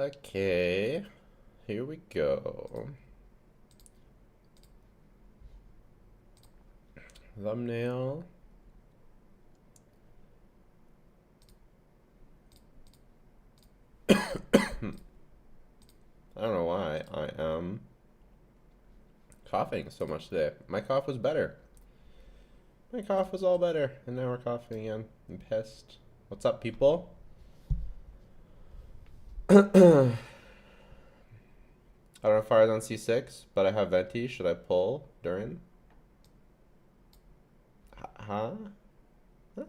Okay, here we go. Thumbnail. I don't know why I am coughing so much today. My cough was better. My cough was all better, and now we're coughing again. I'm pissed. What's up, people? I don't know if fire's on C6, but I have Venti. Should I pull Durin? Huh? It's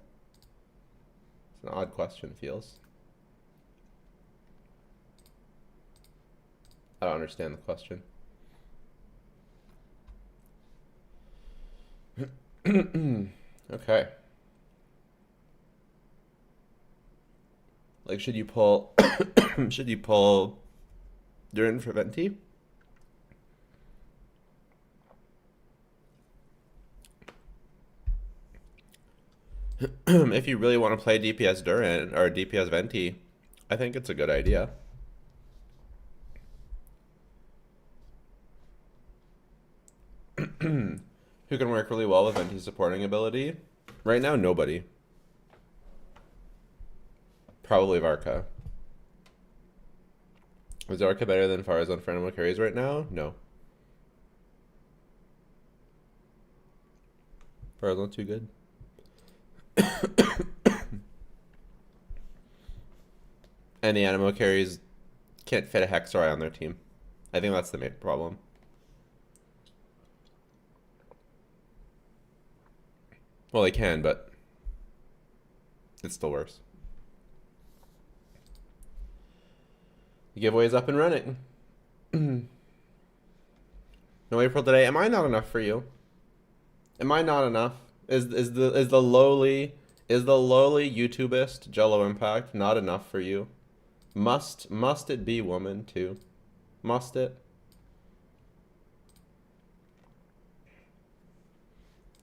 an odd question, feels. I don't understand the question. Okay. Like, should you pull should you pull Durin for Venti? If you really want to play DPS Durin or DPS Venti, I think it's a good idea. Who can work really well with Venti's supporting ability? Right now, nobody. Probably Varka. Is Varka better than Farazan for animal carries right now? No. Farazan's too good. And the animal carries can't fit a Hexerei on their team. I think that's the main problem. Well, they can, but it's still worse. The giveaway is up and running. No April today. Am I not enough for you? Am I not enough? Is the lowly YouTubeist Jello Impact not enough for you? Must it be woman too? Must it?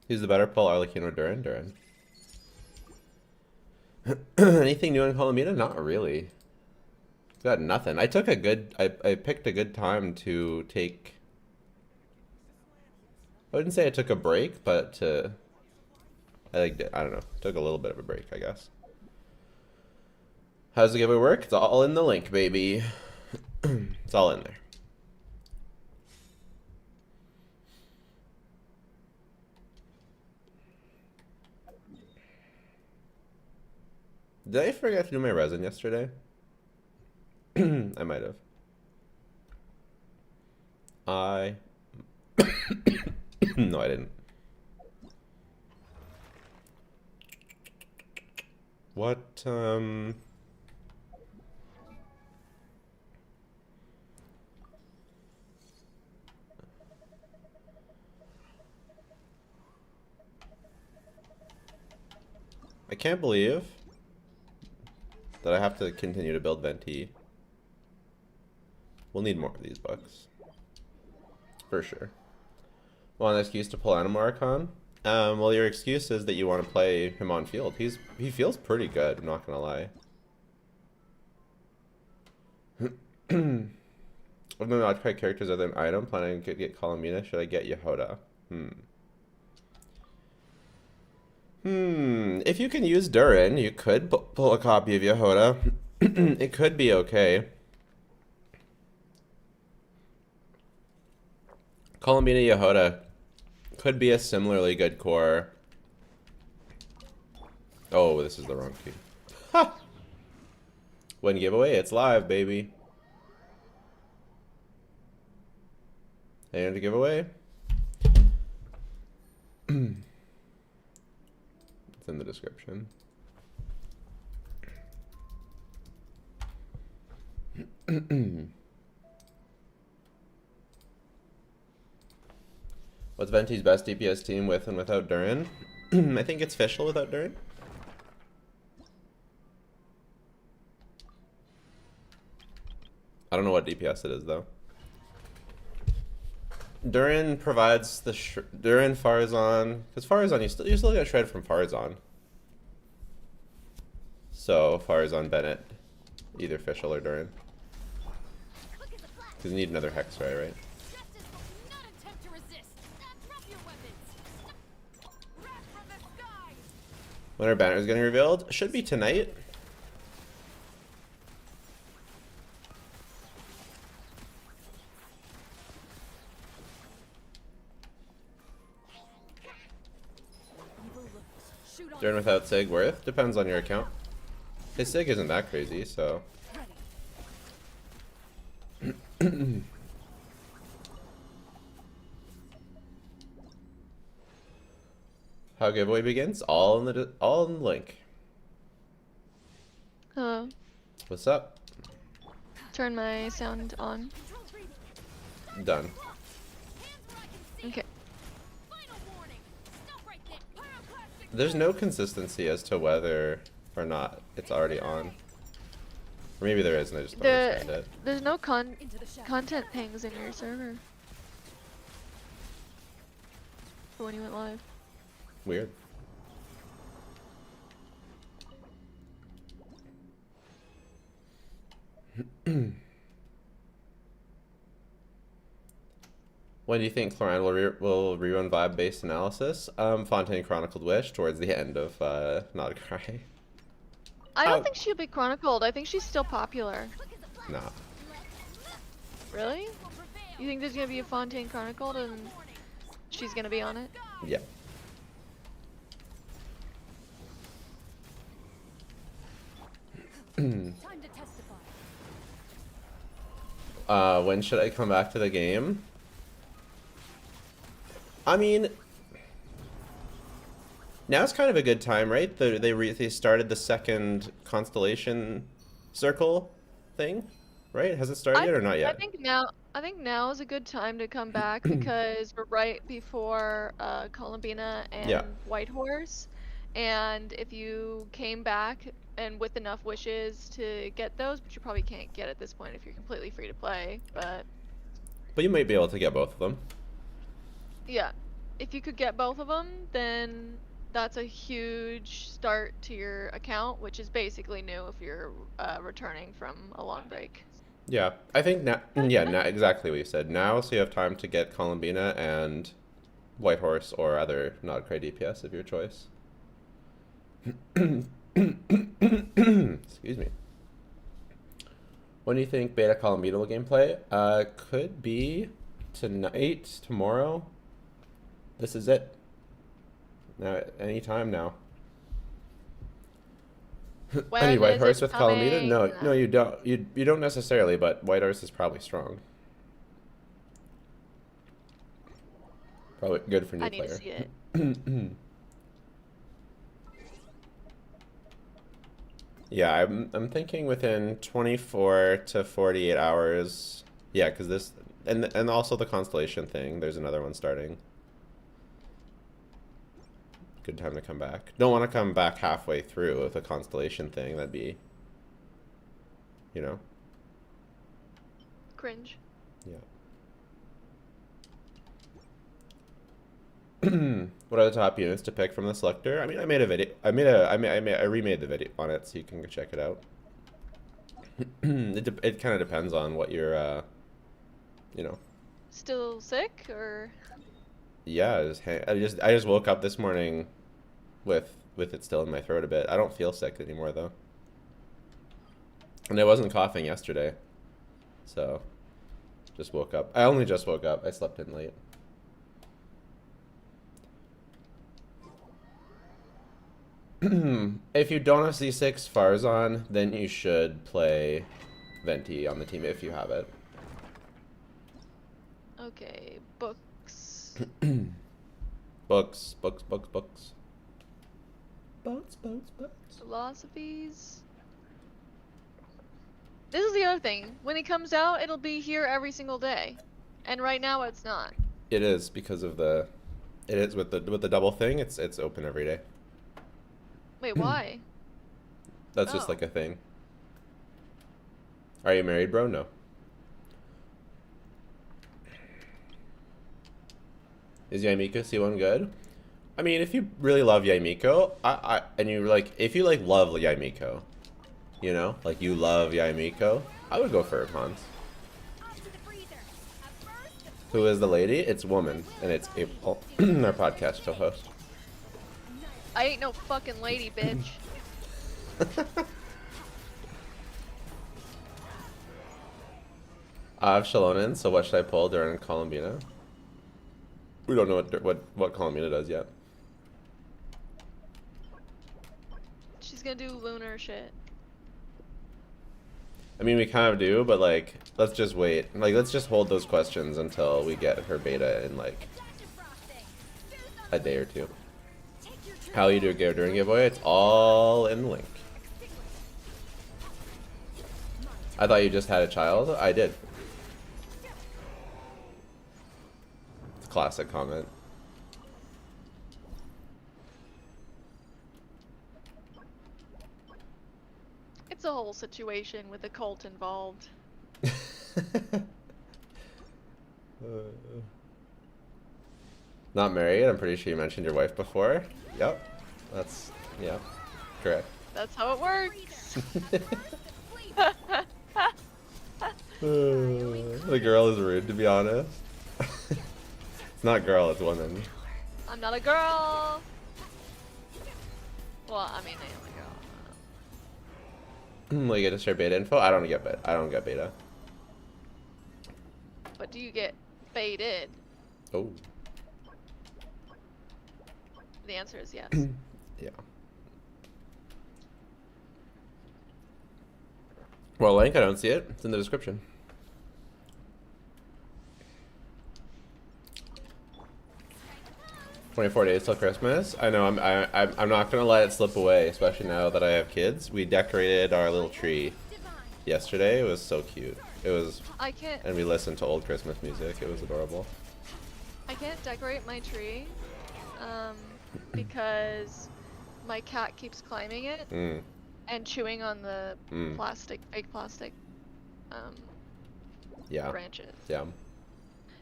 Who's the better pull, Arlequin or Durin? Durin. Anything new in Colomina? Not really. Got nothing. I picked a good time to take. I wouldn't say I took a break, but I don't know. Took a little bit of a break, I guess. How's the giveaway work? It's all in the link, baby. It's all in there. Did I forget to do my resin yesterday? I might have. No, I didn't. What, I can't believe that I have to continue to build Venti. We'll need more of these books. For sure. Want an excuse to pull Animal Archon? Well, your excuse is that you want to play him on field. He feels pretty good, I'm not gonna lie. Of the modified characters other than item, planning to get Colomina, should I get Yehoda? If you can use Durin, you could pull a copy of Yehoda. It could be okay. Colomina Yehoda could be a similarly good core. Oh, this is the wrong key. Ha! Win giveaway, it's live, baby. And a giveaway. It's in the description. What's Venti's best DPS team with and without Durin? I think it's Fischl without Durin. I don't know what DPS it is though. Durin provides the Durin Farazan, because Farazan you still get shred from Farazan. So Farazan Bennett, either Fischl or Durin. Because you need another Hexerei, right? When our banner is getting revealed, should be tonight. Durin without Sig worth? Depends on your account. His Sig isn't that crazy, so. How giveaway begins? All in the link. Hello. What's up? Turn my sound on. Done. Okay. There's no consistency as to whether or not it's already on. Or maybe there is and I just don't understand it. There's no content pings in your server. For when you went live. Weird. When do you think Cloran will rerun vibe-based analysis? Fontaine Chronicled Wish towards the end of Not a Cry. I don't think she'll be chronicled. I think she's still popular. Nah. Really? You think there's gonna be a Fontaine Chronicled and she's gonna be on it? Yeah. When should I come back to the game? I mean, now's kind of a good time, right? They started the second constellation circle thing, right? Has it started yet or not yet? I think now is a good time to come back because we're right before Columbina and Whitehorse, and if you came back and with enough wishes to get those, but you probably can't get at this point if you're completely free to play, but you might be able to get both of them. Yeah, if you could get both of them, then that's a huge start to your account, which is basically new if you're returning from a long break. Yeah, I think now, now exactly what you said. Now, so you have time to get Columbina and Whitehorse or other not cray DPS of your choice. Excuse me. When do you think Beta Columbina will gameplay? Could be tonight, tomorrow. This is it. Now, anytime now. Any Whitehorse with Columbina? No, you don't. You don't necessarily, but Whitehorse is probably strong. Probably good for new player. I need to see it. Yeah, I'm thinking within 24 to 48 hours. Yeah, because this and also the constellation thing. There's another one starting. Good time to come back. Don't want to come back halfway through with a constellation thing. That'd be, you know. Cringe. Yeah. What are the top units to pick from the selector? I mean, I made a video. I remade the video on it, so you can go check it out. It kind of depends on what you're, you know. Still sick or? Yeah, I just woke up this morning with it still in my throat a bit. I don't feel sick anymore though. And I wasn't coughing yesterday. So just woke up. I only just woke up. I slept in late. If you don't have C6 Farzan, then you should play Venti on the team if you have it. Okay, books. Books. Philosophies. This is the other thing. When it comes out, it'll be here every single day. And right now it's not. It is because of the it is with the double thing, it's open every day. Wait, why? That's just like a thing. Are you married, bro? No. Is Yaimiko C1 good? I mean, if you really love Yaimiko, and you like, if you like love Yaimiko, you know, like you love Yaimiko, I would go for her cons. Who is the lady? It's woman, and it's April, our podcast co-host. I ain't no fucking lady, bitch. I have Shallonen, so what should I pull during Columbina? We don't know what Columbina does yet. She's gonna do lunar shit. I mean, we kind of do, but like, let's just wait. Like, let's just hold those questions until we get her beta in like a day or two. How you do a during giveaway? It's all in the link. I thought you just had a child. I did. It's a classic comment. It's a whole situation with a cult involved. Not married. I'm pretty sure you mentioned your wife before. Yep. That's, yeah, correct. That's how it works. The girl is rude, to be honest. It's not girl, it's woman. I'm not a girl. Well, I mean, I am a girl. Will you get to share beta info? I don't get beta. I don't get beta. But do you get baited? Oh. The answer is yes. Yeah. Well, link, I don't see it. It's in the description. "24 days till Christmas." I know. I'm not gonna let it slip away, especially now that I have kids. We decorated our little tree yesterday. It was so cute. It was. I can't. And we listened to old Christmas music. It was adorable. I can't decorate my tree, because my cat keeps climbing it and chewing on the fake plastic, yeah. branches. Yeah.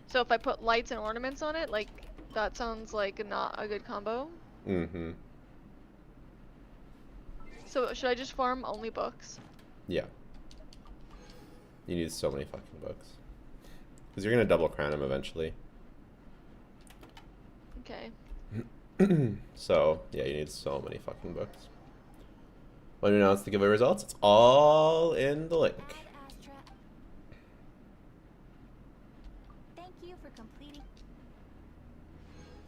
So if I put lights and ornaments on it, like, that sounds like not a good combo. Mm-hmm. So should I just farm only books? Yeah. You need so many fucking books. Because you're gonna double crown them eventually. Okay. So, yeah, you need so many fucking books. When we announce the giveaway results, it's all in the link. Thank you for completing.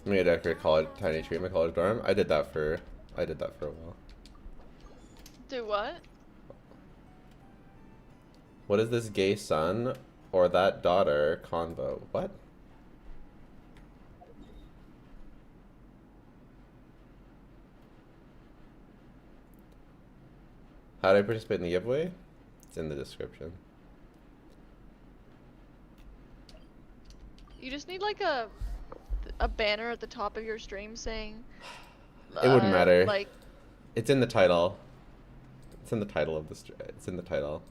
I'm gonna decorate a tiny tree in my college dorm. I did that for a while. Do what? What is this gay son or that daughter convo? What? How do I participate in the giveaway? It's in the description. You just need like a banner at the top of your stream saying. It wouldn't matter. Like. It's in the title. It's in the title of the it's in the title.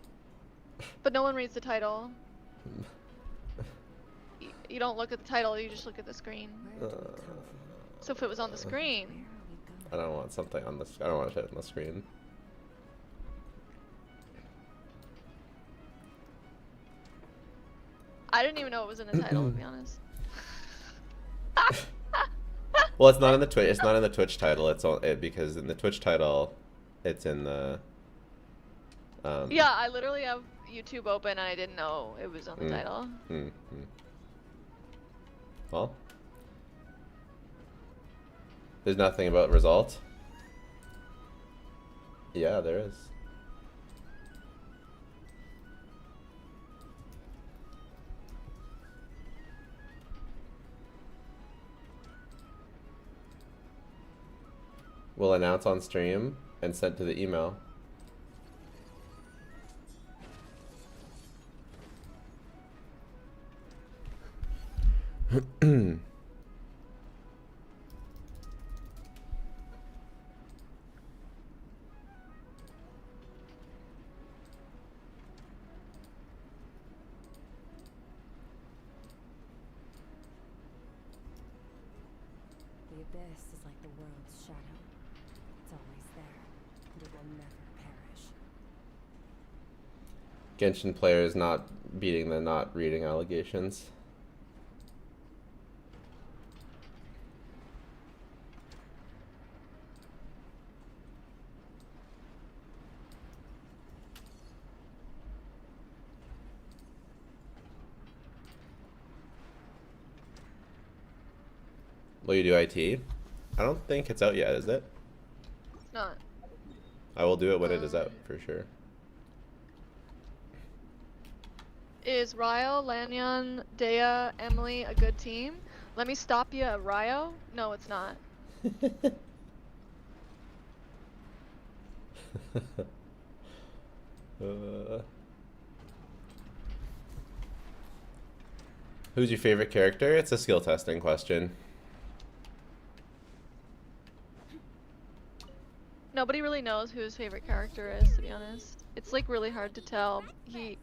But no one reads the title. You don't look at the title, you just look at the screen. So if it was on the screen. I don't want something on this. I don't want shit on the screen. I didn't even know it was in the title, to be honest. Well, it's not in the Twitch. It's not in the Twitch title. It's all because in the Twitch title, it's in the. Yeah, I literally have YouTube open and I didn't know it was on the title. Well, there's nothing about result. Yeah, there is. We'll announce on stream and send to the email. The abyss is like the world's shadow. It's always there, and it will never perish. Genshin players not beating the not reading allegations. Will you do IT? I don't think it's out yet, is it? It's not. I will do it when it is out, for sure. Is Ryo, Lanyon, Dea, Emily a good team? Let me stop you at Ryo? No, it's not. Who's your favorite character? It's a skill testing question. Nobody really knows who his favorite character is, to be honest. It's like really hard to tell. He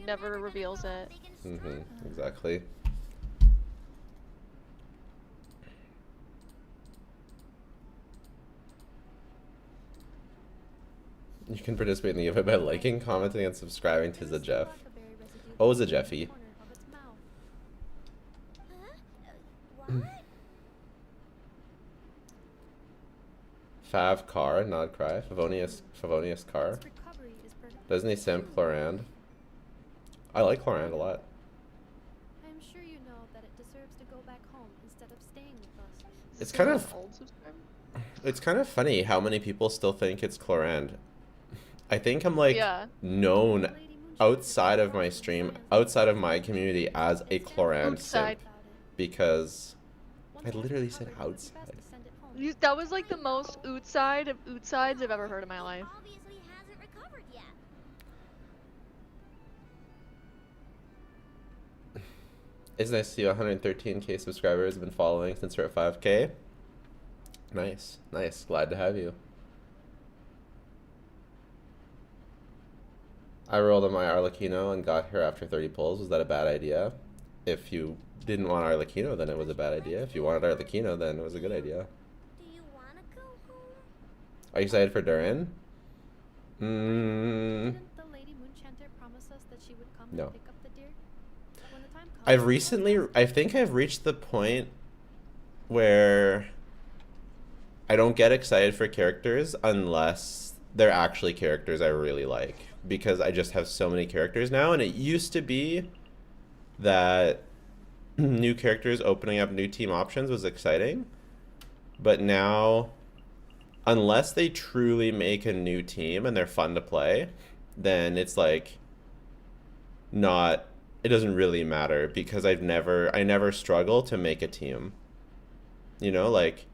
never reveals it. Exactly. You can participate in the event by liking, commenting, and subscribing to the Jeff. Oh, the Jeffy. Fav Car, Nod Cry, Favonius Car. Doesn't he simp Chlorand? I like Chlorand a lot. I'm sure you know that it deserves to go back home instead of staying with us. It's kind of Old subscriber? It's kind of funny how many people still think it's Chlorand. I think I'm like known outside of my stream, outside of my community as a Chlorand simp. Because I literally said outside. That was like the most outside of outsides I've ever heard in my life. Obviously hasn't recovered yet. It's nice to see 113k subscribers have been following since we're at 5k. Nice, nice. Glad to have you. I rolled on my Arlecchino and got her after 30 pulls. Was that a bad idea? If you didn't want Arlecchino, then it was a bad idea. If you wanted Arlecchino, then it was a good idea. Do you want to go home? Are you excited for Durin? Didn't the Lady Moonchanter promise us that she would come No. and pick up the deer? When the time comes, I've recently, I think I've reached the point where I don't get excited for characters unless they're actually characters I really like. Because I just have so many characters now, and it used to be that new characters opening up new team options was exciting. But now, unless they truly make a new team and they're fun to play, then it's like not, it doesn't really matter because I never struggle to make a team. You know, like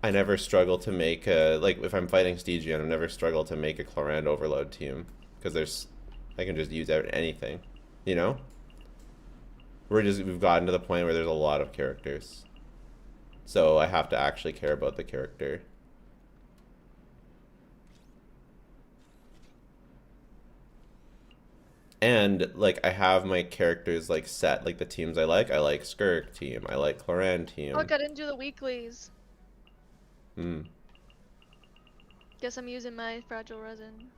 I never struggle to make a, like if I'm fighting Stygian, I never struggle to make a Chlorand overload team because I can just use out anything, you know? We've gotten to the point where there's a lot of characters. So I have to actually care about the character. And like I have my characters like set, like the teams I like Skirk team, I like Chlorand team. Look, I didn't do the weeklies. Hmm. Guess I'm using my fragile resin.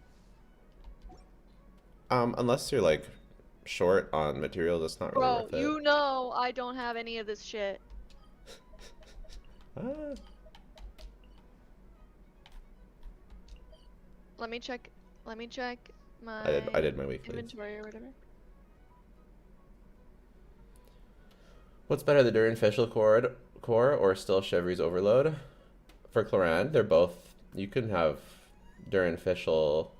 Unless you're like short on material, that's not really worth it. You know I don't have any of this shit. Ah. Let me check my I did my weekly inventory or whatever. What's better, the Durin Fischl core or still Chevry's Overload? For Chlorand, they're both. You can have Durin Fischl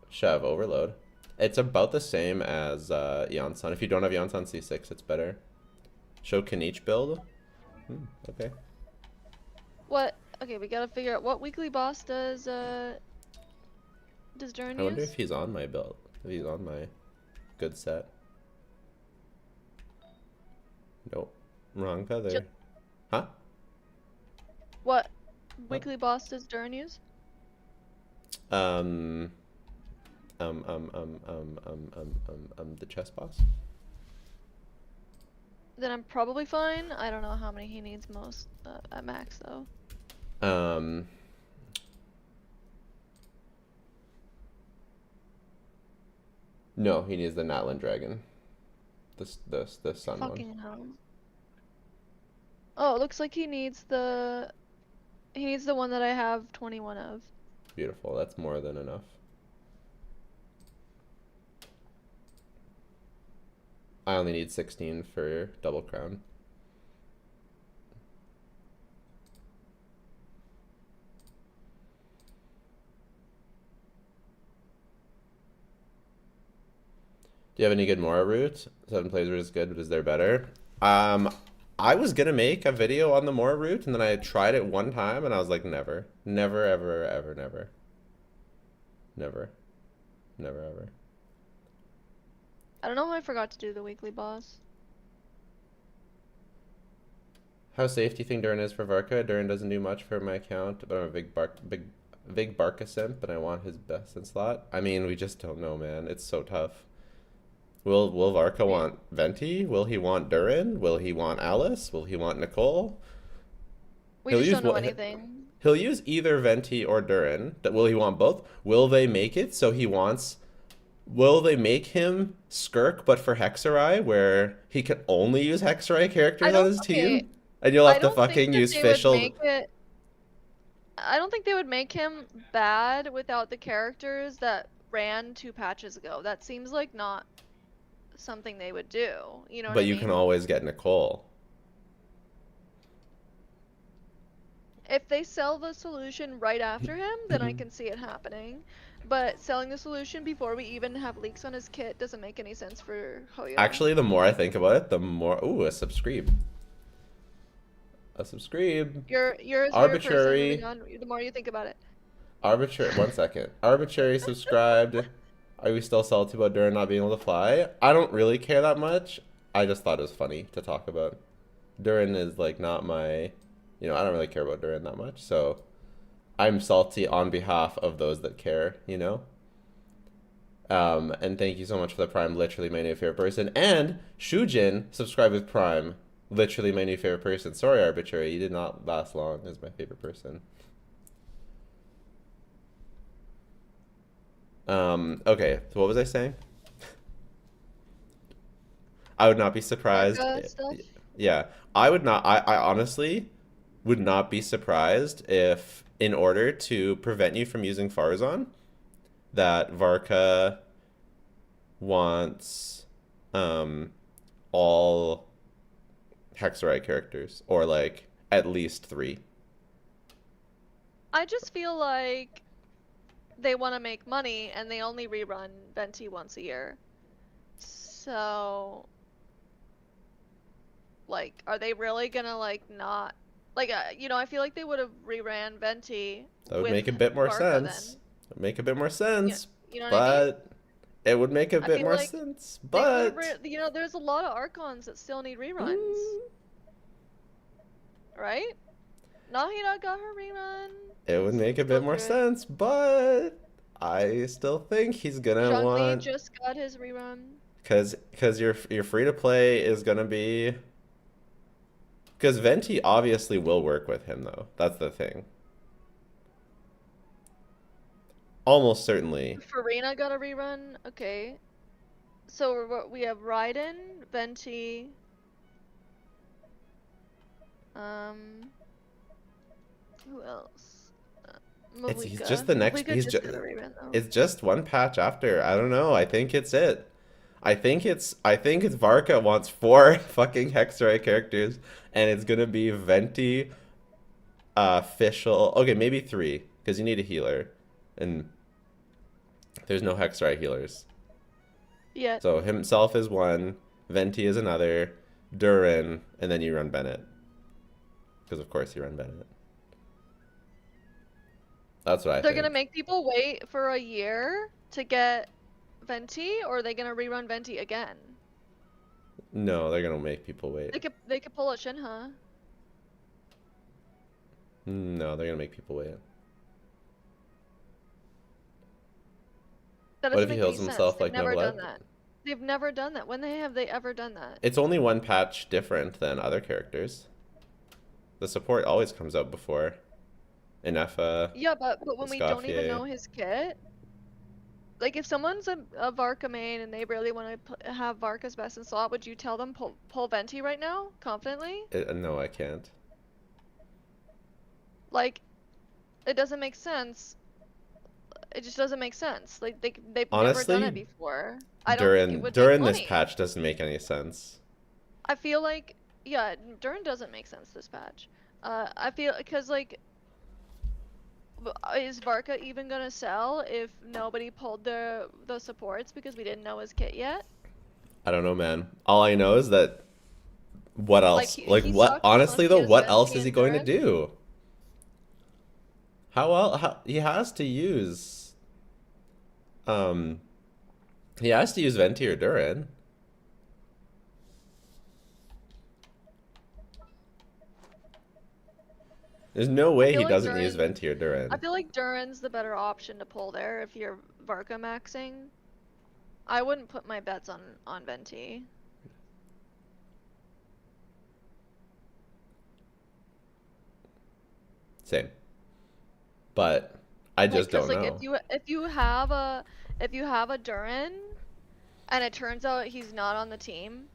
Chev Overload. It's about the same as Janssen. If you don't have Janssen C6, it's better. Show Kanich build. Okay. What? Okay, we gotta figure out what weekly boss does Durin I wonder use? if he's on my build. If he's on my good set. Nope. Wrong feather. Huh? What weekly boss does Durin use? The chess boss. Then I'm probably fine. I don't know how many he needs most at max though. No, he needs the Natlan Dragon. This sun Fucking one. hell. Oh, it looks like he needs the one that I have 21 of. Beautiful. That's more than enough. I only need 16 for double crown. Do you have any good Mora route? 7 plays route is good, but is there better? I was gonna make a video on the Mora route, and then I tried it one time, and I was like, never. Never, ever, ever, never. Never. Never, ever. I don't know how I forgot to do the weekly boss. How safe do you think Durin is for Varka? Durin doesn't do much for my account, but I'm a big Barca simp, and I want his best in slot. I mean, we just don't know, man. It's so tough. Will Varka want Venti? Will he want Durin? Will he want Alice? Will he want Nicole? We just don't know anything. He'll use either Venti or Durin. Will he want both? Will they make it so he wants... Will they make him Skirk, but for Hexerei, where he can only use Hexerei characters on his team? And you'll have to fucking use Fischl. I don't think they would make him bad without the characters that ran 2 patches ago. That seems like not something they would do. You know what I mean? But you can always get Nicole. If they sell the solution right after him, then I can see it happening. But selling the solution before we even have leaks on his kit doesn't make any sense for Hoyo. Actually, the more I think about it, the more... Ooh, a subscribe. A subscribe. You're arbitrary. the more you think about it. Arbitrary. 1 second. Arbitrary subscribed. Are we still salty about Durin not being able to fly? I don't really care that much. I just thought it was funny to talk about. Durin is like not my... You know, I don't really care about Durin that much, so... I'm salty on behalf of those that care, you know? And thank you so much for the Prime, literally my new favorite person. And Shujin subscribed with Prime, literally my new favorite person. Sorry, Arbitrary, you did not last long as my favorite person. Okay, so what was I saying? I would not be surprised. Yeah, I would not. I honestly would not be surprised if, in order to prevent you from using Farazan, that Varka wants all Hexerei characters, or like at least 3. I just feel like they want to make money and they only rerun Venti once a year. So, like, are they really gonna like not like you know? I feel like they would have reran Venti. That would make a bit more sense. Make a bit more sense. You know what but I mean? It would make a bit more sense. But you know, there's a lot of Archons that still need reruns, right? Nahida got her rerun. It would make a bit more sense, but I still think he's gonna want. Just got his rerun. Because your free to play is gonna be. Because Venti obviously will work with him though. That's the thing. Almost certainly. Farina got a rerun. Okay. So we have Raiden, Venti. Who else? He's just the next. It's just one patch after. I don't know. I think it's it. I think it's Varka wants 4 fucking Hexerei characters, and it's gonna be Venti, Fischl. Okay, maybe 3 because you need a healer, and there's no Hexerei healers. Yeah. So himself is 1, Venti is another, Durin, and then you run Bennett. Because of course you run Bennett. That's what I think. They're gonna make people wait for a year to get Venti, or are they gonna rerun Venti again? No, they're gonna make people wait. They could pull a Shinha. No, they're gonna make people wait. That what if he heals himself like no blood? They've never done that. When have they ever done that? It's only 1 patch different than other characters. The support always comes out before. Inefa. Yeah, but when we don't even know his kit, like if someone's a Varka main and they really want to have Varka's best in slot, would you tell them pull Venti right now confidently? No, I can't. Like, it doesn't make sense. It just doesn't make sense. Like they've honestly, never done it before. I don't think it would during this patch doesn't make any sense. I feel like Durin doesn't make sense this patch. I feel because like. Is Varka even gonna sell if nobody pulled the supports because we didn't know his kit yet? I don't know, man. All I know is that what Like else? Like he what? sucks Honestly, unless he though, has what else Venti is he and going to Durin. do? How he has to use um he has to use Venti or Durin. There's no I way feel he like doesn't use Durin. Venti or I Durin. feel like Durin's the better option to pull there if you're Varka maxing. I wouldn't put my bets on Venti. Same. But I Like, just cause don't like know. if you have a Durin and it turns out he's not on the team,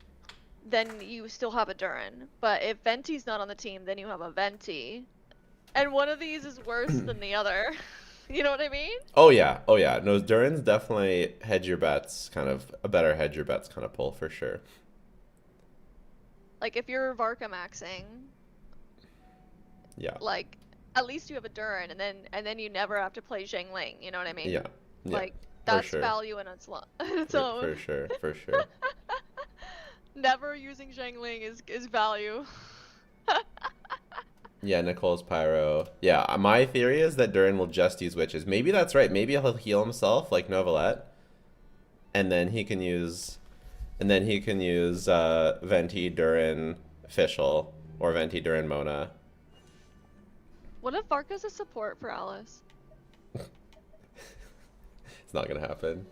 then you still have a Durin. But if Venti's not on the team, then you have a Venti. And one of these is worse than the other. You know what I mean? Oh yeah, oh yeah. No, Durin's definitely hedge your bets, kind of a better hedge your bets kind of pull for sure. Like if you're Varka maxing, Yeah, like at least you have a Durin and then you never have to play Zhengling, you know what I mean? yeah, yeah, Like for that's sure, value in its for own. for sure, for sure. Never using Zhengling is value. Yeah, Nicole's Pyro. Yeah, my theory is that Durin will just use witches. Maybe that's right. Maybe he'll heal himself like Novelette, and then he can use, Venti Durin Fischl or Venti Durin Mona. What if Varka's a support for Alice? It's not gonna happen.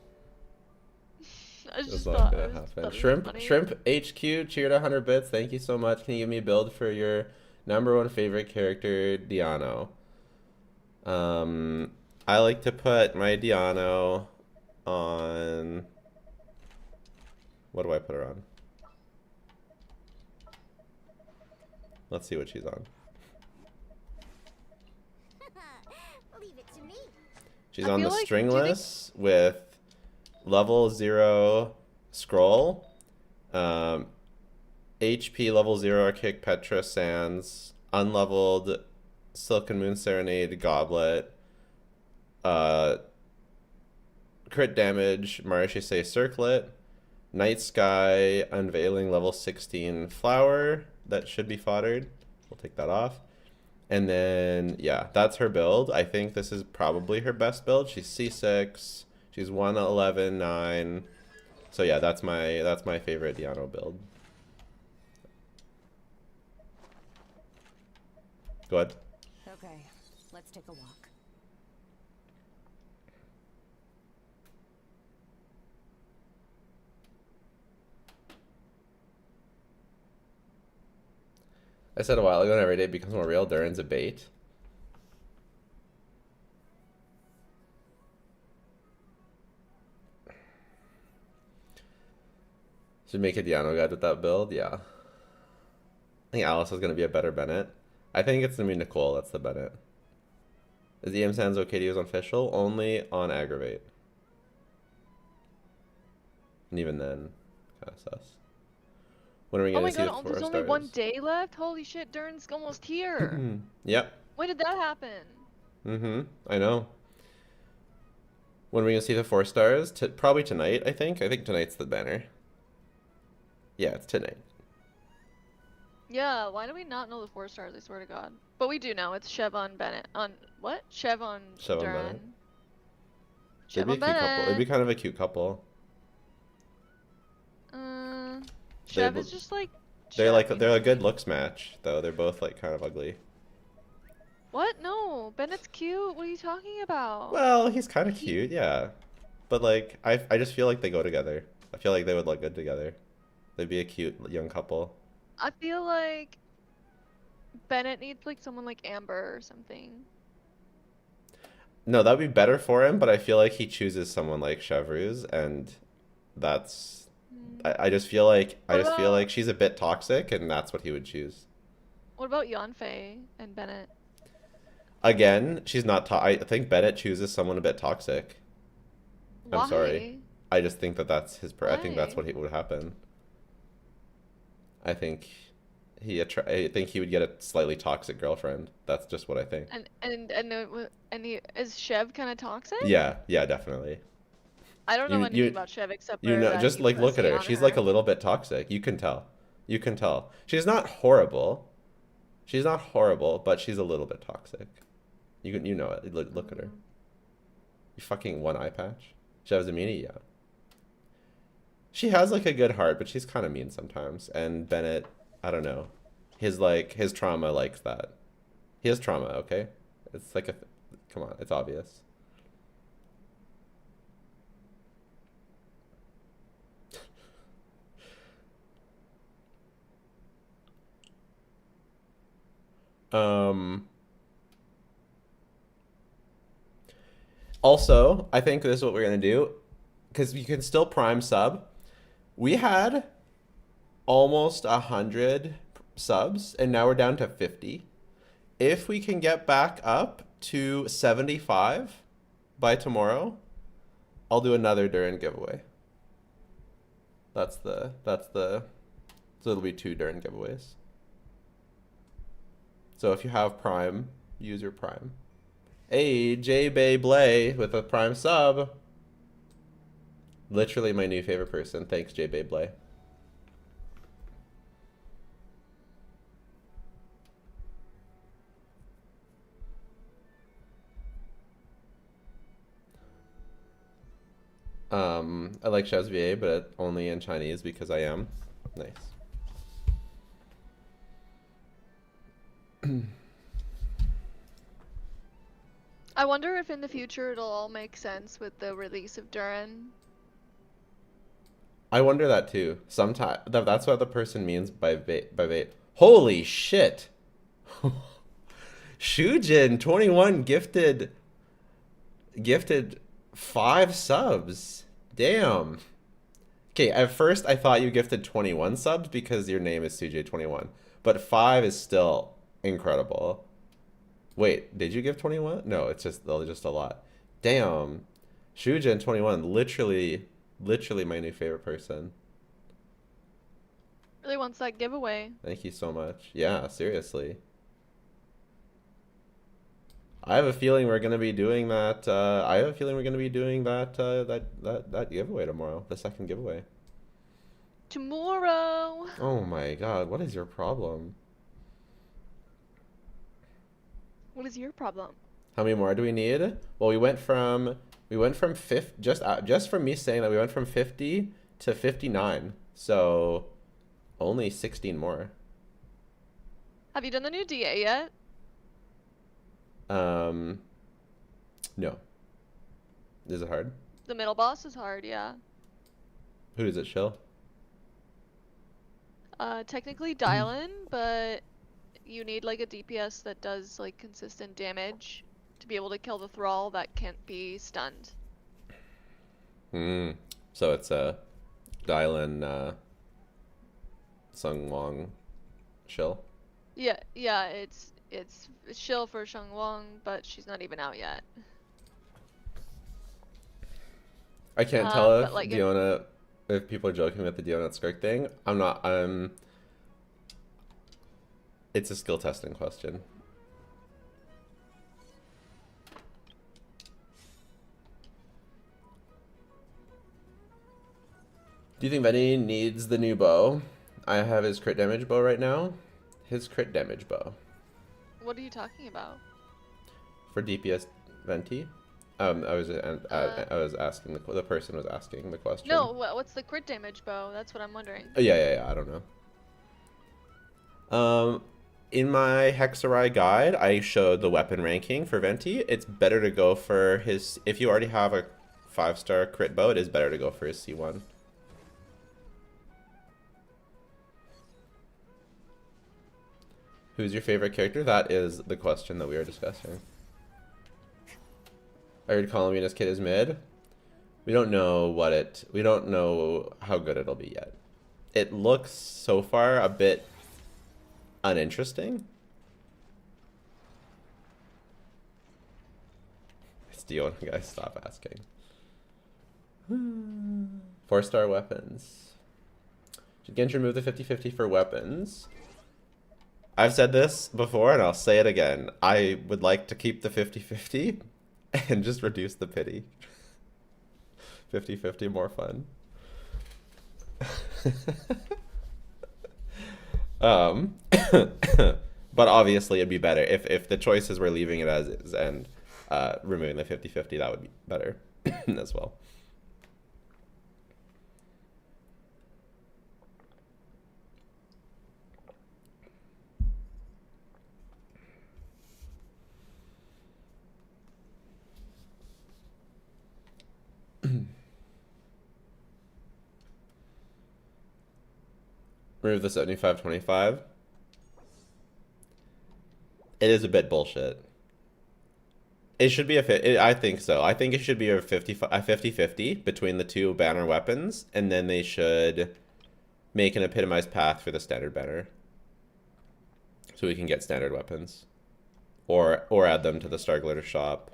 I It's just not thought gonna it was happen. that was Shrimp funny. Shrimp HQ cheered 100 bits. Thank you so much. Can you give me a build for your number one favorite character, Diano? Um, I like to put my Diano on. What do I put her on? Let's see what she's on. Leave it to me. She's I on the feel like, do you think stringless with level 0 scroll, um, HP level 0 kick Petra Sands, unleveled Silken Moon Serenade Goblet, uh, crit damage Maréchaussée Circlet, Night Sky Unveiling level 16 Flower that should be foddered. We'll take that off. And then, yeah, that's her build. I think this is probably her best build. She's C6. She's 111.9. So yeah, that's my favorite Diano build. Go ahead. Okay, let's take a walk. I said a while ago, every day becomes more real. Durin's a bait. Should make a Diano guide with that build, yeah. I think Alice is going to be a better Bennett. I think it's going to be Nicole that's the Bennett. Is EM Sands okay to use on Fischl? Only on Aggravate. And even then, kind of sus. When are we oh going my to see the god, four there's only one stars? day left? Holy shit, Durin's almost here. Yep. When did that happen? Mm-hmm. I know. When are we going to see the 4 stars? Probably tonight, I think. I think tonight's the banner. Yeah, it's tonight. Yeah, why do we not know the 4 stars? I swear to God. But we do know. It's Chev on Bennett. On what? Chev on Chev on Durin. Bennett. Chev It'd be on a cute couple. It'd be Bennett. kind of a cute couple. Chev is just like. They're Chev, you they're know a what I good mean? looks match though. They're both like kind of ugly. What? No, Bennett's cute. What are you talking about? Well, he's kind of cute, yeah. But like I just feel like they go together. I feel like they would look good together. They'd be a cute young couple. I feel like Bennett needs like someone like Amber or something. No, that'd be better for him, but I feel like he chooses someone like Chevreuse, and that's I just feel like What about she's a bit toxic, and that's what he would choose. what about Yanfei and Bennett? Again, she's not. I think Bennett chooses someone a bit toxic. I'm sorry. Why? I just think that that's his. I think that's Why? what would happen. I think I think he would get a slightly toxic girlfriend. That's just what I think. And he, is Chev kind of toxic? Yeah, yeah, definitely. I don't know anything about Chev except You for know, that just he like put a look at C her. on She's her. like a little bit toxic. You can tell. You can tell. She's not horrible. She's not horrible, but she's a little bit toxic. You know it. Look at her. You fucking one eye patch. She has a meanie, yeah. She has like a good heart, but she's kind of mean sometimes. And Bennett, I don't know. His trauma likes that. He has trauma, okay? It's like come on, it's obvious. Also, I think this is what we're gonna do, because you can still prime sub. We had almost 100 subs, and now we're down to 50. If we can get back up to 75 by tomorrow, I'll do another Durin giveaway. So it'll be 2 Durin giveaways. So if you have Prime, use your Prime. Hey, J-Bay Blay with a Prime sub. Literally my new favorite person. Thanks, J-Bay Blay. I like Chazvier, but only in Chinese because I am. Nice. I wonder if in the future it'll all make sense with the release of Durin. I wonder that too. Sometimes that's what the person means by vape. Holy shit! Shujin 21 gifted 5 subs. Damn. Okay, at first I thought you gifted 21 subs because your name is Sujay21, but 5 is still incredible. Wait, did you give 21? No, it's just a lot. Damn. Shujin21, literally my new favorite person. Really wants that giveaway. Thank you so much. Yeah, seriously. I have a feeling we're gonna be doing that. That giveaway tomorrow. The second giveaway. Tomorrow. Oh my god, what is your problem? What is your problem? How many more do we need? Well, we went from 50, just from me saying that we went from 50 to 59. So only 16 more. Have you done the new DA yet? No. Is it hard? The middle boss is hard, yeah. Who does it chill? Technically Dylan, but you need like a DPS that does like consistent damage to be able to kill the thrall that can't be stunned. So it's a Dylan Sung Wong chill. Yeah, it's shill for Sheng Wong, but she's not even out yet. I can't tell if like Diona, if people are joking about the Diona Skirk thing. I'm not. It's a skill testing question. Do you think Veni needs the new bow? I have his crit damage bow right now. His crit damage bow. What are you talking about? For DPS Venti? I was asking, the person was asking the question. No, what's the crit damage bow? That's what I'm wondering. Oh, yeah, I don't know. In my Hexerei guide, I showed the weapon ranking for Venti. It's better to go for his, if you already have a 5-star crit bow, it is better to go for his C1. Who's your favorite character? That is the question that we are discussing. I heard Columbina's kit is mid. We don't know how good it'll be yet. It looks so far a bit uninteresting. It's Dion, guys, stop asking. 4-star weapons. Should Genshin move the 50-50 for weapons? I've said this before and I'll say it again. I would like to keep the 50-50 and just reduce the pity. 50-50 more fun. But obviously it'd be better if the choices were leaving it as is and removing the 50-50, that would be better as well. Remove the 75-25. It is a bit bullshit. It should be I think so. I think it should be a 50-50 between the two banner weapons, and then they should make an epitomized path for the standard banner, so we can get standard weapons, or add them to the Star Glitter shop.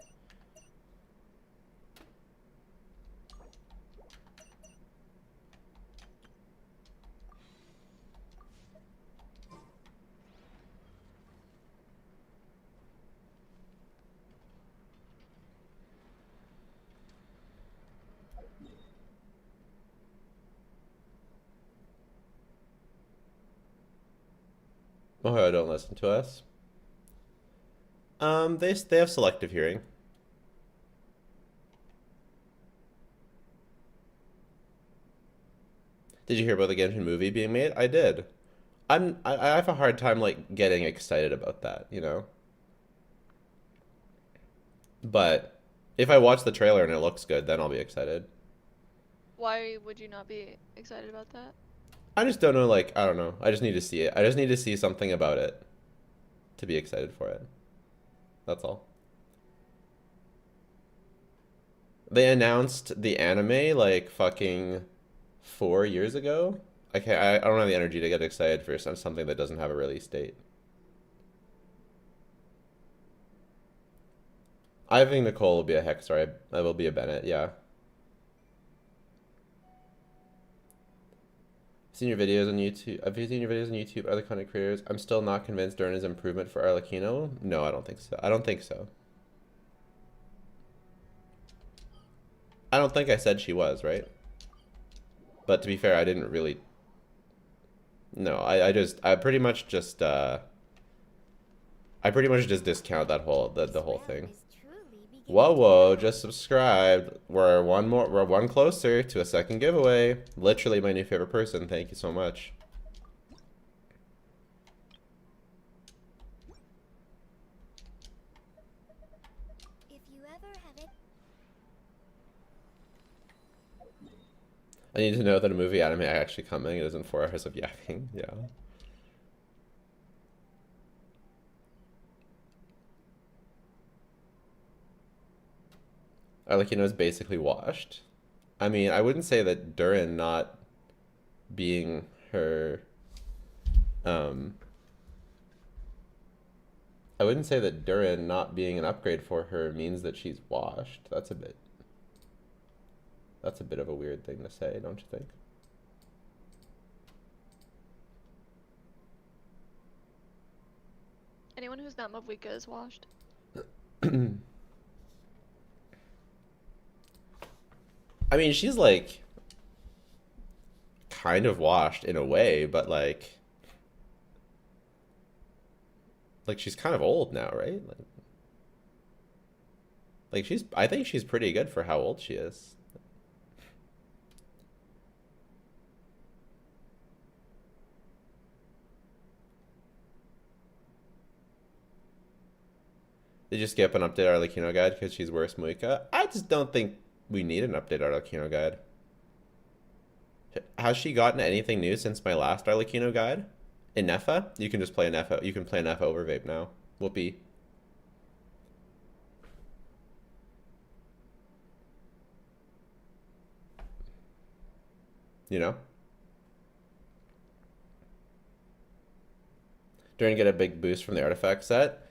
Oh, don't listen to us. They have selective hearing. Did you hear about the Genshin movie being made? I did. I have a hard time like getting excited about that, you know. But if I watch the trailer and it looks good, then I'll be excited. Why would you not be excited about that? I just don't know, like, I don't know. I just need to see it. I just need to see something about it to be excited for it. That's all. They announced the anime like fucking 4 years ago. I don't have the energy to get excited for something that doesn't have a release date. I think Nicole will be a Hexerei. I will be a Bennett, yeah. Seen your videos on YouTube. I've seen your videos on YouTube. Other content creators. I'm still not convinced Durin is improvement for Arlecchino. No, I don't think so. I don't think so. I don't think I said she was, right? But to be fair, I didn't really. No, I pretty much just discount that whole the whole thing. Whoa, just subscribed. We're one closer to a second giveaway. Literally my new favorite person. Thank you so much. If you ever have it. I need to know that a movie anime actually coming. It isn't 4 hours of yapping. Yeah. Arlecchino is basically washed. I mean, I wouldn't say that Durin not being her, I wouldn't say that Durin not being an upgrade for her means that she's washed. That's a bit of a weird thing to say, don't you think? Anyone who's not Mavwika is washed. I mean, she's like kind of washed in a way, but like she's kind of old now, right? Like I think she's pretty good for how old she is. Did you skip an update Arlecchino guide because she's worse Muika? I just don't think we need an update Arlecchino guide. Has she gotten anything new since my last Arlecchino guide? In Nefa? You can just play Nefa. You can play Nefa over Vape now. Whoopee. You know? During get a big boost from the artifact set.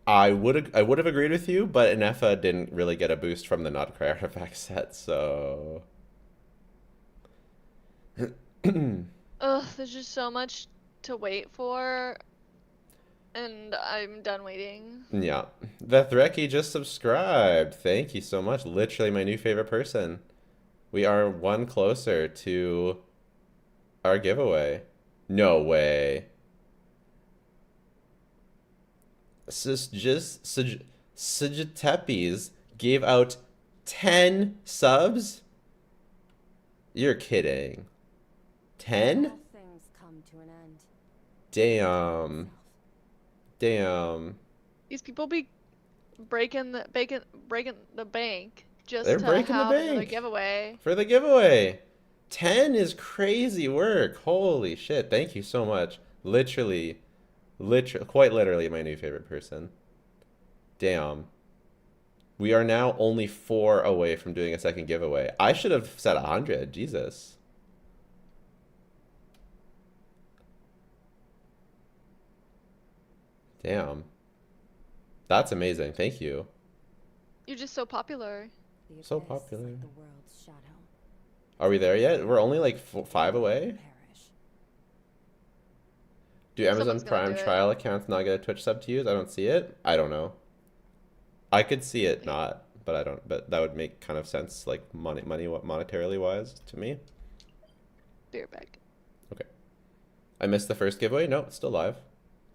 I would have agreed with you, but Nefa didn't really get a boost from the Notcry artifact set, so. Ugh, there's just so much to wait for, and I'm done waiting. Yeah. The Threki just subscribed. Thank you so much. Literally my new favorite person. We are one closer to our giveaway. No way. Sujitepes gave out 10 subs? You're kidding. 10? All things come to an end. Damn. Damn. These people be breaking the bank just They're to breaking the have another bank giveaway. for the giveaway. 10 is crazy work. Holy shit. Thank you so much. Literally, quite literally my new favorite person. Damn. We are now only 4 away from doing a second giveaway. I should have said 100. Jesus. Damn. That's amazing. Thank you. You're just so popular. The So abyss is popular. like the world's shadow. Are we there yet? We're only like 5 away? Perish. Do Amazon Someone's gonna Prime do it. trial accounts not get a Twitch sub to use? I don't see it. I don't know. I could see it not, but I don't. But that would make kind of sense, like monetarily wise, to me. Be right back. Okay. I missed the first giveaway. No, it's still live.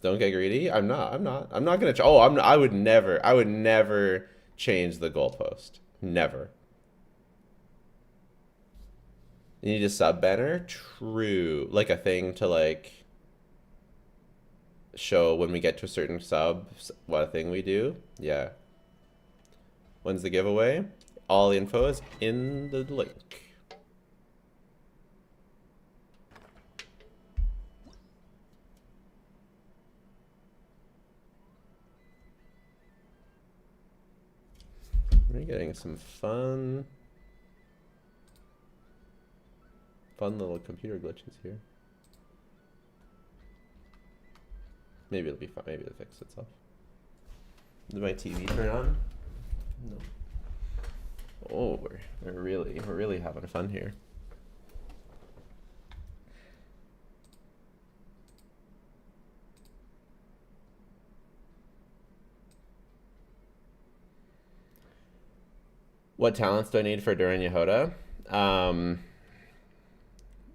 Don't get greedy. I'm not gonna. Oh, I would never. I would never change the goalpost. Never. You need a sub banner? True. Like a thing to like show when we get to a certain sub what thing we do. Yeah. When's the giveaway? All the info is in the link. We're getting some fun little computer glitches here. Maybe it'll be fine. Maybe it'll fix itself. Did my TV turn on? No. Oh, we're really having fun here. What talents do I need for Durin Yehoda?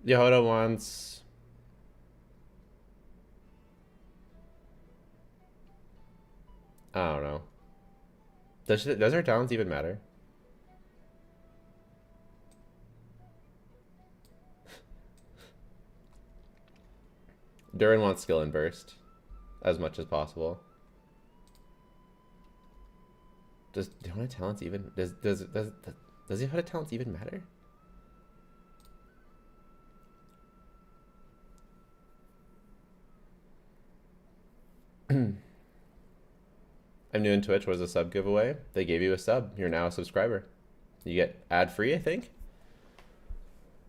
Yehoda wants... I don't know. Does her talents even matter? Durin wants skill and burst as much as possible. Does Yehoda talents even does Yehoda talents even matter? I'm new in Twitch. Was a sub giveaway? They gave you a sub. You're now a subscriber. You get ad free, I think.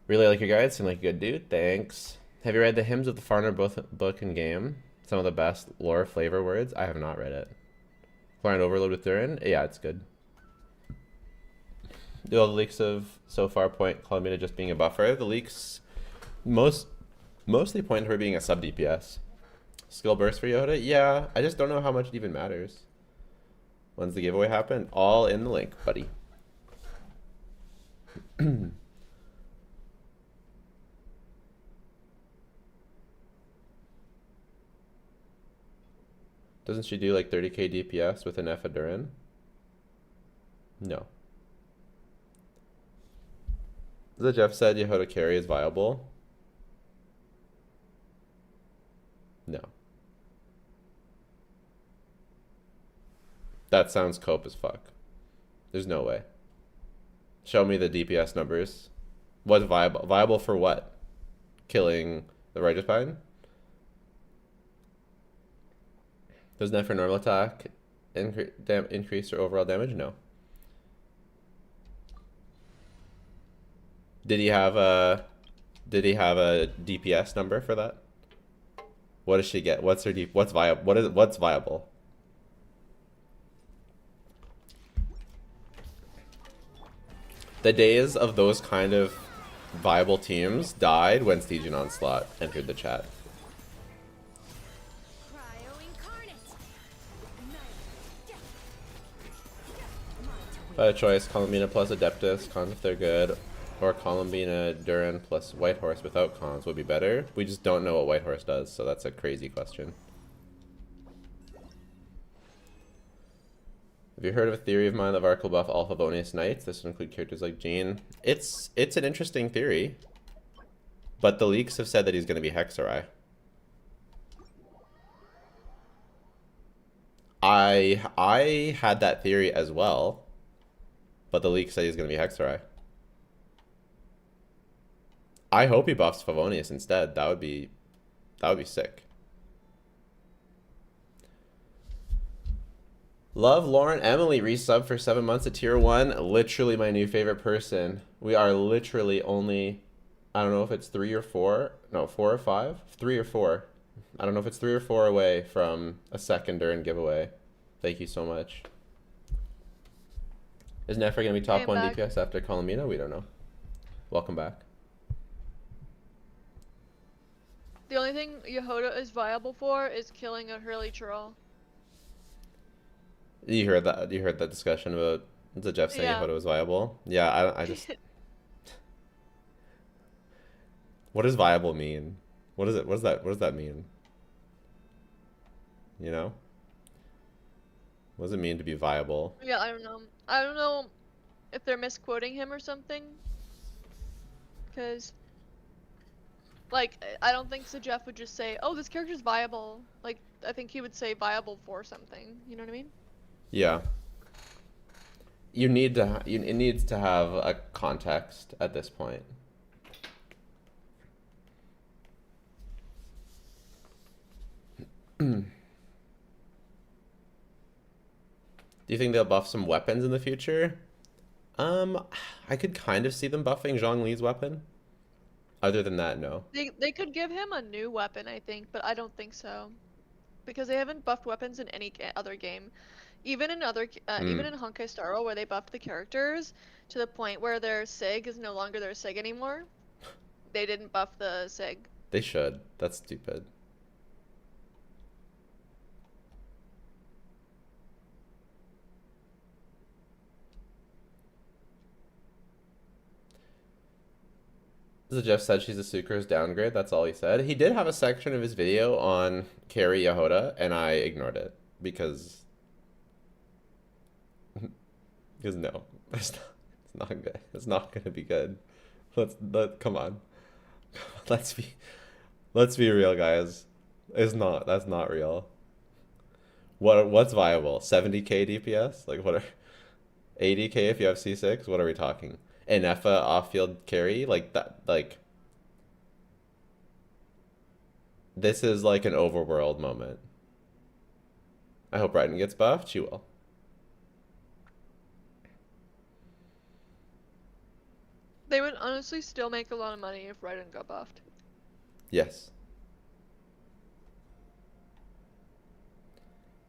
Really like your guides. Seem like a good dude. Thanks. Have you read the Hymns of the Farmer book and game? Some of the best lore flavor words. I have not read it. Client overload with Durin? Yeah, it's good. Do all the leaks of so far point Columbia just being a buffer? The leaks mostly point to her being a sub DPS. Skill burst for Yoda? Yeah, I just don't know how much it even matters. When's the giveaway happen? All in the link, buddy. Doesn't she do like 30k DPS with an F of Durin? No. The Jeff said Yehoda carry is viable. No. That sounds cope as fuck. There's no way. Show me the DPS numbers. What's viable? Viable for what? Killing the Righteous Pine? Does net for normal attack increase your overall damage? No. Did he have a DPS number for that? What does she get? What's her what's viable? What's viable? The days of those kind of viable teams died when Stygian Onslaught entered the chat. By choice, Columina plus Adeptus, cons if they're good. Or Columbina, Durin plus Whitehorse without cons would be better. We just don't know what Whitehorse does, so that's a crazy question. Have you heard of a theory of mine that Vark will buff all Favonius Knights? This would include characters like Jean. It's an interesting theory. But the leaks have said that he's going to be Hexerei. I had that theory as well. But the leak said he's going to be Hexerei. I hope he buffs Favonius instead. That would be sick. Love Lauren Emily resub for 7 months at tier 1. Literally my new favorite person. We are literally only, I don't know if it's 3 or 4. No, 4 or 5? 3 or 4. I don't know if it's 3 or 4 away from a second Durin giveaway. Thank you so much. Is Nefer going to be top 1 DPS after Columbina? We don't know. Welcome back. The only thing Yehoda is viable for is killing a Hurley troll. You heard that? You heard that discussion about the Jeff saying Yehoda was viable? Yeah, I just. What does viable mean? What is it? What does that mean? You know? What does it mean to be viable? Yeah, I don't know. I don't know if they're misquoting him or something. Because, like, I don't think so Jeff would just say, oh, this character's viable. Like, I think he would say viable for something. You know what I mean? Yeah. It needs to have a context at this point. Do you think they'll buff some weapons in the future? I could kind of see them buffing Zhongli's weapon. Other than that, no. They could give him a new weapon, I think, but I don't think so. Because they haven't buffed weapons in any other game. Even in even in Honkai Star Rail, where they buffed the characters to the point where their SIG is no longer their SIG anymore, they didn't buff the SIG. They should. That's stupid. So Jeff said she's a Sucrose downgrade. That's all he said. He did have a section of his video on Carry Yehoda, and I ignored it because no, it's not good. It's not gonna be good. Come on. Let's be real, guys. That's not real. What's viable? 70k DPS? Like what are 80k if you have C6? What are we talking? An Effa off-field carry? Like that, like this is like an overworld moment. I hope Raiden gets buffed. She will. They would honestly still make a lot of money if Raiden got buffed. Yes.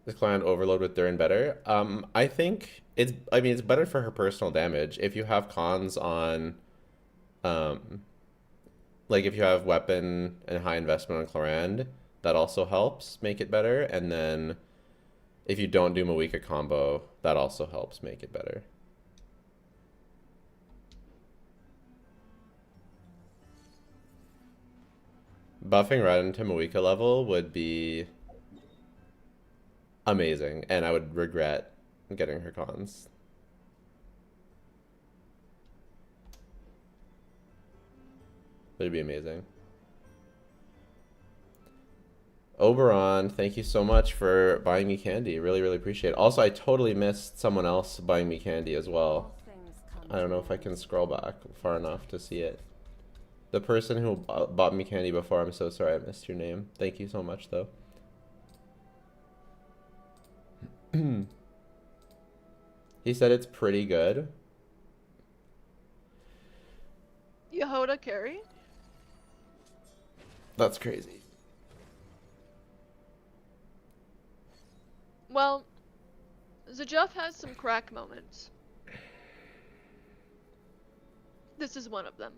Is Client Overload with Durin better? I think it's better for her personal damage. If you have cons on like if you have weapon and high investment on Clorand, that also helps make it better. And then if you don't do Mawika combo, that also helps make it better. Buffing Raiden to Mawika level would be amazing, and I would regret getting her cons. It'd be amazing. Oberon, thank you so much for buying me candy. Really, really appreciate it. Also, I totally missed someone else buying me candy as well. I don't know if I can scroll back far enough to see it. The person who bought me candy before, I'm so sorry I missed your name. Thank you so much, though. He said it's pretty good. Yehoda carry? That's crazy. Well, Zajeff has some crack moments. This is one of them.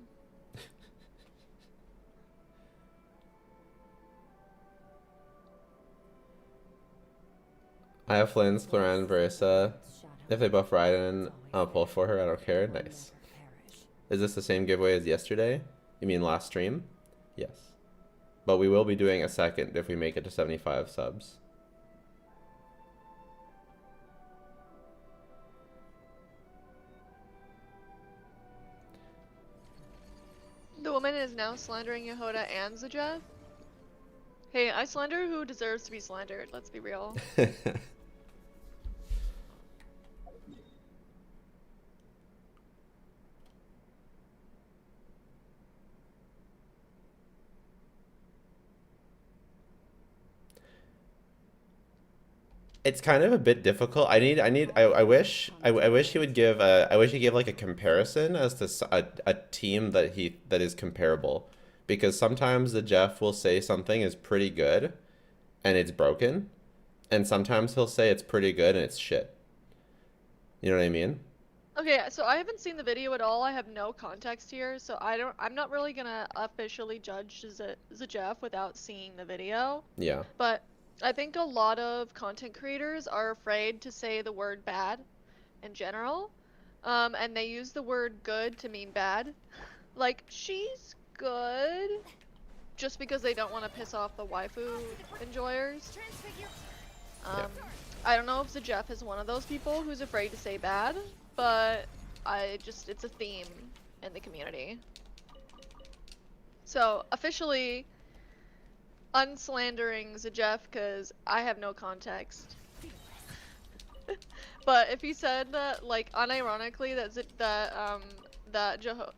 I have Flynn's, Cloran, Versa. If they buff Raiden, I'll pull for her. I don't care. Nice. Is this the same giveaway as yesterday? You mean last stream? Yes. But we will be doing a second if we make it to 75 subs. The woman is now slandering Yehoda and Zajev. Hey, I slander who deserves to be slandered, let's be real. It's kind of a bit difficult. I wish he would give I wish he gave like a comparison as to a team that is comparable, because sometimes the Jeff will say something is pretty good and it's broken, and sometimes he'll say it's pretty good and it's shit. You know what I mean? Okay, so I haven't seen the video at all. I have no context here, so I'm not really gonna officially judge Zajev without seeing the video. Yeah. But I think a lot of content creators are afraid to say the word bad in general. And they use the word good to mean bad. Like, she's good, just because they don't want to piss off the waifu enjoyers. I don't know if Zajeff is one of those people who's afraid to say bad, but it's a theme in the community. So, officially unslandering Zajeff because I have no context. But if he said that, like, unironically that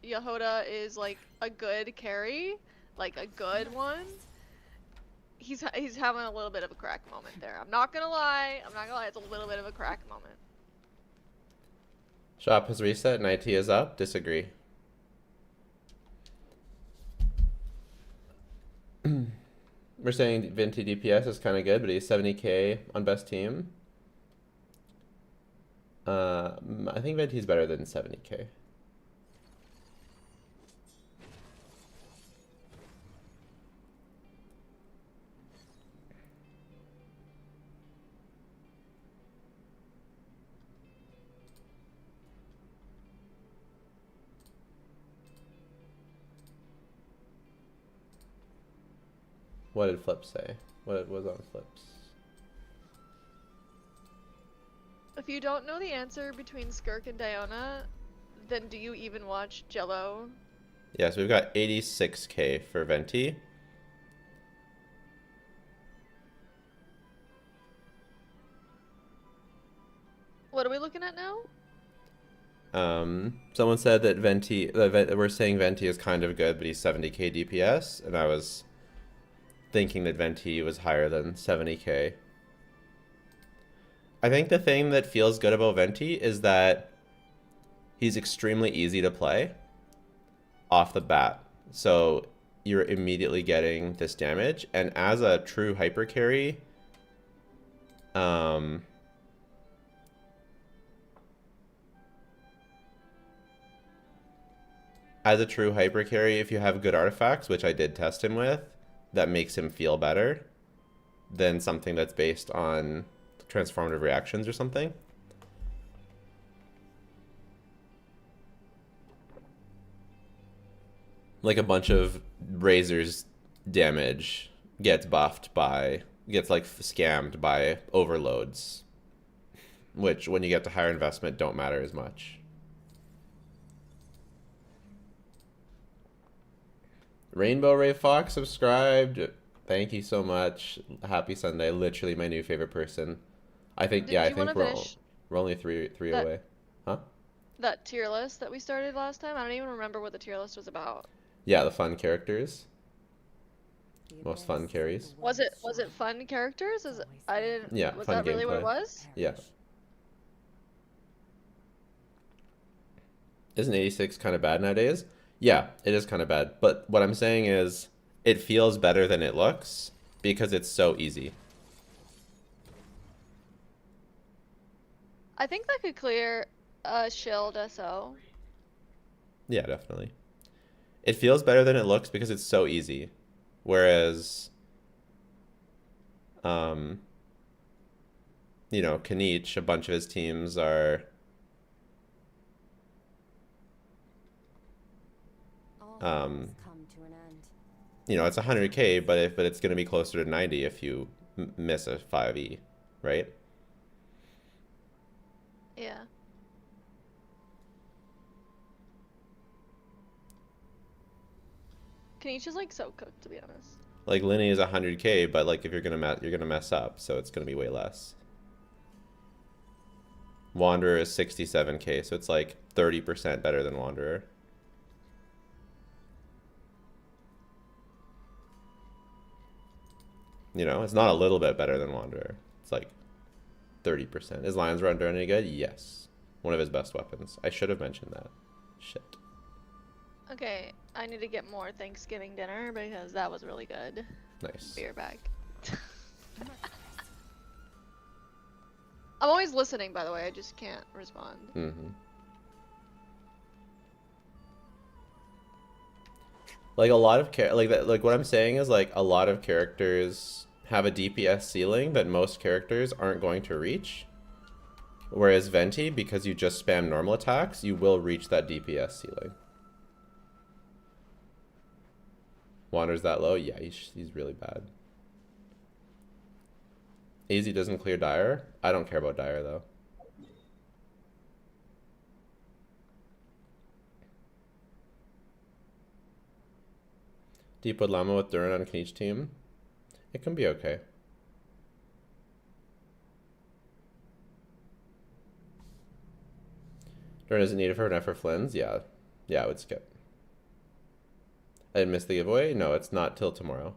Yehoda is like a good carry, like a good one, he's having a little bit of a crack moment there. I'm not gonna lie, it's a little bit of a crack moment. Shop has reset and IT is up. Disagree. We're saying Venti DPS is kind of good, but he's 70k on best team. I think Venti's better than 70k. What did Flip say? What was on Flips? If you don't know the answer between Skirk and Diona, then do you even watch Jello? Yeah, so we've got 86k for Venti. What are we looking at now? Someone said that we're saying Venti is kind of good, but he's 70k DPS, and I was thinking that Venti was higher than 70k. I think the thing that feels good about Venti is that he's extremely easy to play off the bat. So you're immediately getting this damage, and as a true hyper carry, if you have good artifacts, which I did test him with, that makes him feel better than something that's based on transformative reactions or something. Like a bunch of Razor's damage gets like scammed by overloads, which when you get to higher investment don't matter as much. Rainbow Ray Fox subscribed. Thank you so much. Happy Sunday. Literally my new favorite person. I think we're only three away. Huh? That tier list that we started last time? I don't even remember what the tier list was about. Yeah, the fun characters. Most fun carries. Was it fun characters? Yeah, was fun that really gameplay. what it was? Yeah. Isn't 86 kind of bad nowadays? Yeah, it is kind of bad. But what I'm saying is it feels better than it looks because it's so easy. I think that could clear a shield SO. Yeah, definitely. It feels better than it looks because it's so easy. Whereas, Kanich, a bunch of his teams are Come to an end. You know, it's 100k, but it's going to be closer to 90 if you miss a 5e, right? Yeah. Kanichi's like so cooked, to be honest. Like Linny is 100k, but like if you're gonna mess up, so it's gonna be way less. Wanderer is 67k, so it's like 30% better than Wanderer. You know, it's not a little bit better than Wanderer. It's like 30%. Is Lion's Run any good? Yes. One of his best weapons. I should have mentioned that. Shit. Okay, I need to get more Thanksgiving dinner because that was really good. Nice. Beer back. I'm always listening, by the way. I just can't respond. Mm-hmm. Like a lot of like what I'm saying is like a lot of characters have a DPS ceiling that most characters aren't going to reach. Whereas Venti, because you just spam normal attacks, you will reach that DPS ceiling. Wander's that low? Yeah, he's really bad. Easy doesn't clear Dire? I don't care about Dire though. Deep Wood Llama with Durin on each team? It can be okay. Durin isn't needed for enough for Flynn's? Yeah. Yeah, I would skip. I didn't miss the giveaway? No, it's not till tomorrow.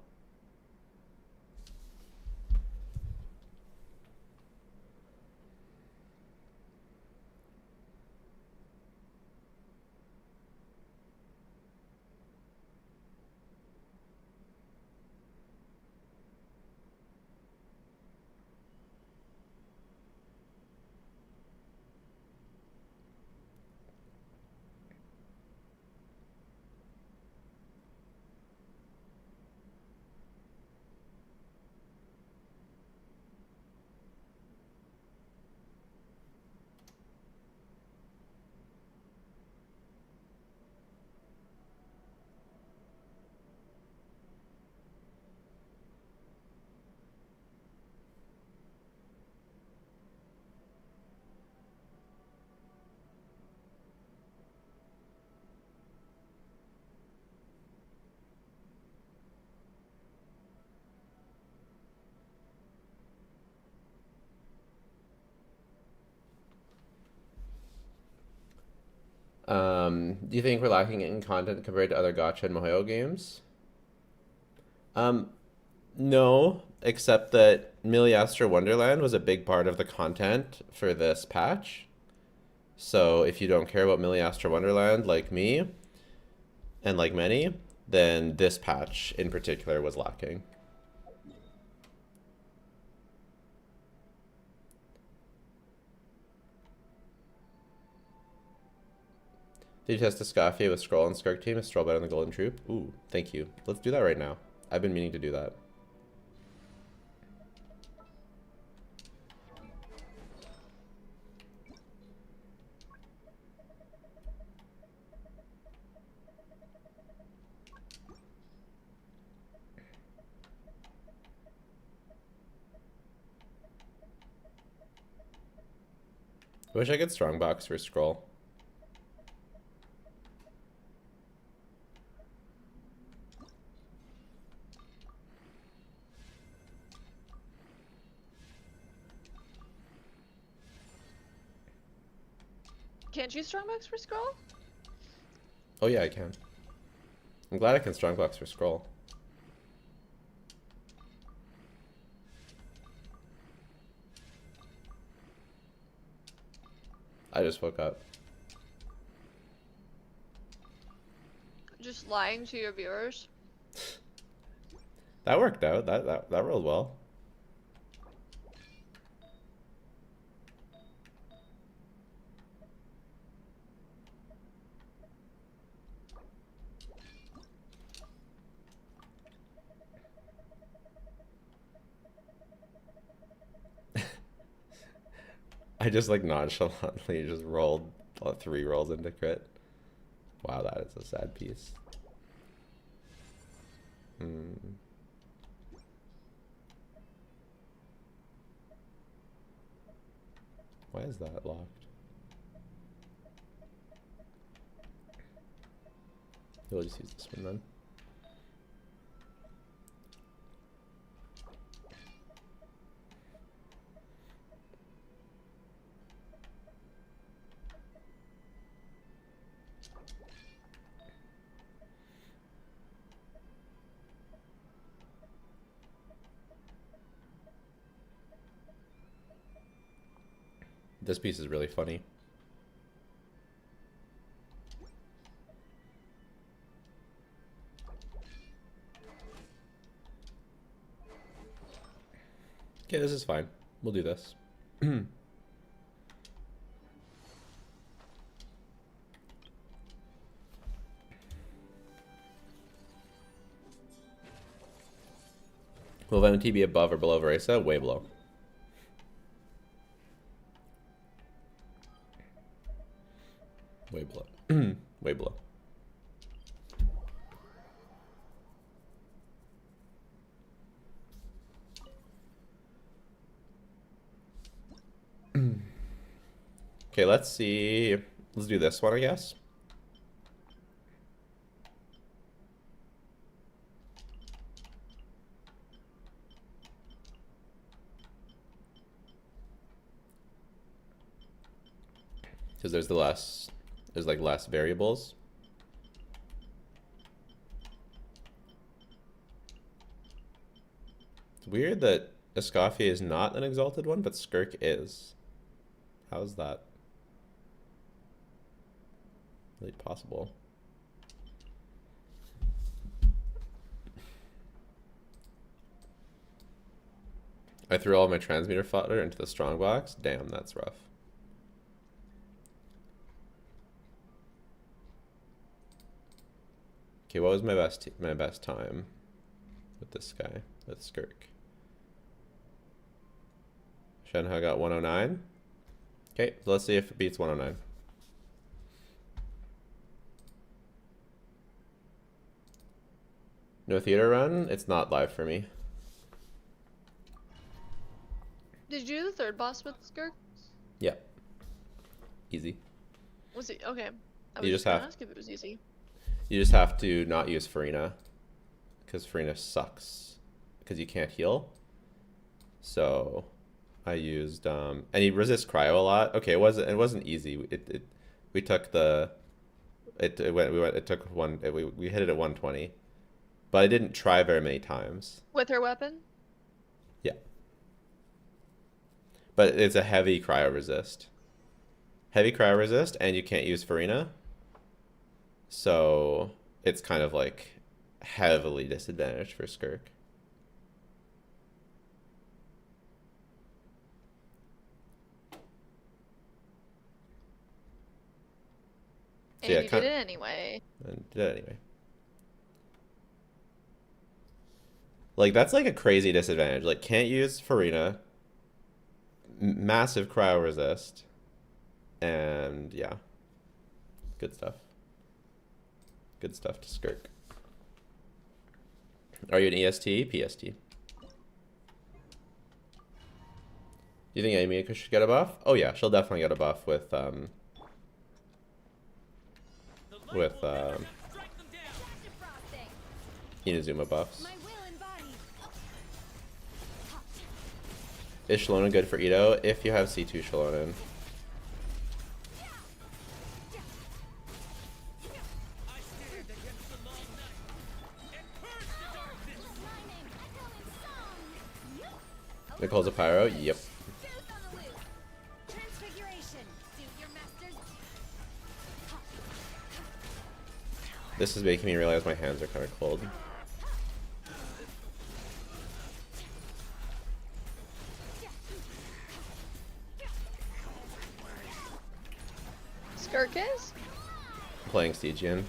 Do you think we're lacking in content compared to other Gacha and Mohoyo games? No, except that Miliastra Wonderland was a big part of the content for this patch. So if you don't care about Miliastra Wonderland like me, and like many, then this patch in particular was lacking. Did you test Escaffier with Scroll and Skark team? Is Scroll better than the Golden Troop? Ooh, thank you. Let's do that right now. I've been meaning to do that. I wish I could strongbox for Scroll. Can't you strongbox for Scroll? Oh yeah, I can. I'm glad I can strongbox for Scroll. I just woke up. Just lying to your viewers. That worked out. That rolled well. I just like nonchalantly just rolled 3 rolls into crit. Wow, that is a sad piece. Why is that locked? We'll just use this one then. This piece is really funny. Okay, this is fine. We'll do this. Will MT be above or below Veresa? Way below. Way below. Way below. Okay, let's see. Let's do this one, I guess. Because there's like less variables. It's weird that Escoffier is not an exalted one, but Skirk is. How is that really possible? I threw all my transmuter fodder into the strong box. Damn, that's rough. Okay, what was my best time with this guy, with Skirk? Shenhe got 109. Okay, so let's see if it beats 109. No theater run? It's not live for me. Did you do the third boss with Skirk? Yeah. Easy. Was it okay? I You was just gonna have- ask if it was easy. You just have to not use Farina, because Farina sucks, because you can't heal. So I used and he resists cryo a lot. Okay, it wasn't easy. We took the we hit it at 120, but I didn't try very many times. With her weapon? Yeah. But it's a heavy cryo resist. Heavy cryo resist, and you can't use Farina. So it's kind of like heavily disadvantaged for Skirk. And yeah, you did it anyway. And did it anyway. Like, that's like a crazy disadvantage. Like, can't use Farina. Massive cryo resist. And yeah. Good stuff. Good stuff to Skirk. Are you an EST? PST. Do you think Amy should get a buff? Oh yeah, she'll definitely get a buff with Inazuma buffs. Is Shallonen good for Ito? If you have C2 Shallonen. Nicole's a pyro? Yep. This is making me realize my hands are kind of cold. Skirk is? I'm playing Stygian.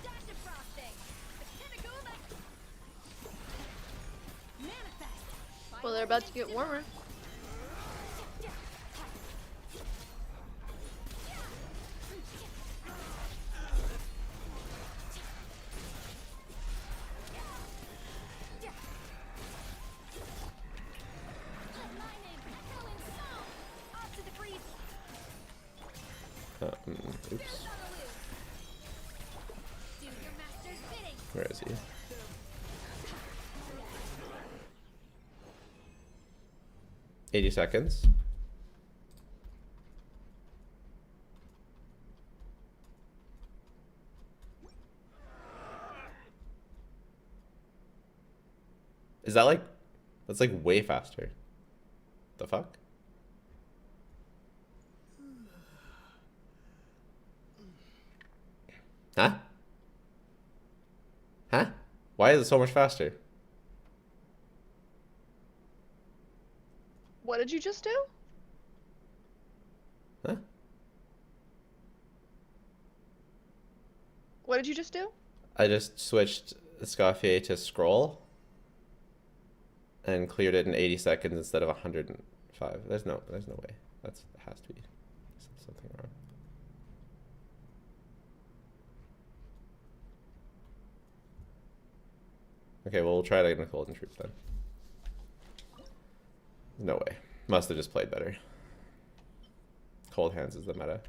Well, they're about to get warmer. Oops. Where is he? $80 seconds. Is that like... That's like way faster. The fuck? Huh? Huh? Why is it so much faster? What did you just do? Huh? What did you just do? I just switched Escoffier to scroll and cleared it in 80 seconds instead of 105. There's no way. That has to be something wrong. Okay, well, we'll try it in the Golden Troop then. No way. Must have just played better. Cold Hands is the meta.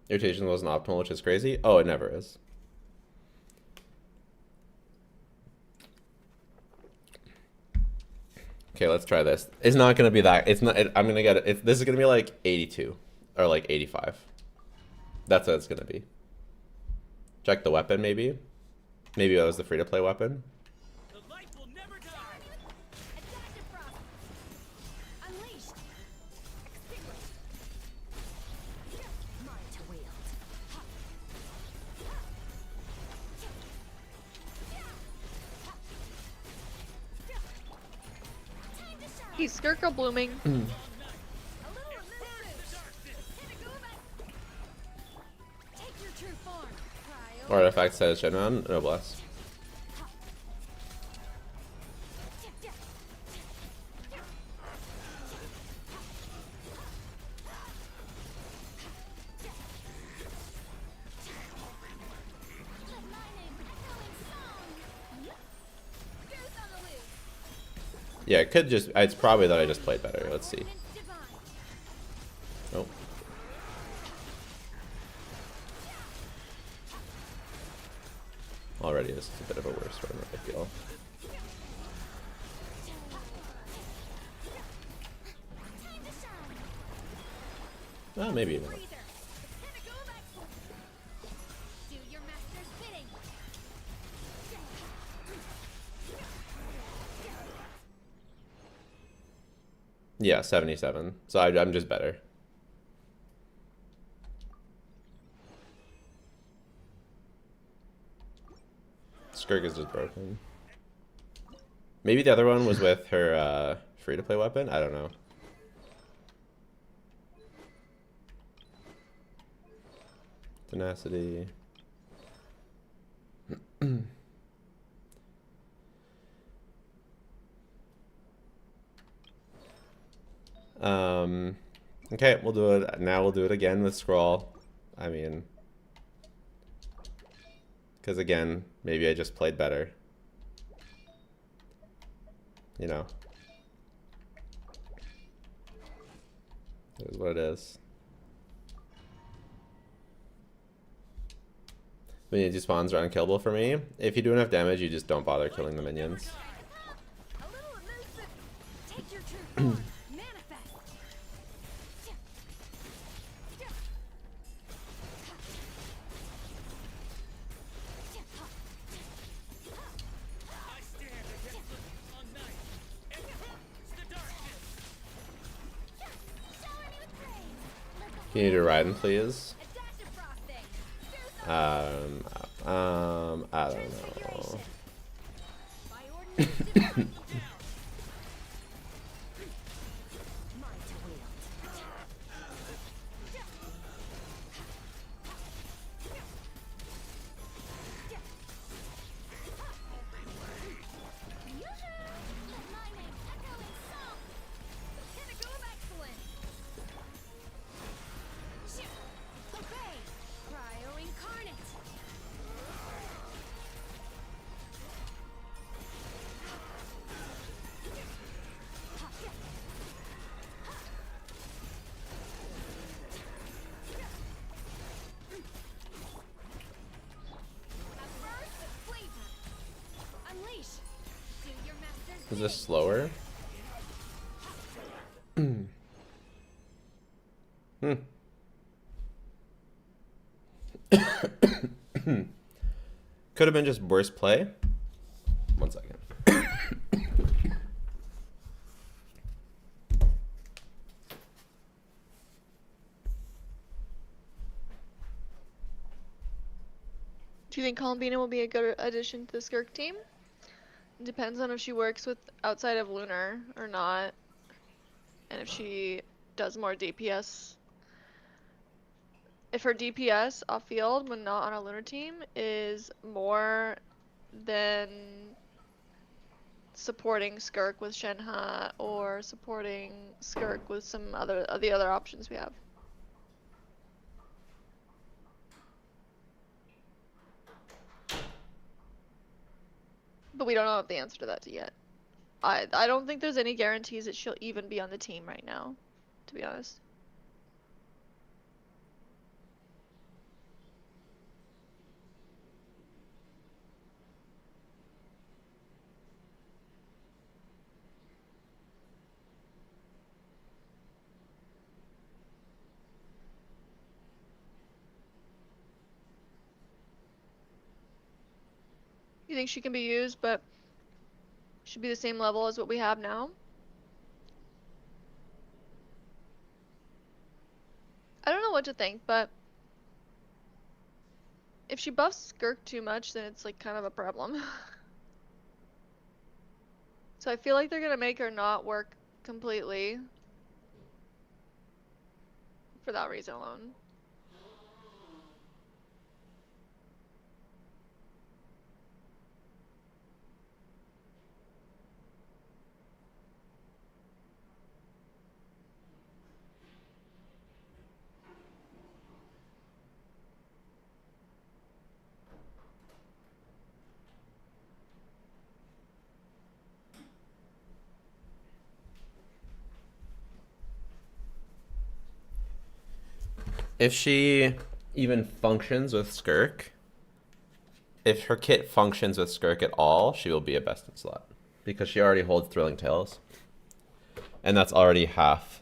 Irritation wasn't optimal, which is crazy. Oh, it never is. Okay, let's try this. It's not gonna be that. It's not. I'm gonna get it. This is gonna be like 82 or like 85. That's what it's gonna be. Check the weapon, maybe. Maybe that was the free-to-play weapon. The light will never die. Unleashed. Extinguished. Mine to wield. He's Skirka blooming. Artifact says Shenron. No bless. Yeah, it could just... It's probably that I just played better. Let's see. Nope. Already this is a bit of a worse run, I feel. Well, maybe even. Yeah, 77. So I'm just better. Skirk is just broken. Maybe the other one was with her free-to-play weapon? I don't know. Tenacity. Okay, we'll do it. Now we'll do it again with scroll. I mean... Because again, maybe I just played better. You know. It is what it is. Minion spawns are unkillable for me. If you do enough damage, you just don't bother killing the minions. Can you do Raiden, please? I don't know. Is this slower? Hmm. Could have been just worse play. 1 second. Do you think Columbina will be a good addition to the Skirk team? It depends on if she works with outside of Lunar or not, and if she does more DPS. If her DPS off field when not on a Lunar team is more than supporting Skirk with Shenhe or supporting Skirk with some of the other options we have. But we don't know the answer to that yet. I don't think there's any guarantees that she'll even be on the team right now, to be honest. You think she can be used, but should be the same level as what we have now? I don't know what to think, but if she buffs Skirk too much, then it's like kind of a problem. So I feel like they're gonna make her not work completely for that reason alone. If she even functions with Skirk, if her kit functions with Skirk at all, she will be a best in slot. Because she already holds Thrilling Tales. And that's already halfway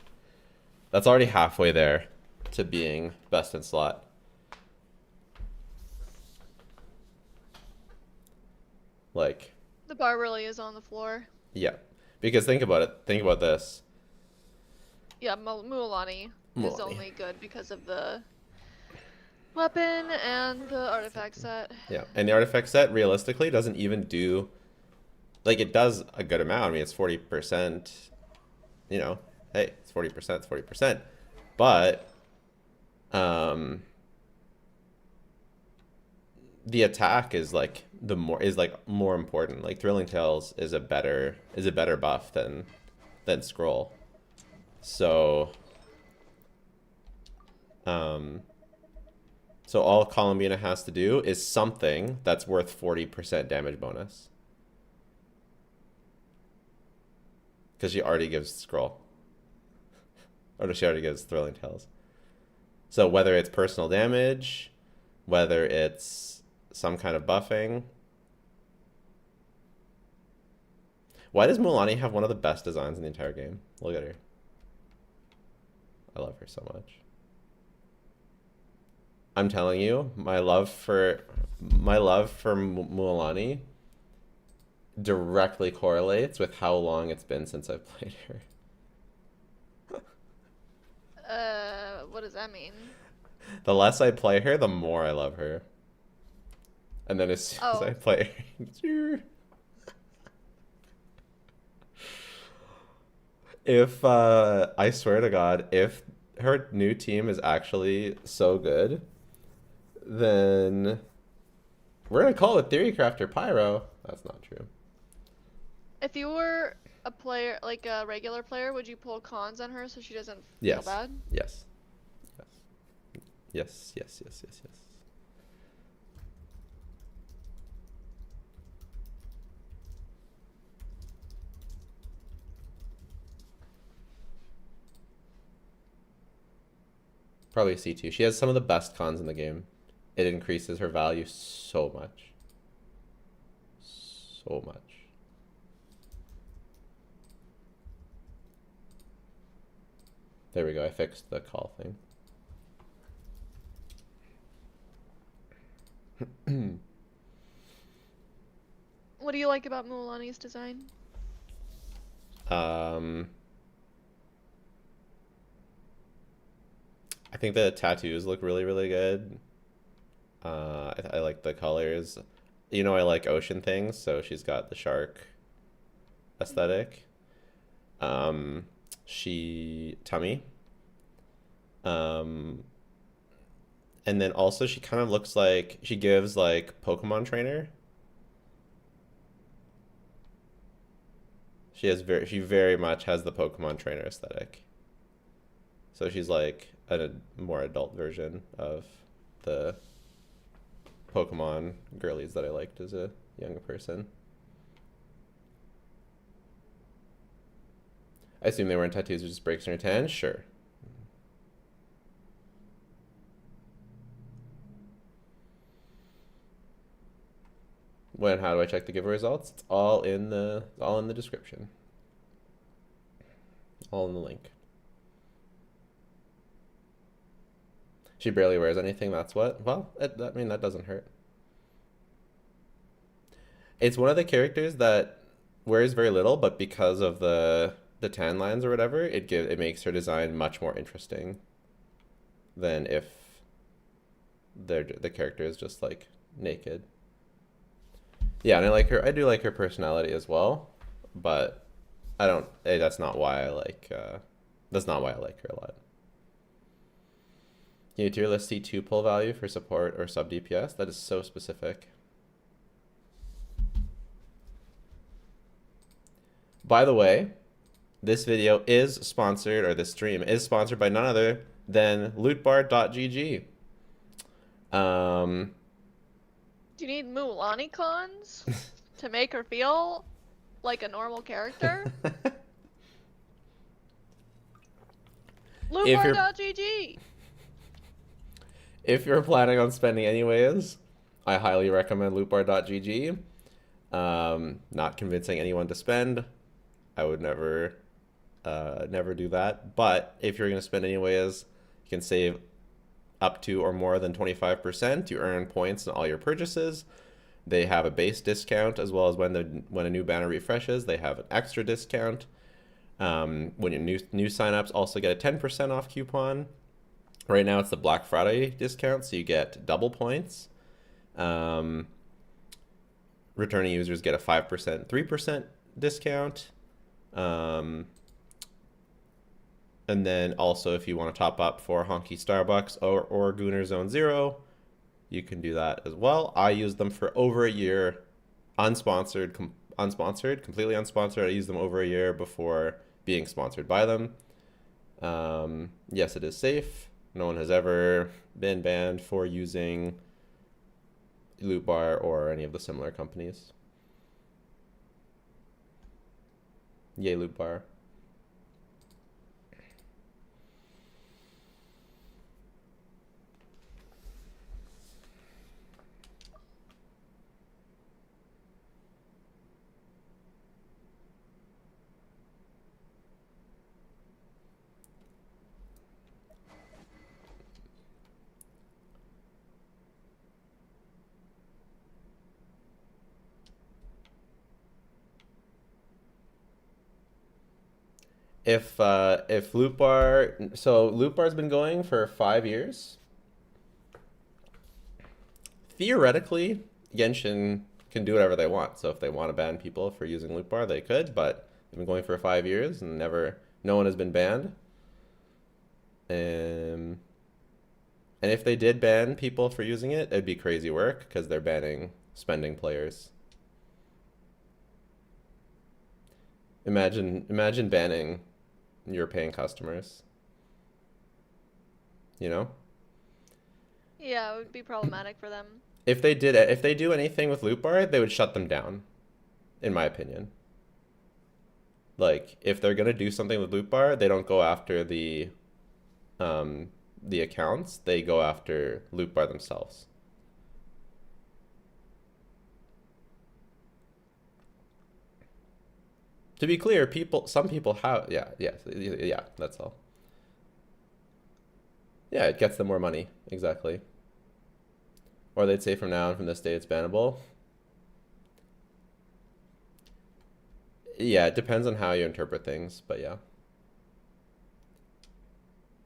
there to being best in slot. Like, The bar really is on the floor. yeah. Because think about it. Think about this. Yeah, Mualani is Mualani. only good because of the weapon and the artifact set. Yeah. And the artifact set realistically doesn't even do, like, it does a good amount. I mean, it's 40%. You know, hey, it's 40%, it's 40%. But the attack is like more important. Like Thrilling Tales is a better buff than Scroll. So so all Columbina has to do is something that's worth 40% damage bonus. Because she already gives Scroll. Or she already gives Thrilling Tales. So whether it's personal damage, whether it's some kind of buffing. Why does Mualani have one of the best designs in the entire game? Look at her. I love her so much. I'm telling you, my love for Mualani directly correlates with how long it's been since I've played her. What does that mean? The less I play her, the more I love her. And then as soon as I play her, if I swear to God, if her new team is actually so good, then we're gonna call it Theory Crafter Pyro. That's not true. If you were a player, like a regular player, would you pull cons on her so she doesn't feel Yes. bad? Yes. Yes. Yes. Yes. Yes. Yes. Probably C2. She has some of the best cons in the game. It increases her value so much. So much. There we go. I fixed the call thing. What do you like about Mualani's design? I think the tattoos look really, really good. I like the colors. You know, I like ocean things, so she's got the shark aesthetic. She tummy. And then also she kind of looks like she gives like Pokemon trainer. She very much has the Pokemon trainer aesthetic. So she's like a more adult version of the Pokemon girlies that I liked as a young person. I assume they weren't tattoos or just breaks in her tan? Sure. How do I check the giveaway results? It's all in the description. All in the link. She barely wears anything, that's what? Well, I mean, that doesn't hurt. It's one of the characters that wears very little, but because of the tan lines or whatever, it makes her design much more interesting than if the character is just like naked. Yeah, and I do like her personality as well, but that's not why I like her a lot. Can you tier list C2 pull value for support or sub DPS? That is so specific. By the way, this video is sponsored, or this stream is sponsored by none other than lootbar.gg. Do you need Mualani cons to make her feel like a normal character? Lootbar.gg. If you're planning on spending anyways, I highly recommend lootbar.gg. Not convincing anyone to spend. I would never do that. But if you're going to spend anyways, you can save up to or more than 25%. You earn points on all your purchases. They have a base discount, as well as when a new banner refreshes, they have an extra discount. When your new signups also get a 10% off coupon. Right now it's the Black Friday discount, so you get double points. Returning users get a 5%, 3% discount. And then also, if you want to top up for Honky Starbucks or Gooner Zone Zero, you can do that as well. I used them for over a year, unsponsored, completely unsponsored. I used them over a year before being sponsored by them. Yes, it is safe. No one has ever been banned for using Lootbar or any of the similar companies. Yay, Lootbar. If Lootbar, so Lootbar's been going for 5 years. Theoretically, Genshin can do whatever they want. So if they want to ban people for using Lootbar, they could. But they've been going for 5 years and no one has been banned. And if they did ban people for using it, it'd be crazy work because they're banning spending players. Imagine banning your paying customers. You know? Yeah, it would be problematic for them. If they do anything with Lootbar, they would shut them down, in my opinion. Like, if they're gonna do something with Lootbar, they don't go after the accounts, they go after Lootbar themselves. To be clear, some people have, yeah, that's all. Yeah, it gets them more money. Exactly. Or they'd say from now on, from this day, it's bannable. Yeah, it depends on how you interpret things, but yeah.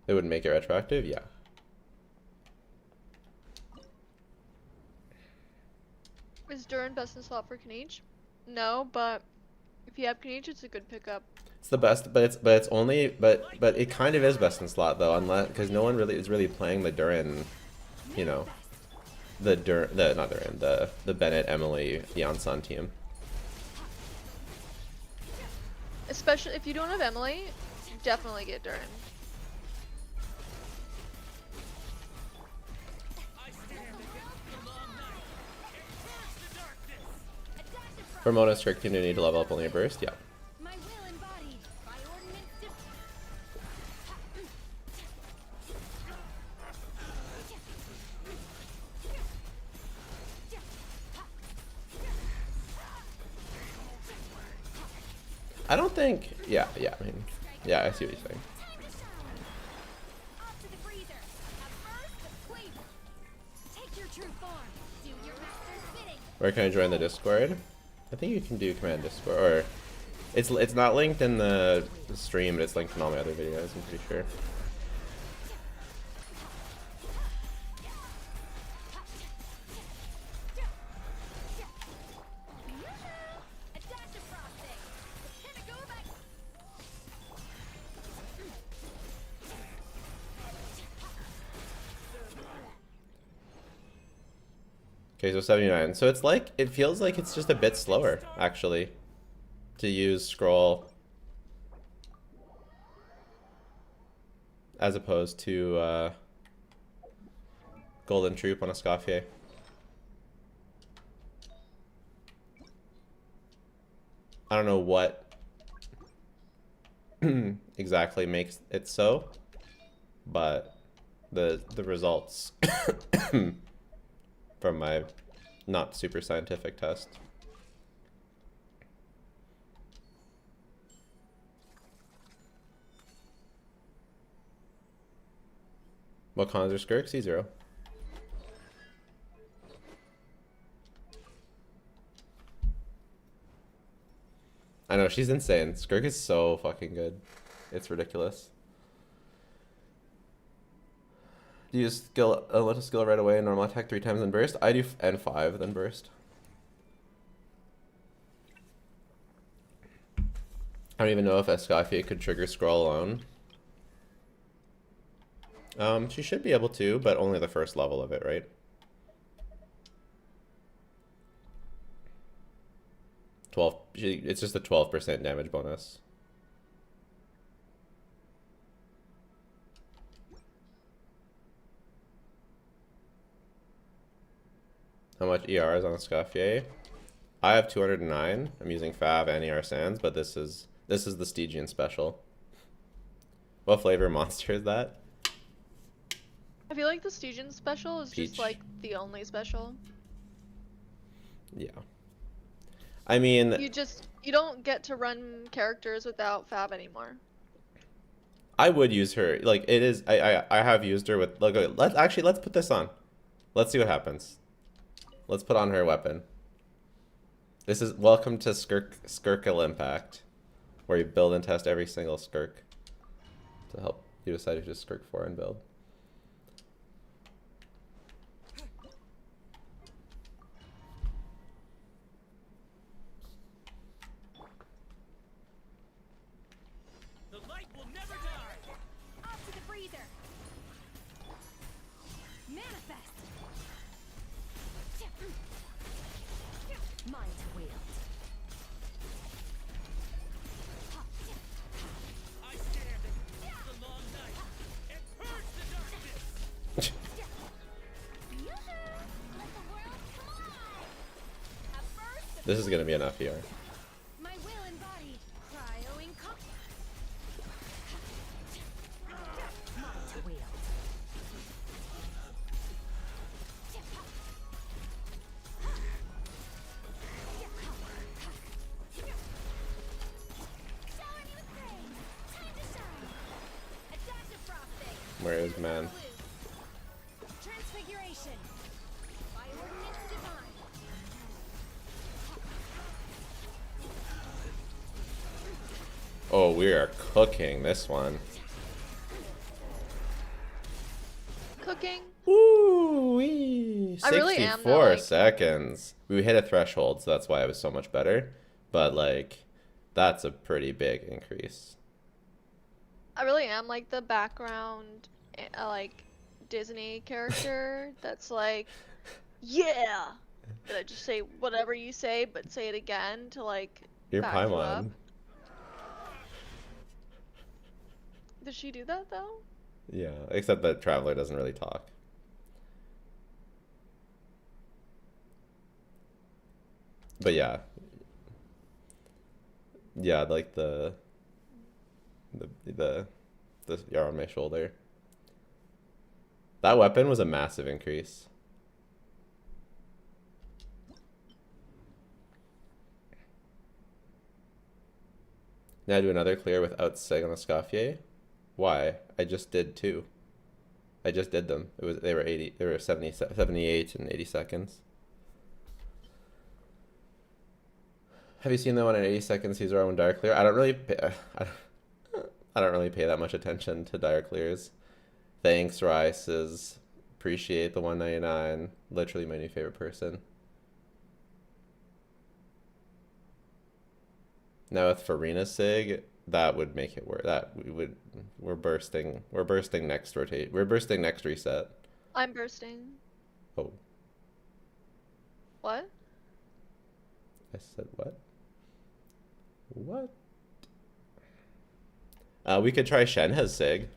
They wouldn't make it retroactive? Yeah. Is Durin best in slot for Kniech? No, but if you have Kniech, it's a good pickup. It's the best, but it's only but it kind of is best in slot though, unless because no one really is really playing the Durin, you know, the not Durin, the Bennett, Emily, Yansan team. Especially if you don't have Emily, definitely get Durin. For Mona Strict team, you need to level up only a burst. Yeah. My will embodied by ordinance I don't think. Yeah. I mean, yeah. I see what you're saying. off to the freezer. A burst of flavor. Take your true form. Do your master's bidding. Where can I join the Discord? I think you can do command Discord, or it's not linked in the stream, but it's linked in all my other videos. I'm pretty sure. A dash of frosting. Can I go back? Okay, so 79. So it's like, it feels like it's just a bit slower, actually, to use scroll as opposed to Golden Troop on a Scaffier. I don't know what exactly makes it so, but the results from my not super scientific test. What cons are Skirk? C0. I know, she's insane. Skirk is so fucking good. It's ridiculous. Do you skill a little skill right away and normal attack 3 times then burst? I do and 5 then burst. I don't even know if Escafia could trigger scroll alone. She should be able to, but only the first level of it, right? It's just a 12% damage bonus. How much ER is on Scaffier? I have 209. I'm using Fav and ER Sands, but this is the Stygian special. What flavor monster is that? I feel like the Stygian special is Peach. just like the only special. Yeah. I mean, You don't get to run characters without Fab anymore. I would use her. Like, it is. I have used her with. Look, let's put this on. Let's see what happens. Let's put on her weapon. This is welcome to Skirkle Impact, where you build and test every single Skirk to help you decide if to Skirk for and build. The light will never die. Off to the freezer. Manifest. Mind to wield. I stand against the long night and purge the darkness. Let the world come alive. A burst of This is gonna be enough here. my will embodied. Cryoing mind to wield. Showering you with praise. Time to shine. A dash of frosting. Where is man? Blue. Oh, we are cooking this one. Cooking. Woo wee! I really am though, 64 like, seconds. We hit a threshold, so that's why it was so much better. But like, that's a pretty big increase. I really am like the background, like Disney character that's like, yeah. And I just say whatever you say, but say it again to like Your back you up. Paimon. Does she do that though? Yeah, except that Traveler doesn't really talk. But yeah. Yeah, like the you're on my shoulder. That weapon was a massive increase. Now do another clear without Sig on the Scaffier. Why? I just did two. I just did them. They were 70, 78 and 80 seconds. Have you seen the one in 80 seconds? He's our own Dire Clear. I don't really pay that much attention to Dire Clears. Thanks, Rices. Appreciate the 199. Literally my new favorite person. Now with Farina Sig, that would make it work. We're bursting next rotate. We're bursting next reset. I'm bursting. Oh, What? I said what? What? We could try Shenhe's Sig,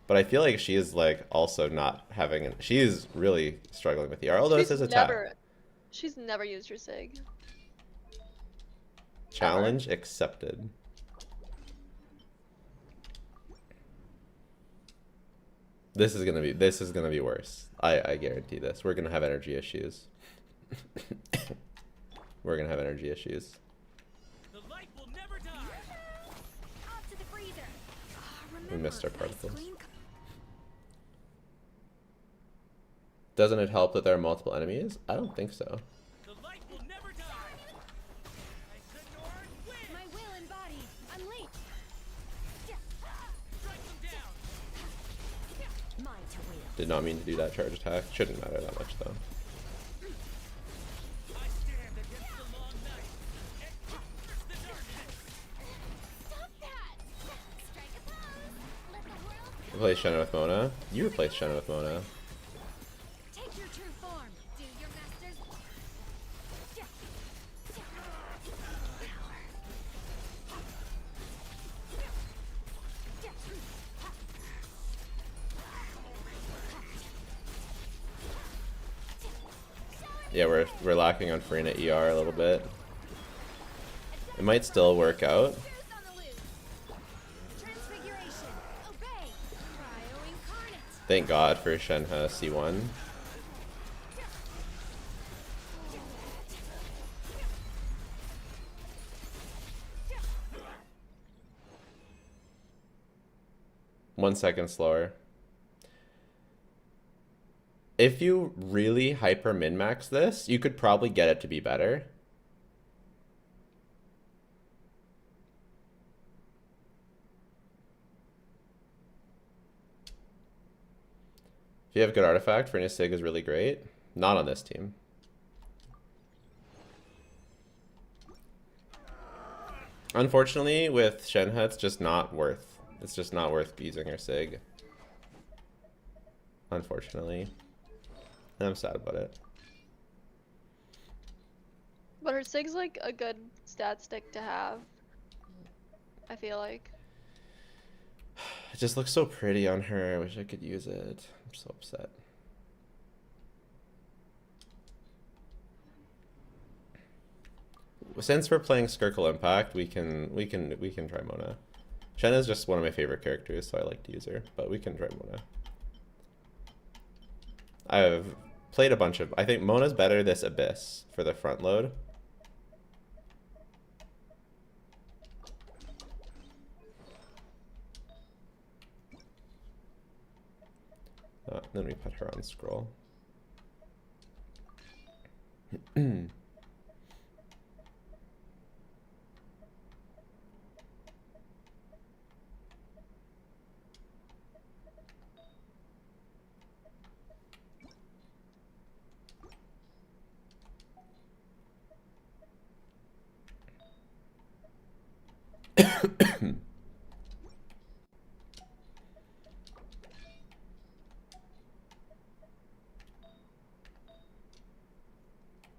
but I feel like she is like also not having. She is really struggling with ER. Although it's his attack. She's never used her Sig. Challenge accepted. This is gonna be worse. I guarantee this. We're gonna have energy issues. We're gonna have energy issues. The light will never die. Off to the freezer. We missed our particles. Clean Doesn't it help that there are multiple enemies? I don't think so. The light will never die. Hexerei wins. my will embodied. Unleash. Strike them down. Mine to will. Did not mean to do that charge attack. Shouldn't matter that much though. I stand against the long night and curse the darkness. Stop that! Strike a pose. Let the world Replace Shenna with Mona. You replaced Shenna with Mona. take your true form. Do your masters. Yeah, we're lacking on Farina ER a little bit. It might still work out. Truth on the loose. Transfiguration. Obey. Cryo incarnate. Thank God for Shenhe C1. One second slower. If you really hyper min-max this, you could probably get it to be better. If you have good artifact, Farina Sig is really great. Not on this team. Unfortunately, with Shenhe, it's just not worth using her Sig. Unfortunately. And I'm sad about it. But her Sig's like a good stat stick to have. I feel like. It just looks so pretty on her. I wish I could use it. I'm so upset. Since we're playing Skirkle Impact, we can try Mona. Shenna is just one of my favorite characters, so I like to use her. But we can try Mona. I've played a bunch of. I think Mona's better this Abyss for the front load. Then we put her on scroll.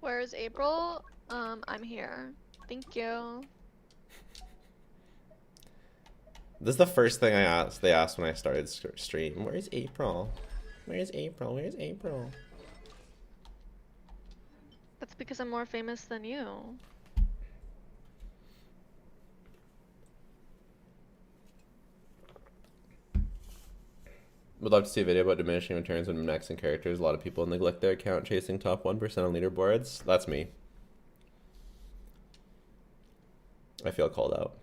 Where's April? I'm here. Thank you. This is the first thing they asked when I started stream. Where's April? Where's April? Where's April? That's because I'm more famous than you. Would love to see a video about diminishing returns when maxing characters. A lot of people neglect their account chasing top 1% on leaderboards. That's me. I feel called out.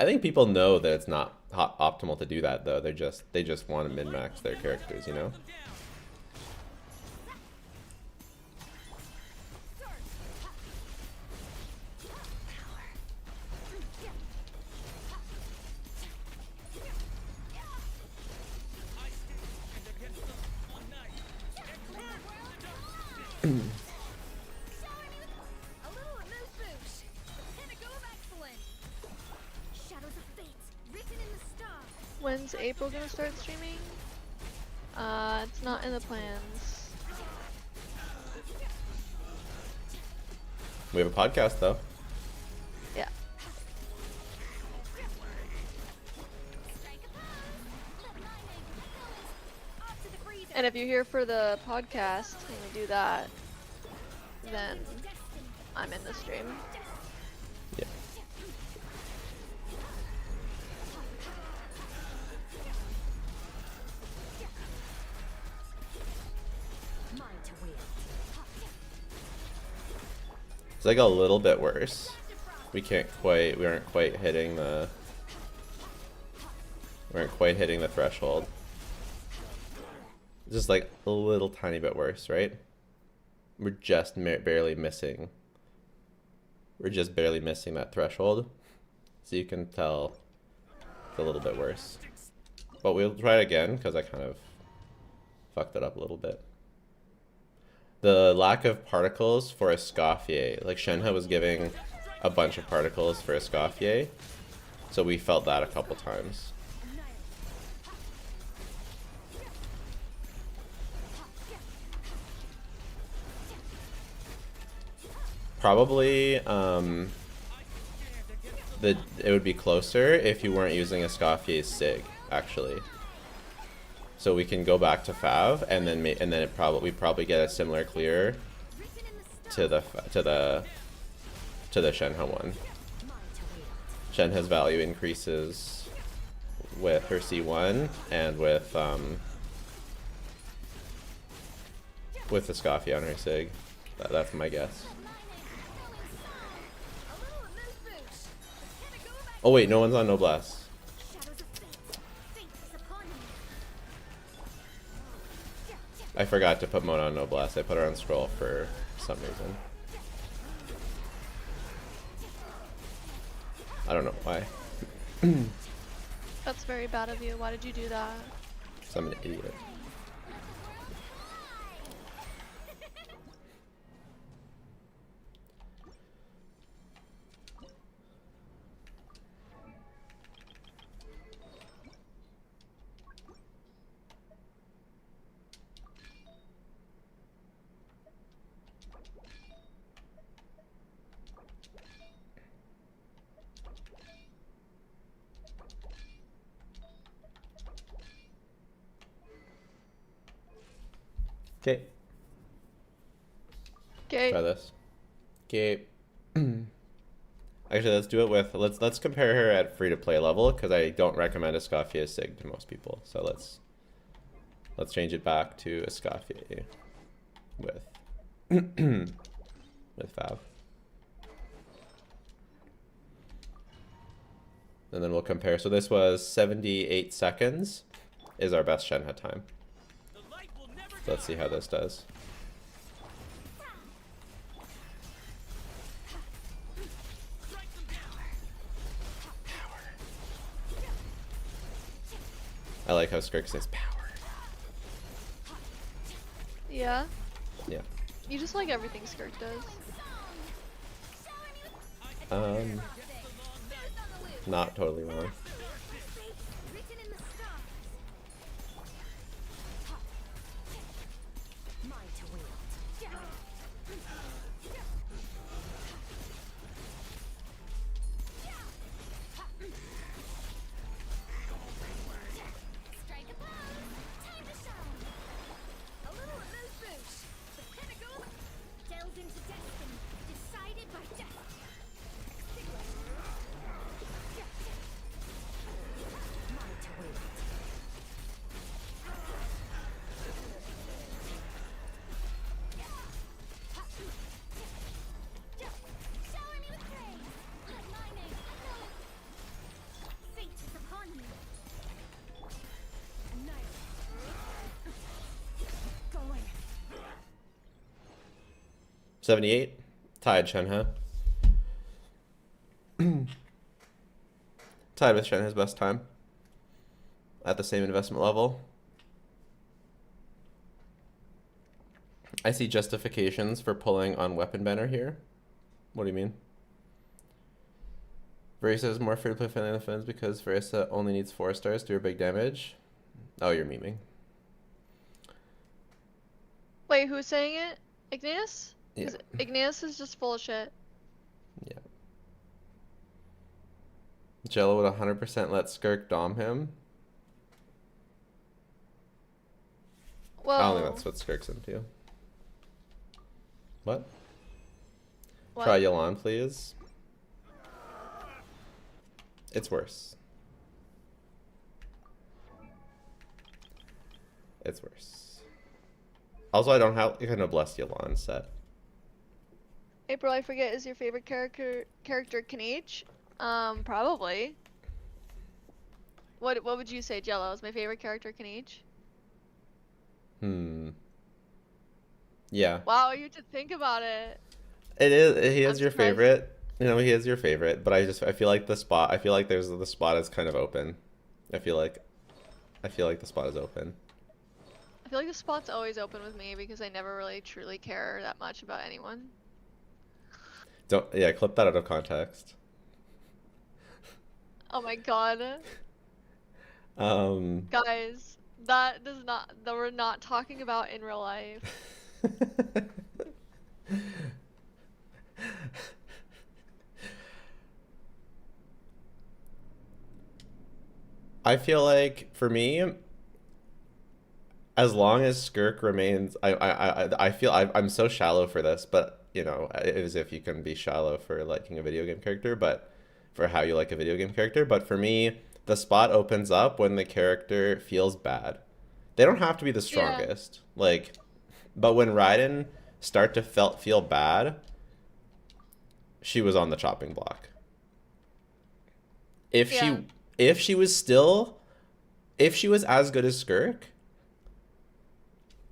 I think people know that it's not optimal to do that though. They just want to min-max their characters, you know? When's April gonna start streaming? It's not in the plans. We have a podcast though. Yeah. And if you're here for the podcast and we do that, then I'm in the stream. Yeah. It's like a little bit worse. We aren't quite hitting the threshold. Just like a little tiny bit worse, right? We're just barely missing. We're just barely missing that threshold. So you can tell it's a little bit worse. But we'll try it again because I kind of fucked it up a little bit. The lack of particles for Escoffier. Like Shenhe was giving a bunch of particles for Escoffier. So we felt that a couple times. Probably it would be closer if you weren't using Escoffier's Sig, actually. So we can go back to Fav, and then we probably get a similar clear to the Shenhe one. Shenhe's value increases with her C1 and with Escoffier on her Sig. That's my guess. Oh wait, no one's on Noblesse. I forgot to put Mona on Noblesse. I put her on Scroll for some reason. I don't know why. That's very bad of you. Why did you do that? Because I'm an idiot. Okay. Okay. Try this. Okay. Actually, let's do it with let's compare her at free to play level because I don't recommend Escoffier Sig to most people. So let's change it back to Escoffier with with Fav. And then we'll compare. So this was 78 seconds is our best Shenhe time. So let's see how this does. I like how Skirk says power. Yeah. Yeah. You just like everything Skirk does. Not totally wrong. Written in the stars. Mine to wield. Strike a pose. Time to shine. A little of this boosh. The pinnacle delves into destiny, decided by destiny. Mine to wield. Shower me with praise. Let my name echo. Fate is upon me. Annihilate. Going. 78. Tied Shenhe. Tied with Shenhe's best time. At the same investment level. I see justifications for pulling on Weapon Banner here. What do you mean? Verisa is more free-to-play friendly than Fins because Verisa only needs 4 stars to do big damage. Oh, you're memeing. Wait, who's saying it? Igneous? Yeah. Igneous is just full of shit. Yeah. Jello would 100% let Skirk dom him. Whoa. I don't think that's what Skirk's into. What? What? Try Yelan, please. It's worse. It's worse. Also, I don't have a Noblesse Yelan set. April, I forget, is your favorite character Kanich? Probably. What would you say, Jello? Is my favorite character Kanich? Yeah. Wow, you have to think about it. It is. He is I'm your surprised. favorite. You know, he is your favorite. But I feel like the spot. I feel like the spot is kind of open. I feel like the spot is open. I feel like the spot's always open with me because I never really truly care that much about anyone. Clip that out of context. Oh my god. Guys, that we're not talking about in real life. I feel like for me, as long as Skirk remains, I feel I'm so shallow for this, but you know, as if you can be shallow for liking a video game character, but for how you like a video game character. But for me, the spot opens up when the character feels bad. They don't have to be the strongest, but when Raiden start to feel bad, she was on the chopping block. If she was as good as Skirk,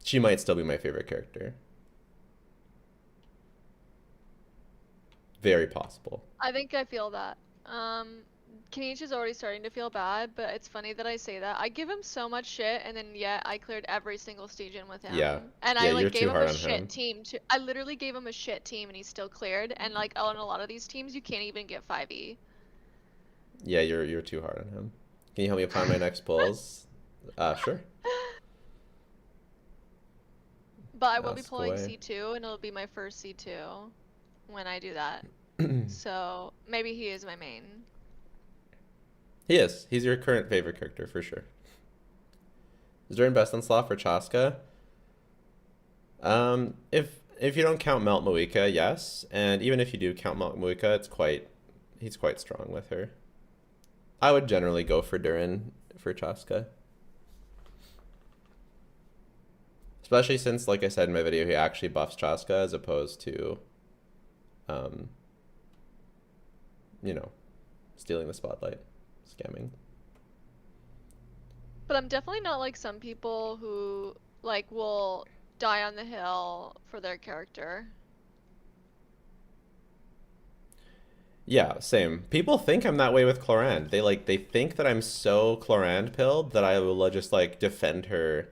she might still be my favorite character. Very possible. I think I feel that. Kanich is already starting to feel bad, but it's funny that I say that. I give him so much shit, and then yet I cleared every single Stygian with him. Yeah. And Yeah, I you're gave too him hard a on shit him. team too. I literally gave him a shit team, and he still cleared. And on a lot of these teams, you can't even get 5e. Yeah, you're too hard on him. Can you help me plan my next pulls? Sure. But I will be Ask pulling away. C2, and it'll be my first C2 when I do that. So maybe he is my main. He is. He's your current favorite character for sure. Is Durin best on slot for Chaska? If you don't count Melt Moika, yes. And even if you do count Melt Moika, he's quite strong with her. I would generally go for Durin for Chaska. Especially since, like I said in my video, he actually buffs Chaska as opposed to, you know, stealing the spotlight, scamming. But I'm definitely not like some people who will die on the hill for their character. Yeah, same. People think I'm that way with Clorand. They think that I'm so Clorand pilled that I will just defend her.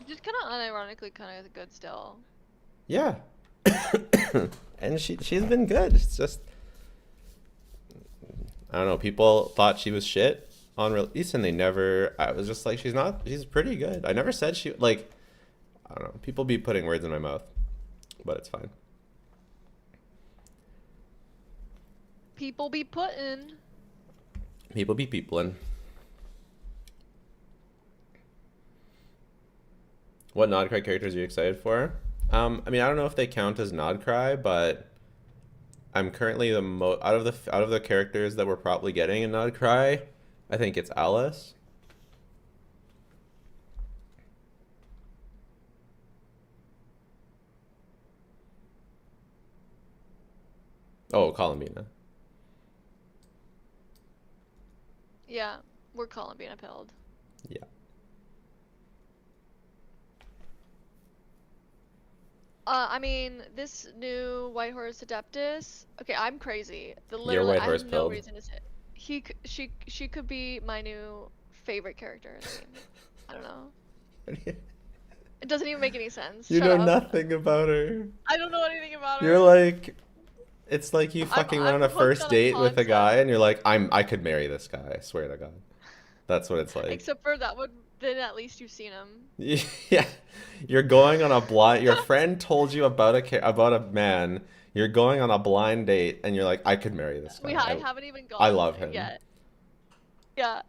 Just kind of unironically kind of good still. Yeah, And she's been good. It's just I don't know. People thought she was shit on release, and they never. I was just like, she's not. She's pretty good. I never said she like. I don't know. People be putting words in my mouth, but it's fine. People be putting. People be peopling. What Nodcry characters are you excited for? I mean, I don't know if they count as Nodcry, but I'm currently the out of the characters that we're probably getting in Nodcry, I think it's Alice. Oh, Columbina. Yeah, we're Columbina pilled. Yeah. I mean, this new White Horse Adeptus. Okay, I'm crazy. You're Literally, White I Horse have no pilled. reason to say. She could be my new favorite character in the game. I don't know. It doesn't even make any sense. You Shut know up. nothing about her. I don't know anything about her. You're like, it's like you fucking went I'm on a hooked first on date with a concept. guy, and you're like, I could marry this guy. I swear to God. That's what it's like. Except for that would, then at least you've seen him. Yeah, you're going on a blind. Your friend told you about a man. You're going on a blind date, and you're like, I could marry this guy. I haven't even gone I love him. yet. Yeah.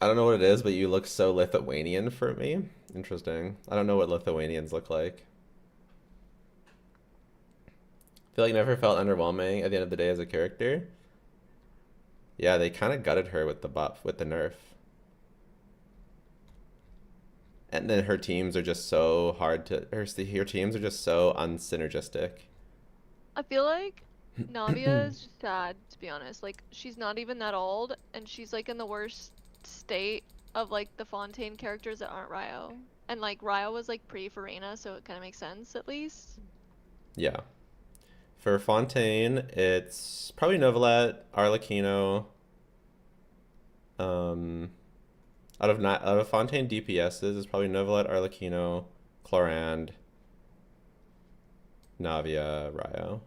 I don't know what it is, but you look so Lithuanian for me. Interesting. I don't know what Lithuanians look like. Feel like never felt underwhelming at the end of the day as a character. Yeah, they kind of gutted her with the buff, with the nerf. And then her teams are just so hard to... Her teams are just so unsynergistic. I feel like Navia is just sad, to be honest. Like, she's not even that old, and she's like in the worst state of like the Fontaine characters that aren't Ryo. And like Ryo was like pre-Farina, so it kind of makes sense at least. Yeah. For Fontaine, it's probably Novelet, Arlecchino. Out of Fontaine DPSs, it's probably Novelet, Arlecchino, Chlorand, Navia, Ryo.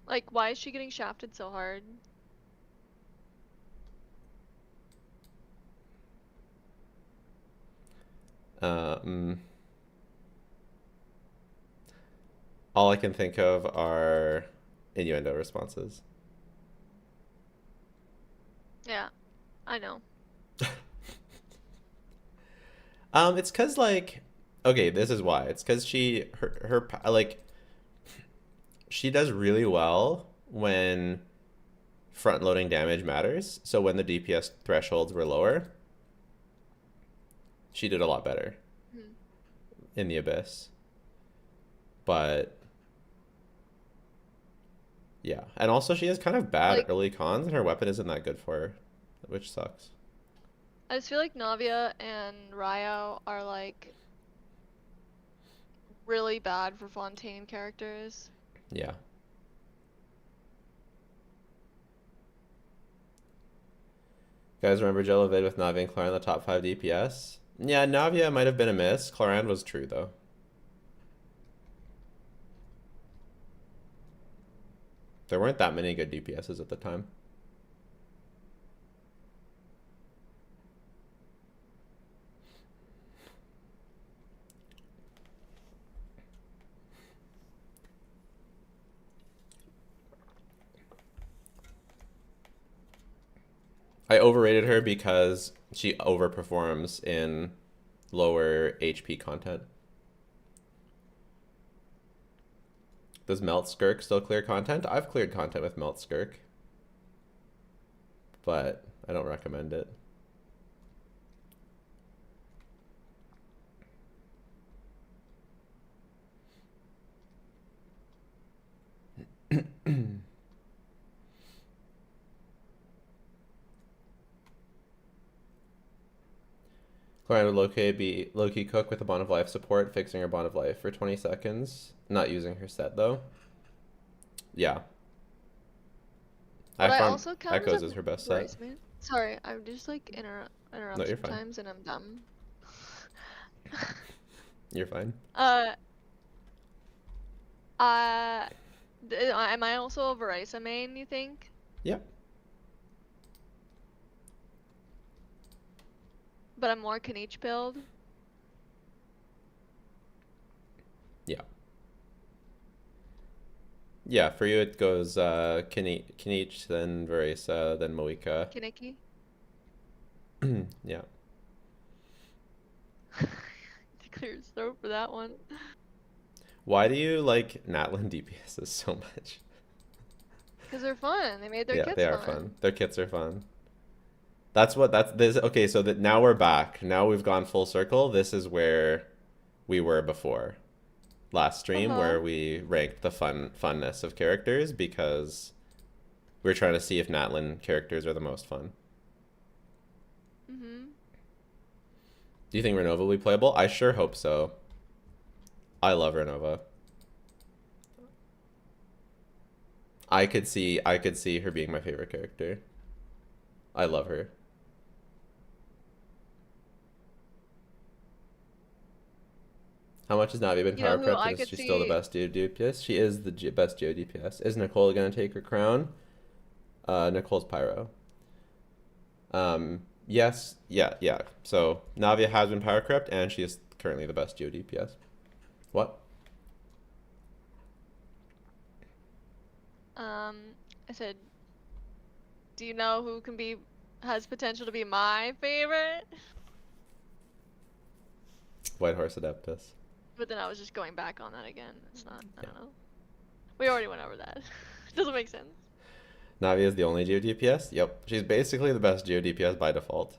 Like, why is she getting shafted so hard? All I can think of are innuendo responses. Yeah, I know. It's cause like, okay, this is why. It's cause her like, she does really well when front loading damage matters. So when the DPS thresholds were lower, she did a lot better in the Abyss. But yeah, and also she has kind of bad Like, early cons, and her weapon isn't that good for her, which sucks. I just feel like Navia and Ryo are like really bad for Fontaine characters. Yeah. Guys, remember Jello vid with Navia and Clara in the top 5 DPS? Yeah, Navia might have been a miss. Chlorand was true, though. There weren't that many good DPSs at the time. I overrated her because she overperforms in lower HP content. Does Melt Skirk still clear content? I've cleared content with Melt Skirk, but I don't recommend it. Going to low-key cook with a Bond of Life support, fixing her Bond of Life for 20 seconds. Not using her set, though. Yeah. But I I found also count as Echoes a is her best set. rice man. Sorry, I'm just like No, interrupt you're fine. sometimes and I'm dumb. You're fine. uh, uh, am I also a Verisa main, you think? Yeah. But I'm more Kanichi build. Yeah. Yeah, for you it goes Kinich, then Verisa, then Moika. Kaneki. Yeah. To clear his throat for that one. Why do you like Natlan DPSs so much? Because they're fun. They made their Yeah, kits they are fun. Their kits are fun. That's this. Okay, so that now we're back. Now we've gone full circle. This is where we were before last stream, where we ranked the funness of characters because we're trying to see if Natlan characters are the most fun. Mm-hmm. Do you think Renova will be playable? I sure hope so. I love Renova. I could see her being my favorite character. I love her. How much has Navi been power prepped, and is she still the best DPS? She is the best Geo DPS. Is Nicole gonna take her crown? Nicole's Pyro. Yes, yeah. So Navia has been power crept, and she is currently the best Geo DPS. What? I said, do you know who has potential to be my favorite? Whitehorse Adeptus. But then I was just going back on that again. It's not, I don't know. We already went over that. Doesn't make sense. Navi is the only Geo DPS? Yep. She's basically the best Geo DPS by default.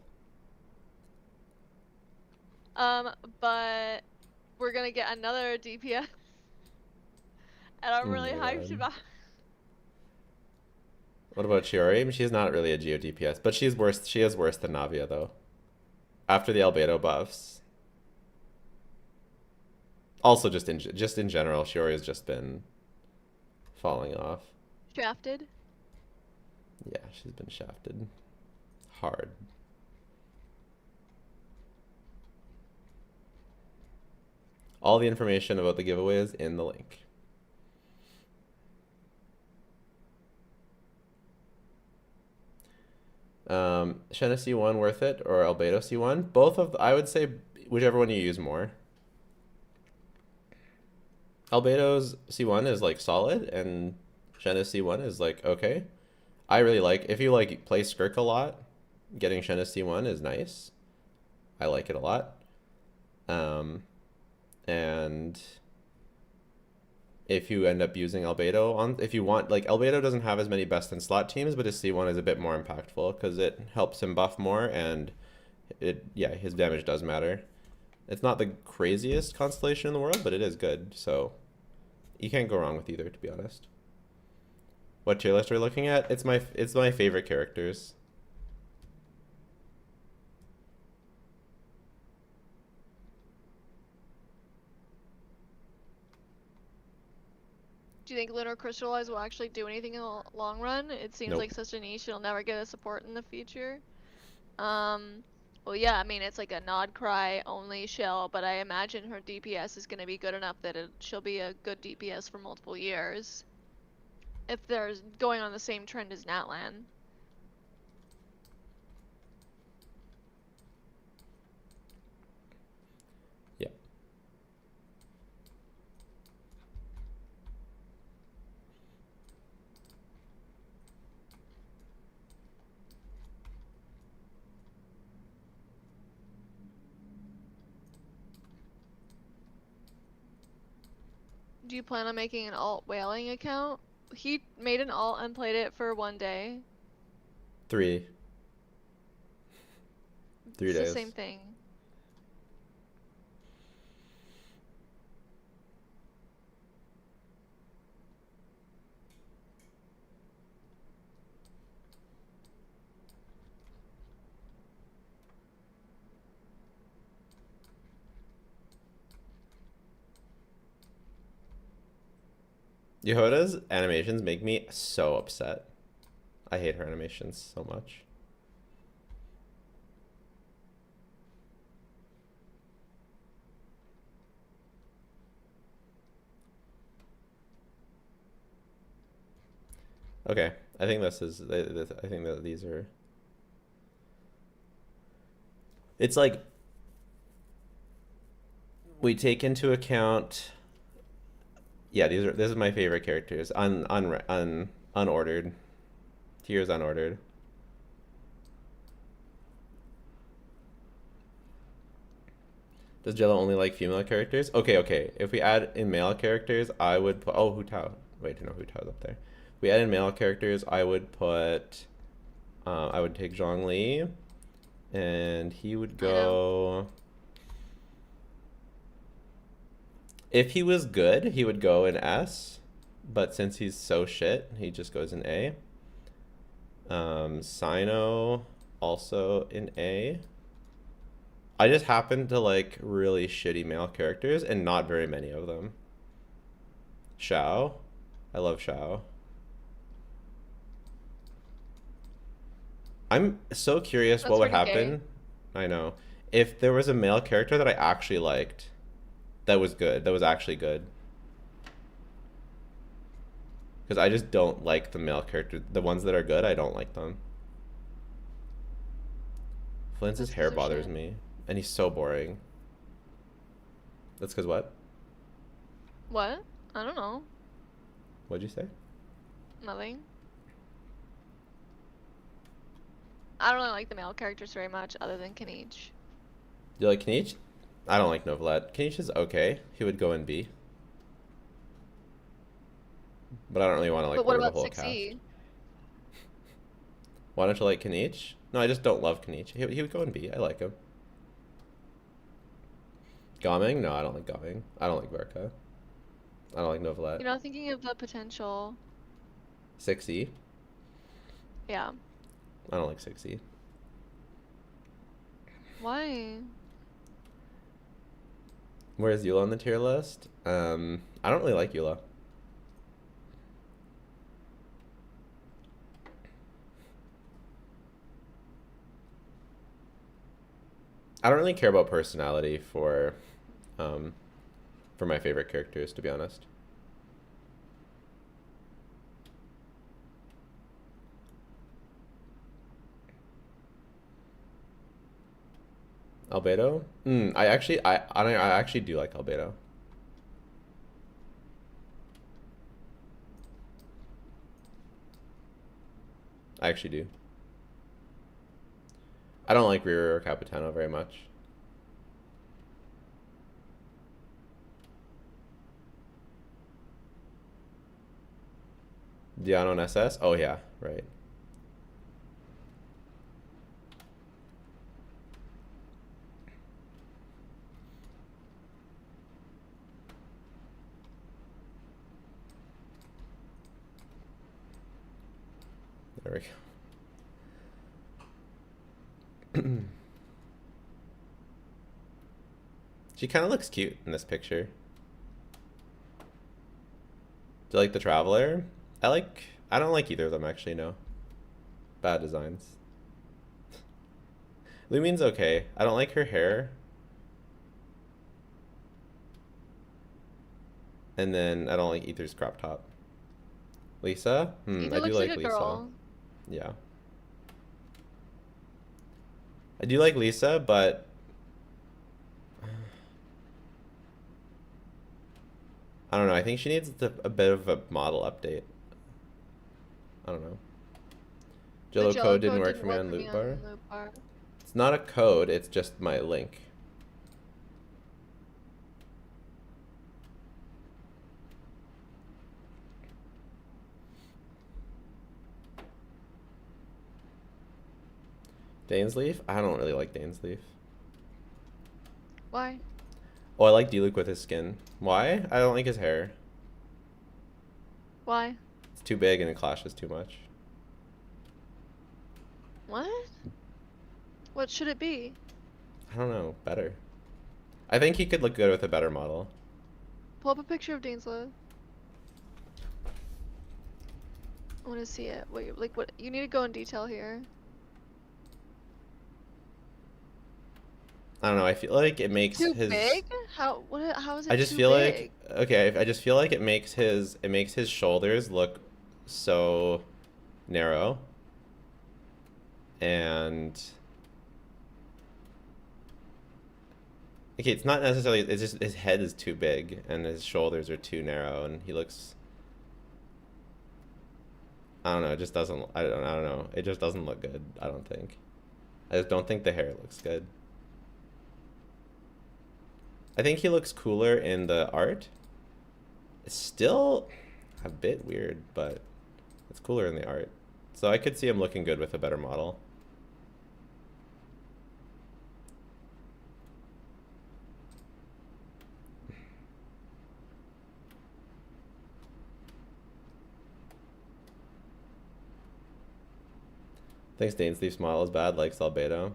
But we're gonna get another DPS. And I'm really hyped about it. What about Chiori? I mean, she's not really a Geo DPS, but she's worse. She is worse than Navia, though. After the Albedo buffs. Also, just in general, Chiori has just been falling off. Shafted? Yeah, she's been shafted hard. All the information about the giveaway is in the link. Shenna C1 worth it, or Albedo C1? Both of I would say whichever one you use more. Albedo's C1 is like solid, and Shenna's C1 is like okay. I really like, if you like play Skirk a lot, getting Shenna's C1 is nice. I like it a lot. And if you end up using Albedo on, if you want, like Albedo doesn't have as many best in slot teams, but his C1 is a bit more impactful because it helps him buff more, and his damage does matter. It's not the craziest constellation in the world, but it is good, so you can't go wrong with either, to be honest. What tier list are we looking at? It's my favorite characters. Do you think Lunar Crystallize will actually do anything in the long run? It seems like such a niche, it'll never get a support in the future. Well, yeah, I mean, it's like a Nod Cry only shell, but I imagine her DPS is going to be good enough that she'll be a good DPS for multiple years. If they're going on the same trend as Natlan. Yeah. Do you plan on making an alt whaling account? He made an alt and played it for 1 day. 3 days. It's the same thing. Yehoda's animations make me so upset. I hate her animations so much. Okay, I think this is. I think that these are. It's like we take into account. Yeah, these are. This is my favorite characters. Unordered. Tiers unordered. Does Jello only like female characters? Okay, okay. If we add in male characters, I would put. Oh, Hu Tao. Wait, no, Hu Tao's up there. If we add in male characters, I would put. I would take Zhongli, and he would go. If he was good, he would go in S, but since he's so shit, he just goes in A. Sino also in A. I just happen to like really shitty male characters and not very many of them. Xiao. I love Xiao. I'm so curious That's what would pretty happen. gay. I know. If there was a male character that I actually liked, that was good, that was actually good. Because I just don't like the male characters. The ones that are good, I don't like them. Flynn's That's hair 'cause they're bothers shit. me. And he's so boring. That's because what? What? I don't know. What'd you say? Nothing. I don't really like the male characters very much, other than Kanichi. Do you like Kanichi? I don't like Novelet. Kanichi is okay. He would go in B. But I don't really want to like But what order the about whole 6E? cast. Why don't you like Kanichi? No, I just don't love Kanichi. He would go in B. I like him. Gaming? No, I don't like Gaming. I don't like Verka. I don't like Novelet. You know, thinking of the potential. 6E? Yeah. I don't like 6E. Why? Where's Eula on the tier list? I don't really like Eula. I don't really care about personality for my favorite characters, to be honest. Albedo? I actually do like Albedo. I actually do. I don't like Riri or Capitano very much. Diano and SS? Oh yeah, right. There we go. She kind of looks cute in this picture. Do you like the Traveler? I don't like either of them actually, no. Bad designs. Lumine's okay. I don't like her hair. And then I don't like Ether's crop top. Lisa? Ether I do looks like like a Lisa. girl. Yeah. I do like Lisa, but I don't know. I think she needs a bit of a model update. I don't know. The Jello Jello code didn't work for me on Lootbar. Lootbar. It's not a code, it's just my link. Dainsleaf? I don't really like Dainsleaf. Why? Oh, I like D-Luke with his skin. Why? I don't like his hair. Why? It's too big and it clashes too much. What? What should it be? I don't know. Better. I think he could look good with a better model. Pull up a picture of Dainsleif. I want to see it. Wait, like what? You need to go in detail here. I don't know. I feel like it makes Too his. big? How? What? How is I it just too feel big? like okay. I just feel like it makes his shoulders look so narrow, and okay, it's not necessarily. It's just his head is too big and his shoulders are too narrow, and he looks. I don't know. It just doesn't. I don't know. It just doesn't look good. I don't think. I just don't think the hair looks good. I think he looks cooler in the art. It's still a bit weird, but it's cooler in the art. So I could see him looking good with a better model. Thinks Dane Sleep's model is bad, likes Albedo.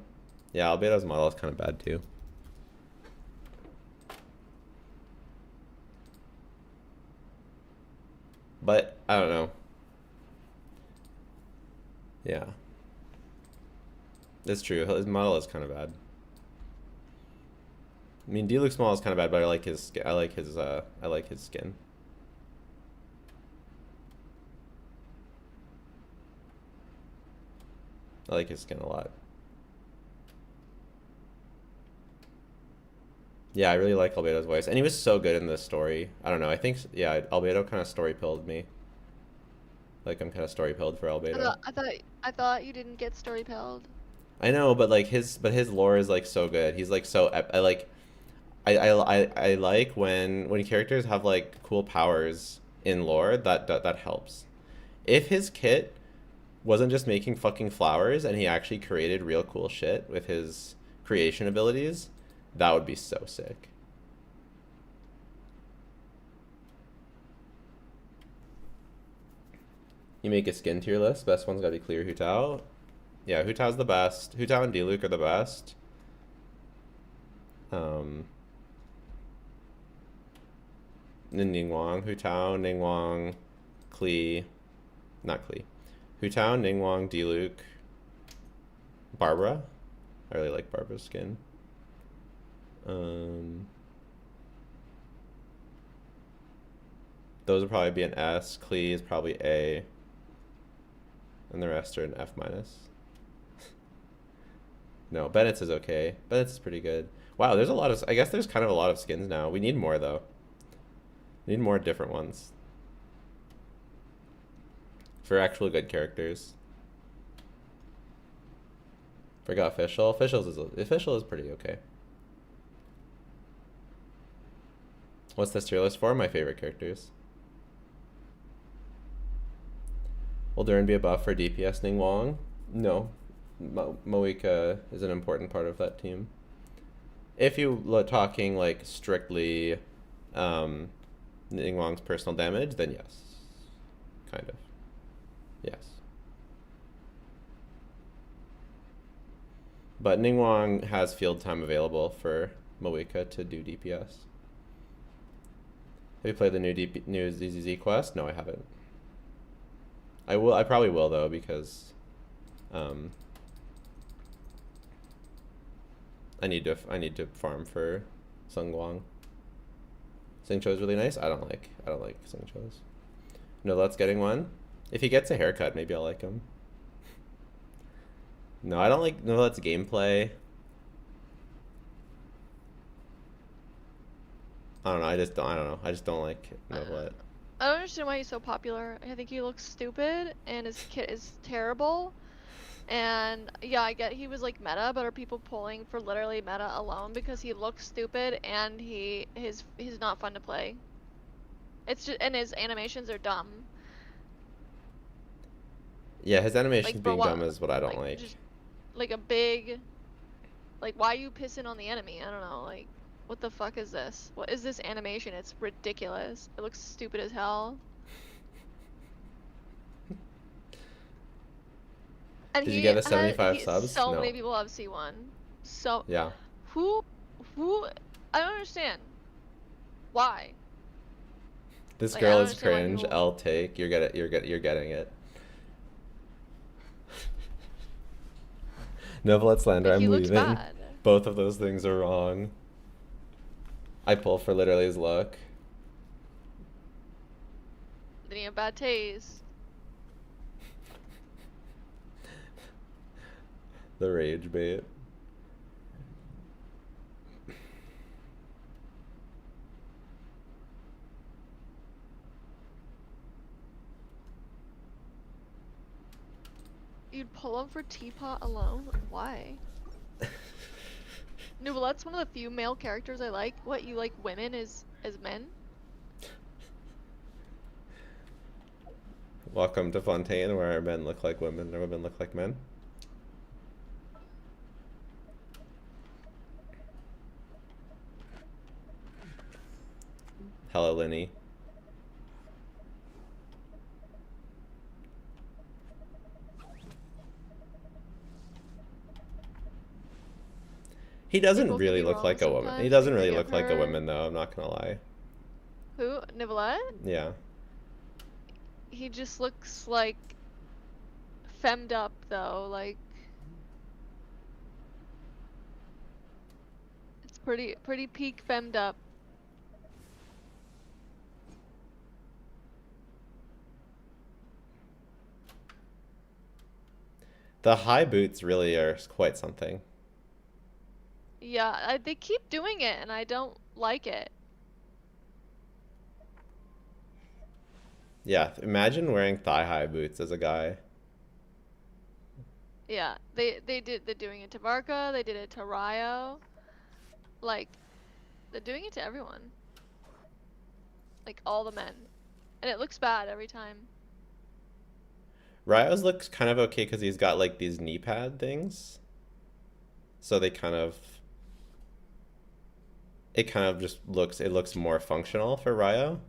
Yeah, Albedo's model is kind of bad too. But I don't know. Yeah. It's true. His model is kind of bad. I mean, D-Luke's model is kind of bad, but I like his I like his skin. I like his skin a lot. Yeah, I really like Albedo's voice. And he was so good in this story. I don't know. I think, yeah, Albedo kind of story-pilled me. Like, I'm kind of story-pilled for Albedo. I thought you didn't get story pilled. I know, but like his lore is like so good. He's like so I like I like when characters have like cool powers in lore that helps. If his kit wasn't just making fucking flowers and he actually created real cool shit with his creation abilities, that would be so sick. You make a skin tier list. Best one's gotta be Clear Hu Tao. Yeah, Hu Tao's the best. Hu Tao and D-Luke are the best. Ning Wang, Hu Tao, Ning Wang, Klee, not Klee. Hu Tao, Ning Wang, D-Luke, Barbara. I really like Barbara's skin. Those would probably be an S. Klee is probably A. And the rest are an F minus. No, Bennett's is okay. Bennett's is pretty good. Wow, there's a lot of... I guess there's kind of a lot of skins now. We need more, though. We need more different ones. For actual good characters. Forgot Official. Official is pretty okay. What's this tier list for? My favorite characters. Will Durin be a buff for DPS Ning Wang? No. Moika is an important part of that team. If you are talking like strictly Ning Wang's personal damage, then yes. Kind of. Yes. But Ning Wang has field time available for Moika to do DPS. Have you played the new ZZZ quest? No, I haven't. I probably will though, because I need to farm for Sung Guang. Sing Cho's really nice. I don't like Sing Cho's. No, Let's getting one. If he gets a haircut, maybe I'll like him. No, I don't like No Let's gameplay. I don't know. I just don't like Novelet. I don't understand why he's so popular. I think he looks stupid, and his kit is terrible. And yeah, I get he was like meta, but are people pulling for literally meta alone because he looks stupid and he's not fun to play. It's just, and his animations are dumb. Yeah, his animations Like, being dumb is what I don't like. Just, like a big, like, why are you pissing on the enemy? I don't know, like, what the fuck is this? What is this animation? It's ridiculous. It looks stupid as hell. And Did you get the 75 subs? So No. many people have C1. So Yeah. who I don't understand. Why? This Like, I girl don't is understand why cringe. people- L take. You're getting it. Novelet slander, Like, I'm he looks leaving. bad. Both of those things are wrong. I pull for literally his look. Then he have bad taste. The rage bait. You'd pull him for Teapot alone? Why? No, well, that's one of the few male characters I like. What, you like women as men? Welcome to Fontaine, where men look like women and women look like men. Hello, Linny. He doesn't both really could be look wrong like a woman. He sometimes, doesn't like, really they look give like a her- woman, though. I'm not gonna lie. Who? Nivelette? Yeah. He just looks like femmed up though, like it's pretty peak femmed up. The high boots really are quite something. Yeah, they keep doing it and I don't like it. Yeah, imagine wearing thigh-high boots as a guy. Yeah, they're doing it to Varka, they did it to Ryo. Like, they're doing it to everyone. Like all the men. And it looks bad every time. Ryo's looks kind of okay because he's got like these knee pad things. So they kind of... It kind of just looks... It looks more functional for Ryo.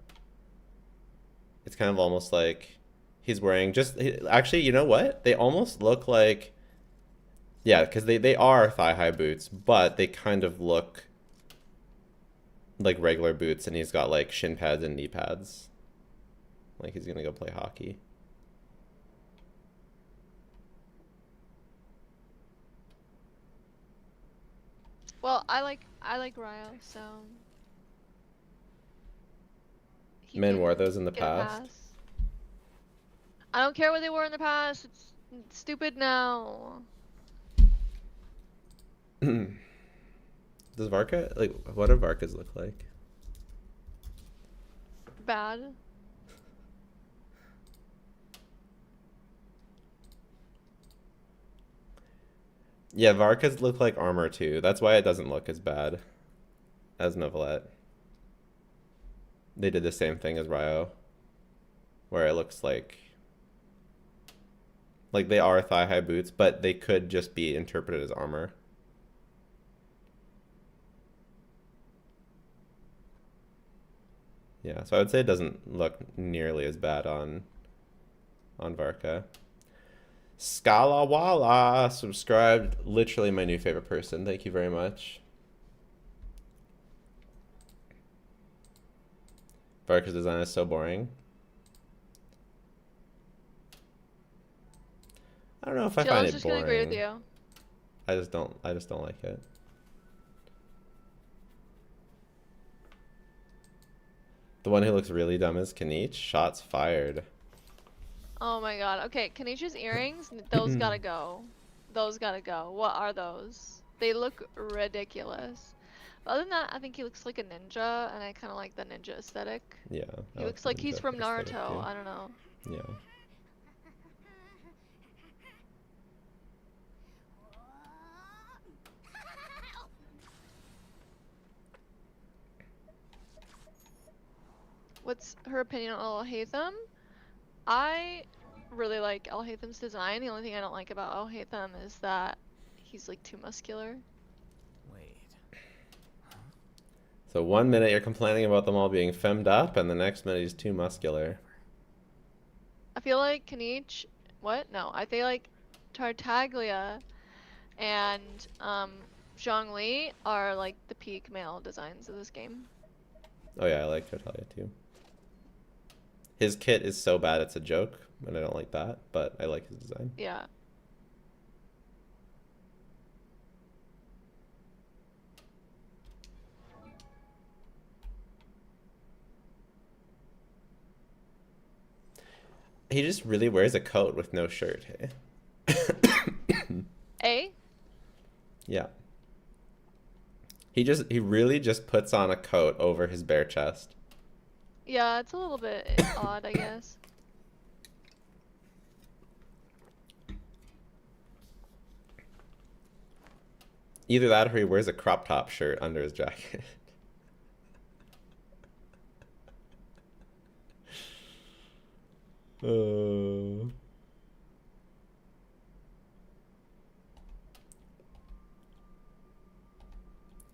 It's kind of almost like he's wearing just... Actually, you know what? They almost look like... Yeah, because they are thigh-high boots, but they kind of look like regular boots, and he's got like shin pads and knee pads. Like he's gonna go play hockey. Well, I like Ryo, so he Men can wore those in the get a past. pass. I don't care what they wore in the past. It's stupid now. Does Varka, like, what do Varkas look like? Bad. Yeah, Varkas look like armor too. That's why it doesn't look as bad as Novelette. They did the same thing as Ryo, where it looks like they are thigh-high boots, but they could just be interpreted as armor. Yeah, so I would say it doesn't look nearly as bad on Varka. Scalawala subscribed. Literally my new favorite person. Thank you very much. Varka's design is so boring. I don't know if I find it just boring. gonna agree with you. I just don't like it. The one who looks really dumb is Kanich. Shots fired. Oh my god. Okay, Kanisha's earrings, those gotta go. Those gotta go. What are those? They look ridiculous. But other than that, I think he looks like a ninja, and I kind of like the ninja aesthetic. Yeah. He looks like he's from Naruto. I don't know. Yeah. What's her opinion on Al-Haytham? I really like Al-Haytham's design. The only thing I don't like about Al-Haytham is that he's like too muscular. Wait. So 1 minute you're complaining about them all being femmed up, and the next minute he's too muscular. I feel like Kanich, what? No, I feel like Tartaglia and Zhongli are like the peak male designs of this game. Oh yeah, I like Tartaglia too. His kit is so bad it's a joke, and I don't like that, but I like his design. Yeah. He just really wears a coat with no shirt, hey? A? Yeah. He really just puts on a coat over his bare chest. Yeah, it's a little bit odd, I guess. Either that or he wears a crop top shirt under his jacket.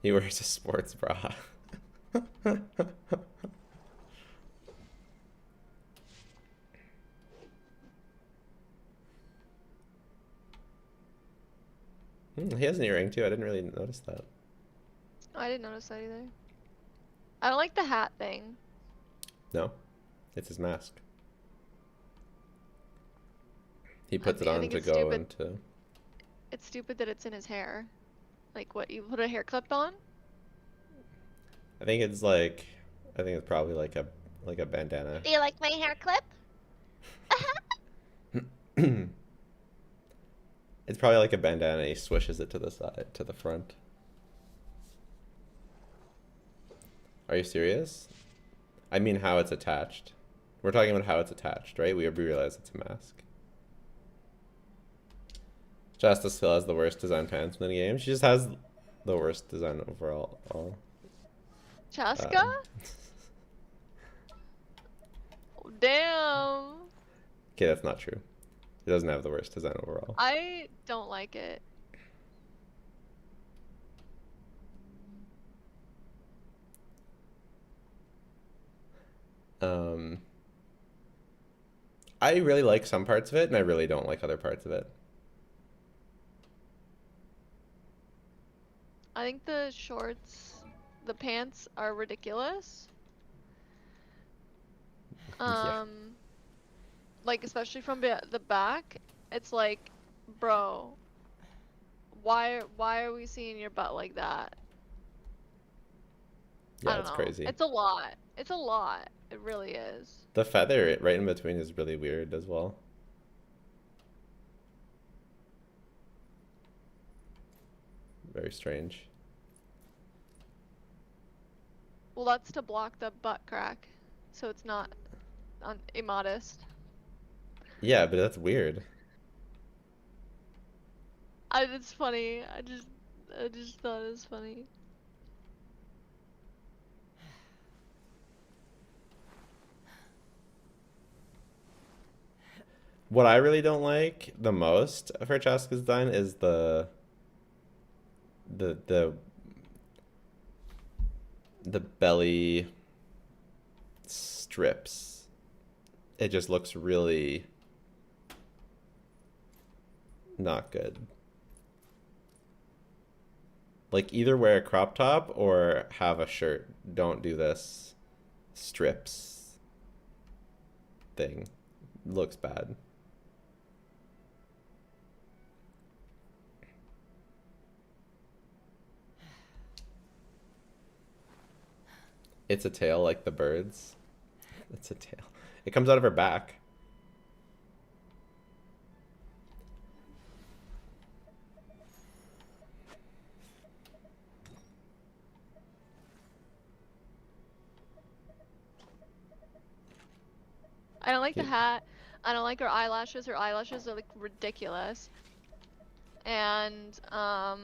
He wears a sports bra. He has an earring too. I didn't really notice that. I didn't notice that either. I don't like the hat thing. No, it's his mask. He puts it I on think to it's go stupid. into. It's stupid that it's in his hair. Like, what, you put a hair clip on? I think it's probably like a bandana. Do you like my hair clip? It's probably like a bandana. He swishes it to the side, to the front. Are you serious? I mean, how it's attached. We're talking about how it's attached, right? We realize it's a mask. Justice still has the worst design pants in the game. She just has the worst design overall. Chaska? Damn. Okay, that's not true. It doesn't have the worst design overall. I don't like it. I really like some parts of it, and I really don't like other parts of it. I think the shorts, the pants are ridiculous. Yeah. Like, especially from the back, it's like, bro, why are we seeing your butt like that? I Yeah, don't it's know. crazy. It's a lot. It's a lot. It really is. The feather right in between is really weird as well. Very strange. Well, that's to block the butt crack, so it's not immodest. Yeah, but that's weird. It's funny. I just thought it was funny. What I really don't like the most of her Chaska's design is the belly strips. It just looks really not good. Like, either wear a crop top or have a shirt. Don't do this strips thing. Looks bad. It's a tail like the birds. It's a tail. It comes out of her back. I don't like the Okay. hat. I don't like her eyelashes. Her eyelashes are like ridiculous. And I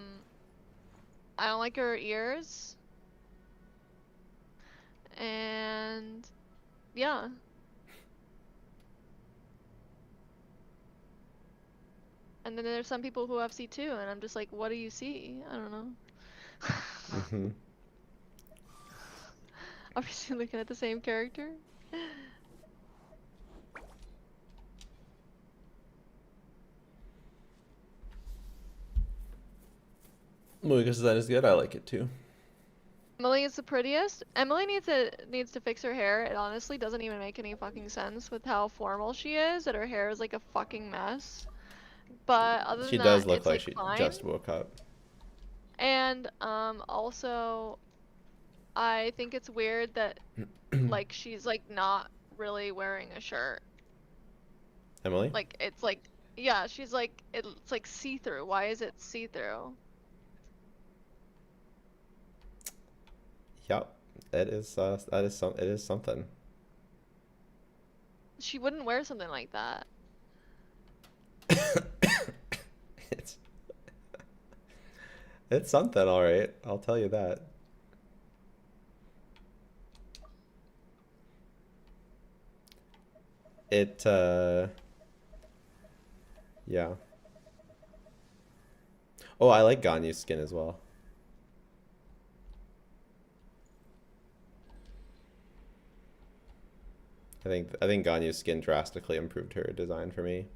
don't like her ears. And yeah. And then there's some people who have C2, and I'm just like, what do you see? I don't know. Mm-hmm. Are we still looking at the same character? Moika's design is good. I like it too. Emily is the prettiest. Emily needs to fix her hair. It honestly doesn't even make any fucking sense with how formal she is, that her hair is like a fucking mess. But other She than does that, look it's like like she fine. just woke up. And also I think it's weird that like she's like not really wearing a shirt. Emily? Like it's like yeah, she's like it's like see-through. Why is it see-through? Yep. It is it is something. She wouldn't wear something like that. It's it's something, all right. I'll tell you that. It yeah. Oh, I like Ganyu's skin as well. I think Ganyu's skin drastically improved her design for me.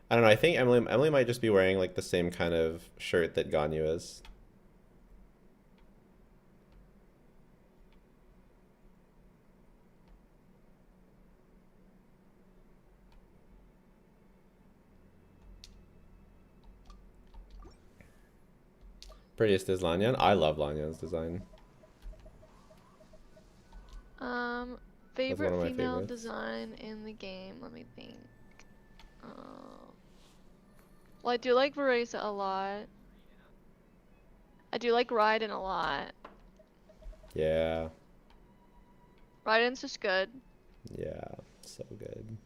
I don't know. I think Emily might just be wearing like the same kind of shirt that Ganyu is. Prettiest is Lanyan. I love Lanyan's design. Um, That's one favorite of my female favorites. design in the game. Let me think. Well, I do like Veresa a lot. I do like Raiden a lot. Yeah. Raiden's just good. Yeah. So good.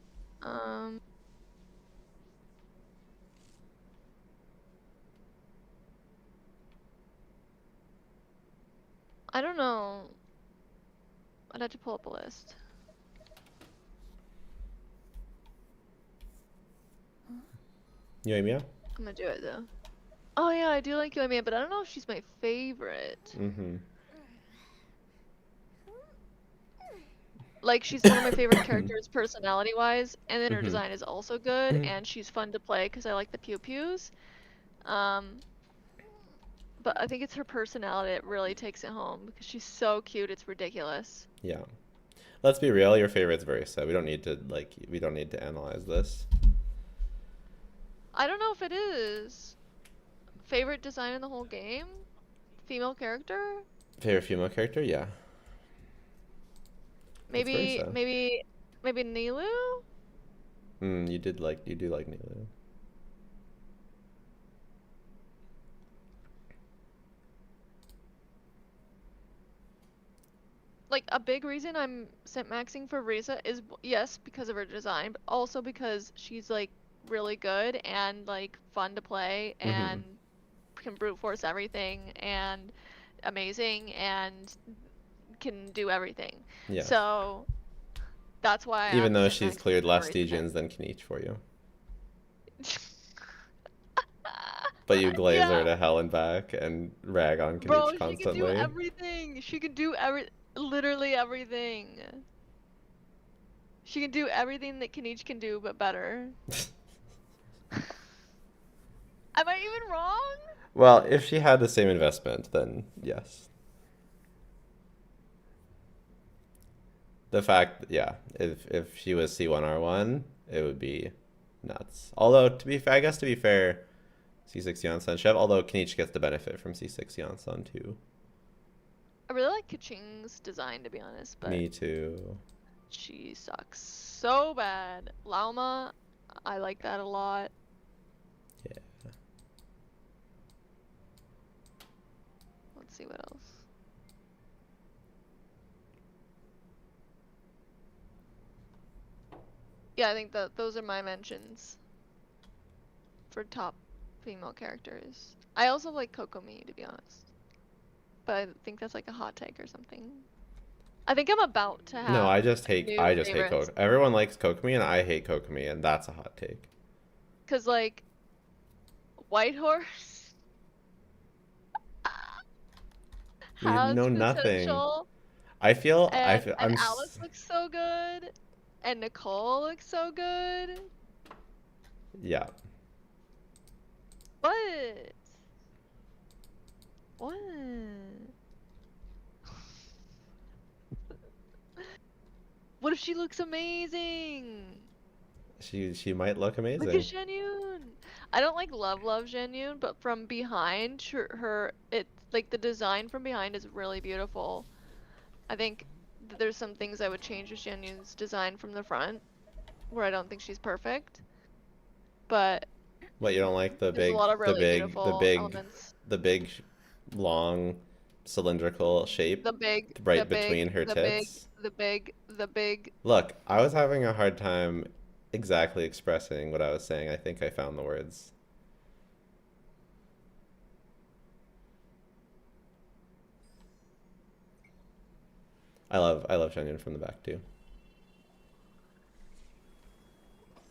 Um, I don't know. I'd have to pull up a list. Yoimiya? I'm gonna do it though. Oh yeah, I do like Yoimiya, but I don't know if she's my favorite. Mm-hmm. Like she's one of my favorite characters personality-wise, and then her Mm-hmm. design is also good, and she's fun to play because I like the pew-pews. Um, but I think it's her personality that really takes it home because she's so cute, it's ridiculous. Yeah. Let's be real, your favorite's Versa. We don't need to analyze this. I don't know if it is. Favorite design in the whole game? Female character? Favorite female character? Yeah. It's Maybe, Versa. maybe Nilu? You do like Nilu. Like a big reason I'm set maxing for Risa is yes, because of her design, but also because she's like really good and like fun to play Mm-hmm. and can brute force everything and amazing and can do everything. Yes. So that's why Even I'm though set she's maxing cleared for less Risa. Stygians than Kniech for you. But you glaze her Yeah, to hell and back and rag on bro, Kniech she can do constantly. everything. She can do literally everything. She can do everything that Kanichi can do, but better. Am I even wrong? Well, if she had the same investment, then yes. The fact, yeah, if she was C1R1, it would be nuts. Although I guess to be fair, C6 Yansan Chev, although Kniech gets the benefit from C6 Yansan too. I really like Kaching's design, to be honest, but Me too. she sucks so bad. Lauma, I like that a lot. Yeah. Let's see what else. Yeah, I think that those are my mentions for top female characters. I also like Kokomi, to be honest. But I think that's like a hot take or something. I think I'm about to No, have new I just hate favorites. Kokomi. Everyone likes Kokomi and I hate Kokomi, and that's a hot take. Cause like Whitehorse We has know nothing. potential, I and feel Alice looks so good, and Nicole looks so good. yeah. What? What? What if she looks amazing? She might look Look at amazing. Shenyun. I don't like love Shenyun, but from behind, it's like the design from behind is really beautiful. I think there's some things I would change with Xianyun's design from the front, where I don't think she's perfect. But What, you don't like the there's a big, lot of the really big, the beautiful big, elements. the big, long, cylindrical shape The big, the right between big, her the big, tits? the big, the big. Look, I was having a hard time exactly expressing what I was saying. I think I found the words. I love Shenyan from the back too.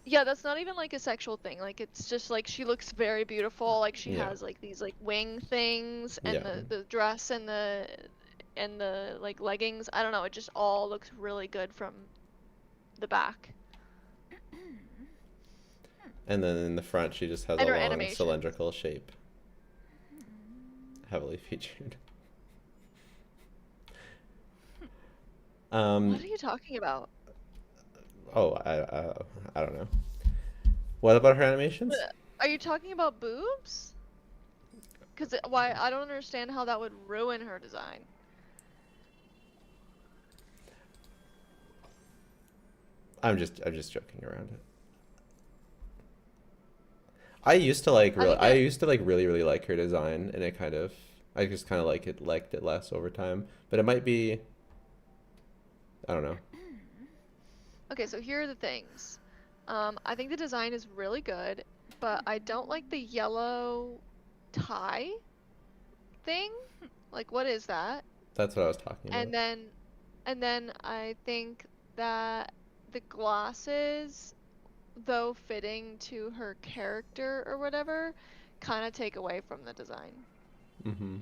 Yeah, that's not even like a sexual thing. Like it's just like she looks very beautiful. Like she Yeah. has like these like wing things and Yeah. the dress and the like leggings. I don't know, it just all looks really good from the back. And then in the front, she just has And a her long animations. cylindrical shape. Heavily featured. What are you talking about? Oh, I don't know. What about her animations? Are you talking about boobs? Because why? I don't understand how that would ruin her design. I'm just joking around it. I used to like really really like her design, and I just kind of liked it less over time. But it might be, I don't know. Okay, so here are the things. I think the design is really good, but I don't like the yellow tie thing. Like, what is that? That's what I was talking about. And then I think that the glasses, though fitting to her character or whatever, kind of take away from the design. Mm-hmm.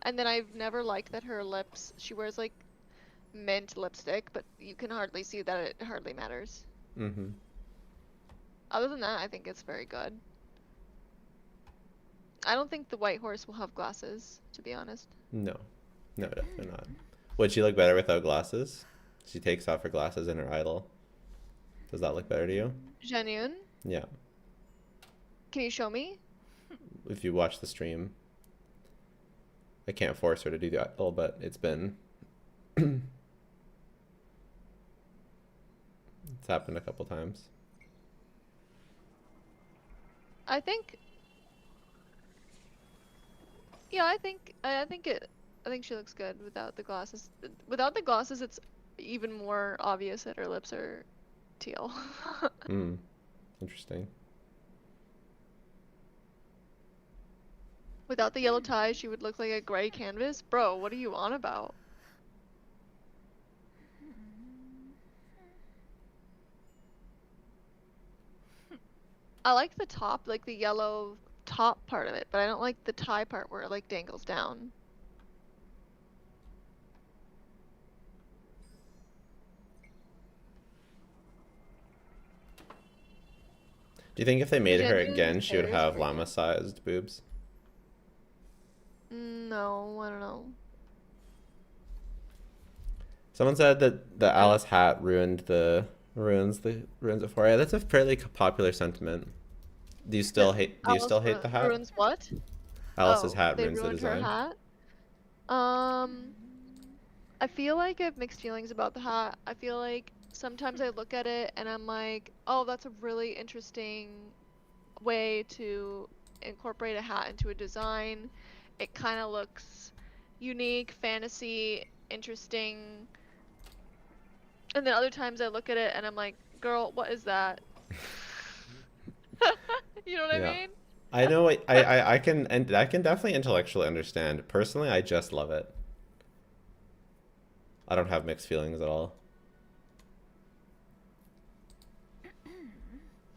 And then I've never liked that her lips, she wears like mint lipstick, but you can hardly see that it hardly matters. Mm-hmm. Other than that, I think it's very good. I don't think the white horse will have glasses, to be honest. No, definitely not. Would she look better without glasses? She takes off her glasses in her idol. Does that look better to you? Genuine? Yeah. Can you show me? If you watch the stream, I can't force her to do the idol, but it's happened a couple times. I think. Yeah, I think she looks good without the glasses. Without the glasses, it's even more obvious that her lips are teal. Interesting. Without the yellow tie, she would look like a gray canvas. Bro, what are you on about? I like the top, like the yellow top part of it, but I don't like the tie part where it like dangles down. Do you think if they made her Genuine again, she would hair is have very good. llama-sized boobs? No, I don't know. Someone said that the Alice hat ruins it for you. That's a fairly popular sentiment. Do you still hate the hat? Ruins what? Alice's Oh, hat they ruins the ruined her design. hat? I feel like I have mixed feelings about the hat. I feel like sometimes I look at it and I'm like, oh, that's a really interesting way to incorporate a hat into a design. It kind of looks unique, fantasy, interesting. And then other times I look at it and I'm like, girl, what is that? You know what I Yeah. mean? I know. I can definitely intellectually understand. Personally, I just love it. I don't have mixed feelings at all.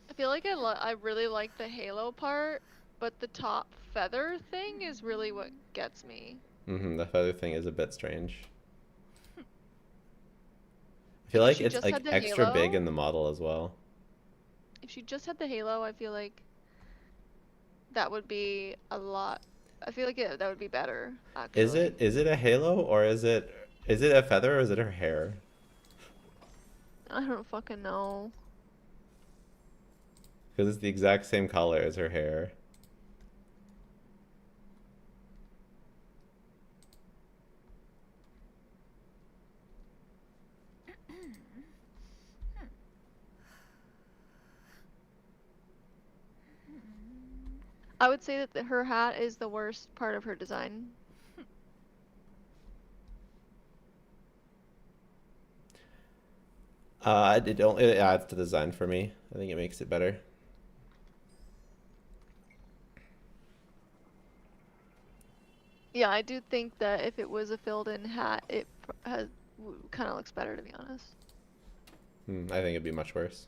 I feel like I really like the halo part, but the top feather thing is really what gets me. The feather thing is a bit strange. I feel Like, if like she it's just like had the extra big halo- in the model as well. If she just had the halo, I feel like that would be a lot. I feel like that would be better, actually. Is it a halo, or is it a feather, or is it her hair? I don't fucking know. Because it's the exact same color as her hair. I would say that her hat is the worst part of her design. It adds to the design for me. I think it makes it better. Yeah, I do think that if it was a filled-in hat, it kind of looks better, to be honest. I think it'd be much worse.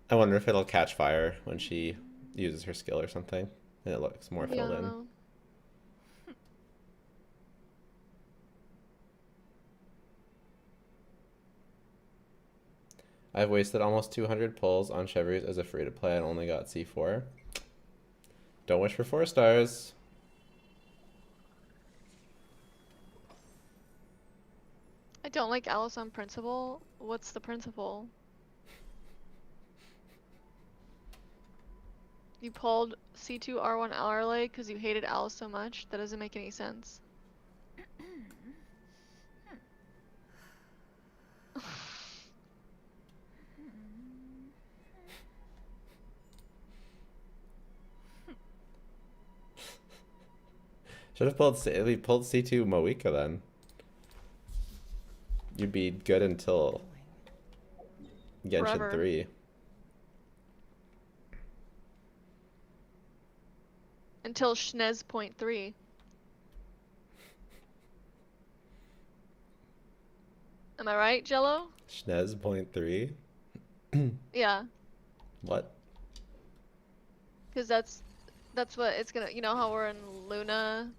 I wonder if it'll catch fire when she uses her skill or something, and it looks more filled in. Yeah. I've wasted almost 200 pulls on Chevries as a free-to-play and only got C4. Don't wish for 4 stars. I don't like Alice on principle. What's the principle? You pulled C2 R1 Arlay because you hated Alice so much? That doesn't make any sense. Should have pulled we pulled C2 Moika then. You'd be good until Genshin Forever. 3. Until Schnez.3. Am I right, Jello? Schnez.3? Yeah, What? because that's what it's gonna. You know how we're in Luna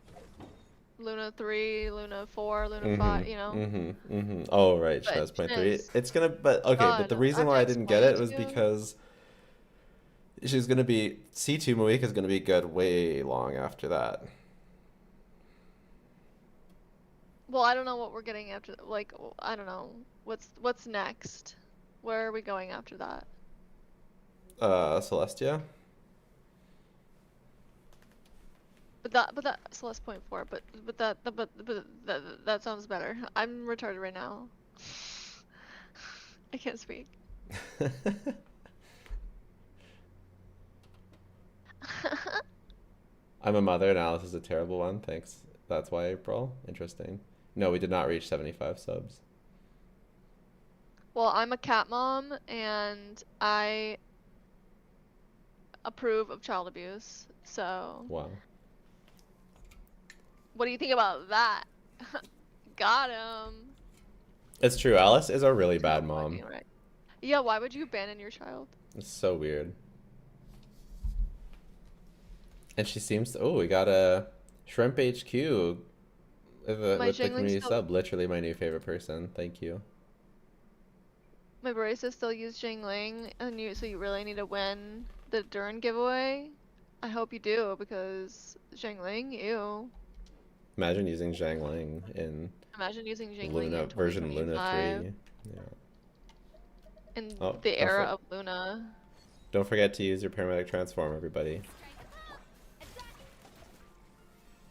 3, Luna 4, Luna 5. You know. Oh, right, But Schnez.3. Schnez. It's gonna, but okay, but the God, reason I have why I to didn't get it explain was to you. because she's gonna be C2 Moika is gonna be good way long after that. Well, I don't know what we're getting after. Like, I don't know. What's next? Where are we going after that? Celestia? But that Celeste.4. But that sounds better. I'm retarded right now. I can't speak. I'm a mother and Alice is a terrible one. Thanks. That's why April. Interesting. No, we did not reach 75 subs. Well, I'm a cat mom, and I approve of child abuse. So, Wow. what do you think about that? Got him. It's true. Alice is a really bad mom. Right. Yeah, why would you abandon your child? It's so weird. And she seems to, oh, we got a Shrimp HQ with the community sub. Literally my new favorite person. Thank you. My barista still use Jingling, and so you really need to win the Durin giveaway. I hope you do, because Jingling, ew. Imagine using Zhangling in Imagine using Jingling Luna in version Luna 2025. 3. Yeah. In Oh, the era of Luna. Don't forget to use your paramedic transform, everybody.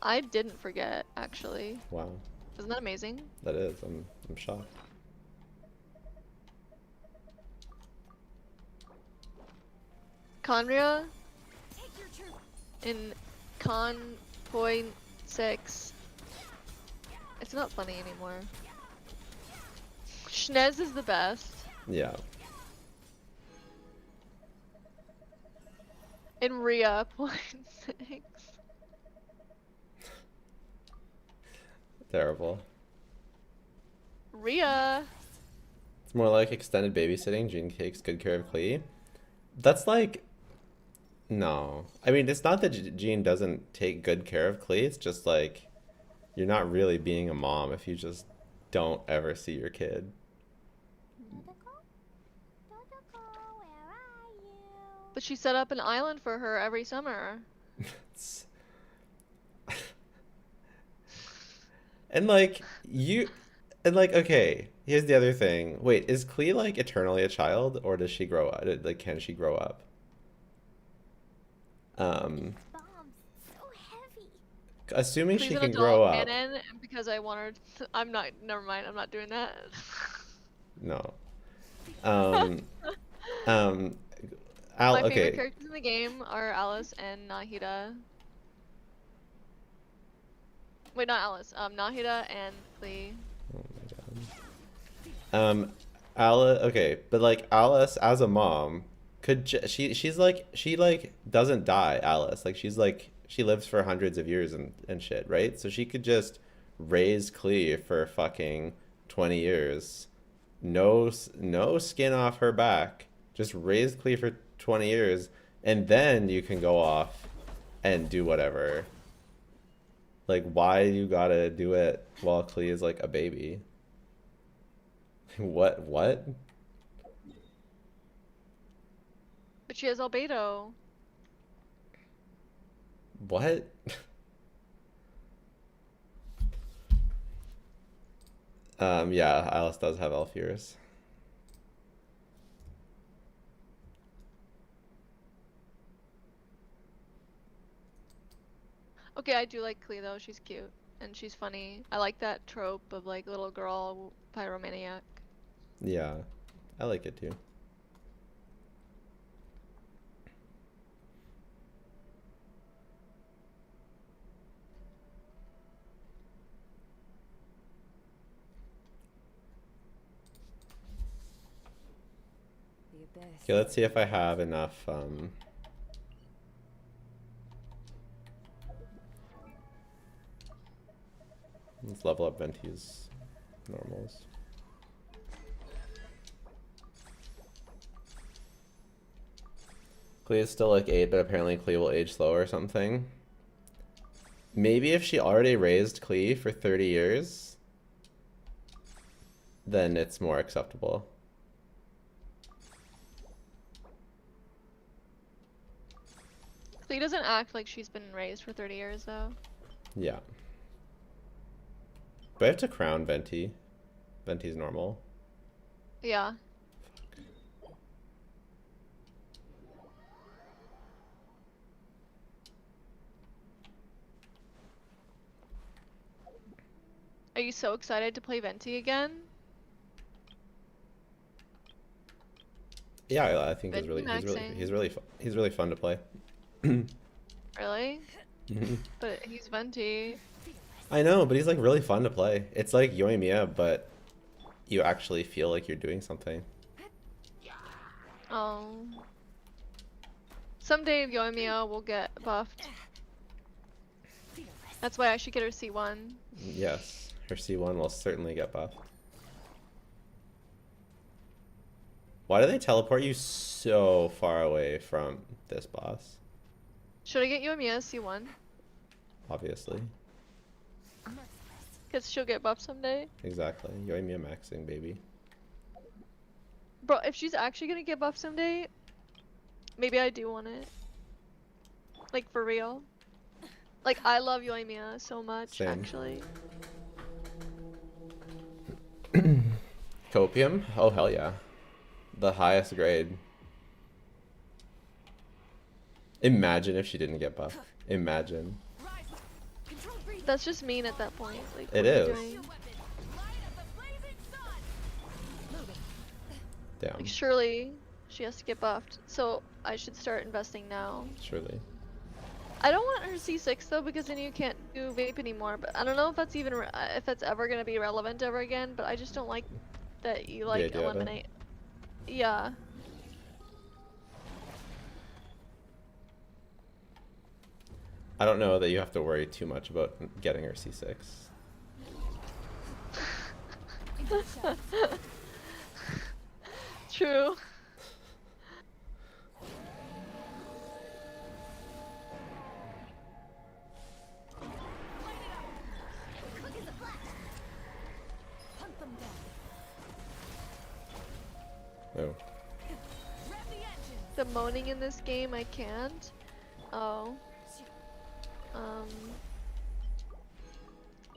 I didn't forget, actually. Wow. Isn't that amazing? That is. I'm shocked. Conria in Con.6. It's not funny anymore. Schnez is the best. Yeah. In Rhea.6. Terrible. Rhea. It's more like extended babysitting. Jean takes good care of Klee. That's like, no. I mean, it's not that Jean doesn't take good care of Klee. It's just like, you're not really being a mom if you just don't ever see your kid. But she set up an island for her every summer. And like, you, And like, okay, here's the other thing. Wait, is Klee like eternally a child, or does she grow up? Like, can she grow up? Bombs so heavy. Assuming Please she an can grow adult up. canon because I want her. I'm not. Never mind. I'm not doing that. No. Um, um, My favorite okay. characters in the game are Alice and Nahida. Wait, not Alice. Nahida and Klee. Oh my god. Alice, okay, but like Alice as a mom she's like she like doesn't die, Alice. Like she's like she lives for hundreds of years and shit, right? So she could just raise Klee for fucking 20 years. No skin off her back. Just raise Klee for 20 years and then you can go off and do whatever. Like, why you gotta do it while Klee is like a baby? What? But she has albedo. What? Yeah, Alice does have elf ears. Okay, I do like Klee though. She's cute and she's funny. I like that trope of like little girl pyromaniac. Yeah, I like it too. Okay, let's see if I have enough, let's level up Venti's normals. Klee is still like 8, but apparently Klee will age slower or something. Maybe if she already raised Klee for 30 years, then it's more acceptable. Klee doesn't act like she's been raised for 30 years though. Yeah. But I have to crown Venti. Venti's normal. Yeah. Are you so excited to play Venti again? Yeah, I think Venti maxing. he's really fun to play. Really? Mhm. But he's Venti. I know, but he's like really fun to play. It's like Yoimiya, but you actually feel like you're doing something. Oh. Someday Yoimiya will get buffed. That's why I should get her C1. Yes, her C1 will certainly get buffed. Why do they teleport you so far away from this boss? Should I get Yoimiya C1? Obviously. Because she'll get buffed someday. Exactly. Yoimiya maxing, baby. Bro, if she's actually gonna get buffed someday, maybe I do want it. Like, for real. Like, I love Yoimiya so much, Same. actually. Copium? Oh, hell yeah. The highest grade. Imagine if she didn't get buffed. Imagine. That's just mean at that point. Like, It what are you is. doing? Damn. Like, surely she has to get buffed. So I should start investing now. Surely. I don't want her C6 though, because then you can't do vape anymore. But I don't know if that's even if that's ever gonna be relevant ever again. But I just don't like that you like idea of it. eliminate. Yeah. I don't know that you have to worry too much about getting her C6. True. Oh. The moaning in this game, I can't. Oh.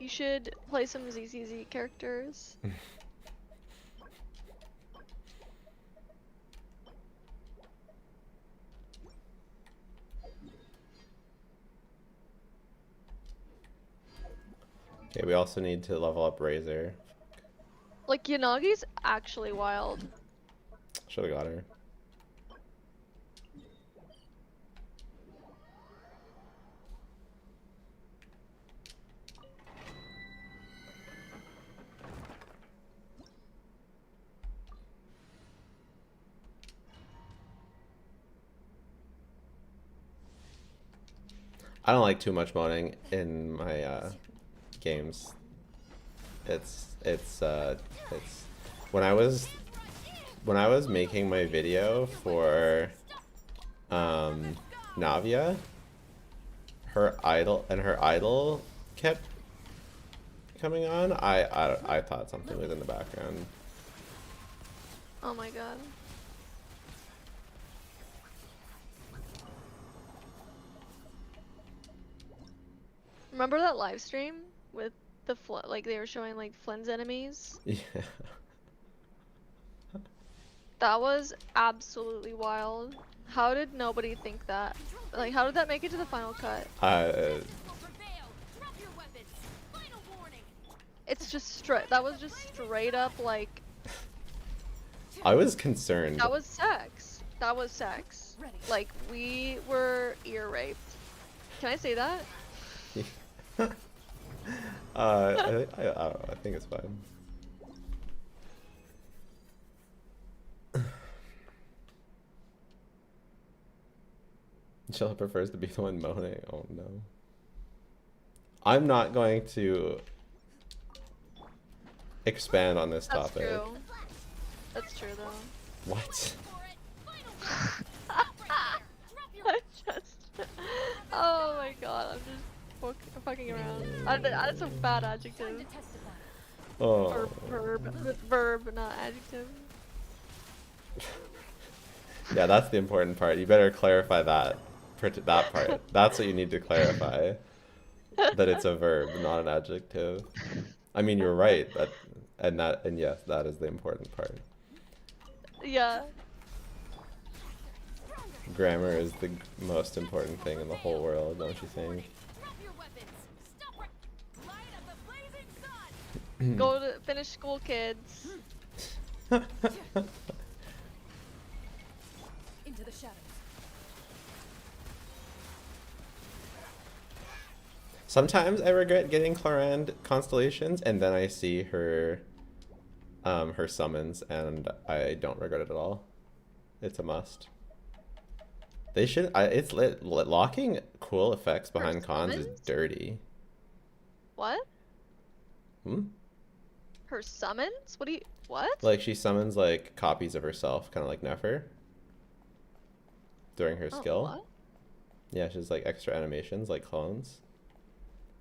You should play some ZZZ characters. Okay, we also need to level up Razor. Like, Yanagi's actually wild. Should've got her. I don't like too much modding in my games. It's when I was making my video for Navia, her idol kept coming on. I thought something was in the background. Oh my god. Remember that live stream with the like they were showing like Flynn's enemies? Yeah. That was absolutely wild. How did nobody think that? Like, how did that make it to the final cut? It's just straight. That was just straight up like. I was concerned. That was sex. That was sex. Like, we were ear raped. Can I say that? I think it's fine. Jello prefers to be the one moaning. Oh no. I'm not going to expand on this That's topic. true. That's true though. What? I just. Oh my god, I'm just fucking around. That's a bad adjective. Oh. Or verb, not adjective. Yeah, that's the important part. You better clarify that part. That's what you need to clarify. That it's a verb, not an adjective. I mean, you're right. And yes, that is the important part. Yeah. Grammar is the most important thing in the whole world, don't you think? Go to finish school, kids. Into the shadows. Sometimes I regret getting Clorand constellations, and then I see her summons, and I don't regret it at all. It's a must. They should. It's lit. Locking cool effects behind cons is dirty. What? Hmm? Her summons? What do you? What? Like she summons like copies of herself, kind of like Nefer. During her skill. What? Yeah, she's like extra animations, like clones.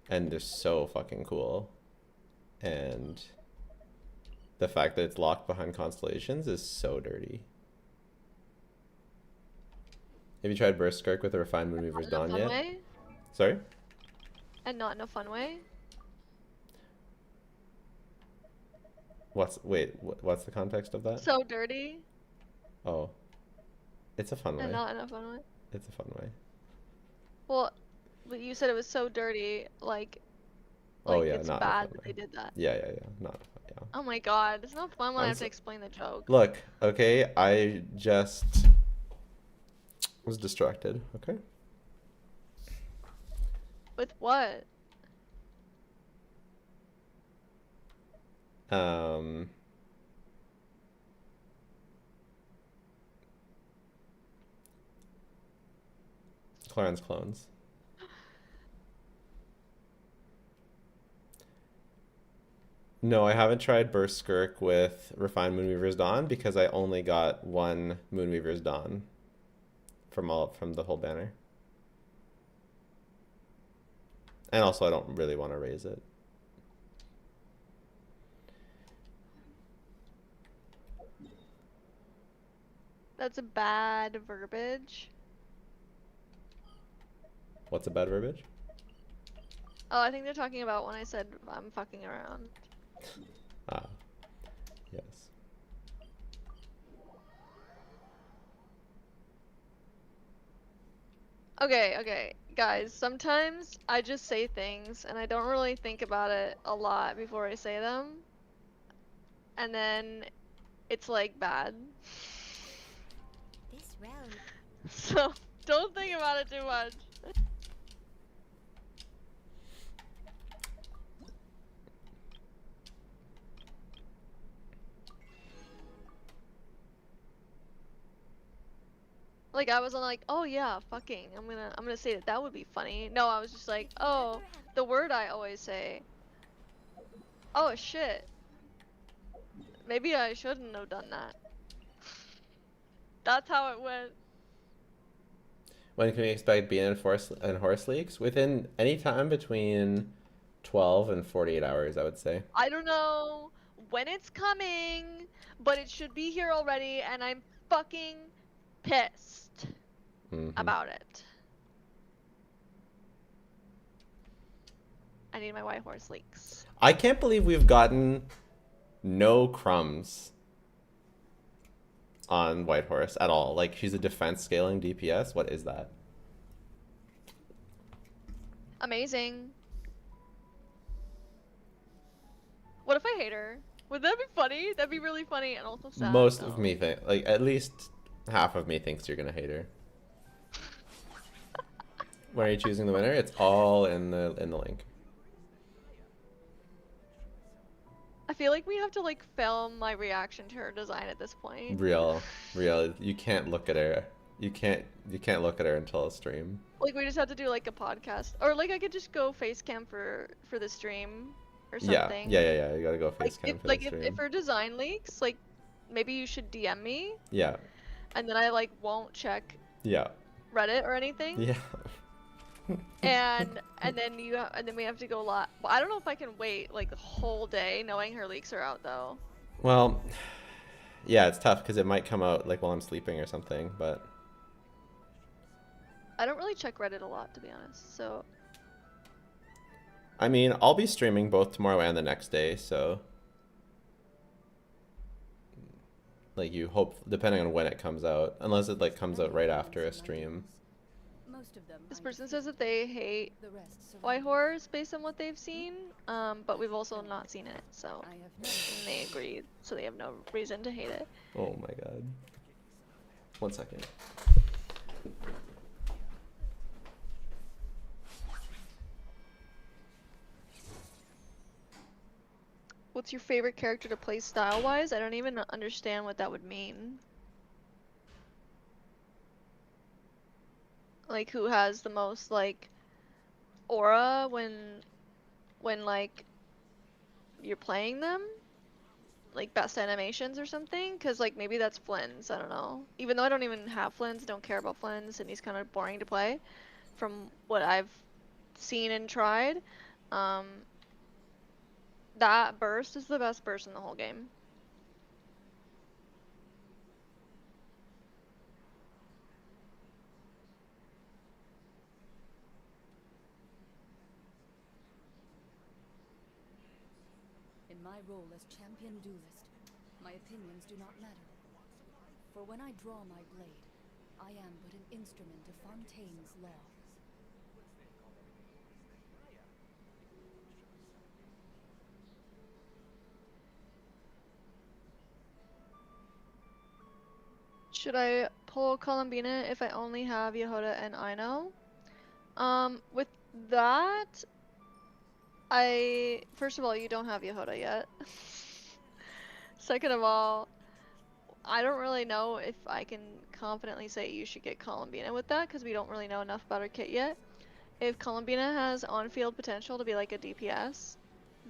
And they're so fucking cool. And the fact that it's locked behind constellations is so dirty. Have you tried Burst Skirk with the Refined Moonweaver's Dawn yet? Way? Sorry? And not in a fun way? What's the context of that? So dirty. Oh. It's a fun way. And not in a fun way. It's a fun way. Well, but you said it was so dirty, like Oh yeah, it's not bad in a fun that way. they did that. Yeah, not fun, yeah. Oh my god, it's not fun when I have to explain the joke. Look, okay, I just was distracted, okay? With what? Clarence clones. No, I haven't tried Burst Skirk with Refined Moonweaver's Dawn because I only got one Moonweaver's Dawn from the whole banner. And also I don't really want to raise it. That's a bad verbiage. What's a bad verbiage? Oh, I think they're talking about when I said I'm fucking around. Ah, yes. Okay, guys, sometimes I just say things and I don't really think about it a lot before I say them. And then it's like bad. This round. So don't think about it too much. Like I wasn't like, oh yeah, fucking. I'm gonna say that that would be funny. No, I was just like, If you oh, ever have the word I always say. Oh shit. Maybe I shouldn't have done that. That's how it went. When can we expect being in horse leagues? Within any time between 12 and 48 hours, I would say. I don't know when it's coming, but it should be here already, and I'm fucking pissed Mm-hmm. about it. I need my white horse leaks. I can't believe we've gotten no crumbs on Whitehorse at all. Like, she's a defense scaling DPS. What is that? Amazing. What if I hate her? Would that be funny? That'd be really funny and also sad. Most though. of me think, like, at least half of me thinks you're gonna hate her. When are you choosing the winner? It's all in the link. I feel like we have to like film my reaction to her design at this point. Real. You can't look at her. You can't look at her until a stream. Like we just have to do like a podcast, or like I could just go face cam for the stream or Yeah, something. yeah. You gotta go Like face cam if for like the stream. if her design leaks, like maybe you should DM me, Yeah, and then I like won't check yeah, Reddit or anything. yeah. And then we have to go live. Well, I don't know if I can wait like the whole day knowing her leaks are out though. Well, yeah, it's tough because it might come out like while I'm sleeping or something, but I don't really check Reddit a lot to be honest. So I mean, I'll be streaming both tomorrow and the next day, so like you hope depending on when it comes out, unless it like comes out right after a stream. Most of them this I person defeat. says that they hate The rest white surrender. horrors based on what they've seen, but we've also not seen it, so I have and never they agreed, so they have no reason to hate it. Oh my god. 1 second. What's your favorite character to play style-wise? I don't even understand what that would mean. Like who has the most like aura when like you're playing them? Like best animations or something? Cause like maybe that's Flynn's, I don't know. Even though I don't even have Flynn's, don't care about Flynn's, and he's kind of boring to play from what I've seen and tried. That burst is the best burst in the whole game. In my role as champion duelist, my opinions do not matter. For when I draw my blade, I am but an instrument of Fontaine's law. Should I pull Columbina if I only have Yehoda and Ino? With that, first of all, you don't have Yehoda yet. Second of all, I don't really know if I can confidently say you should get Columbina with that, because we don't really know enough about her kit yet. If Columbina has on-field potential to be like a DPS,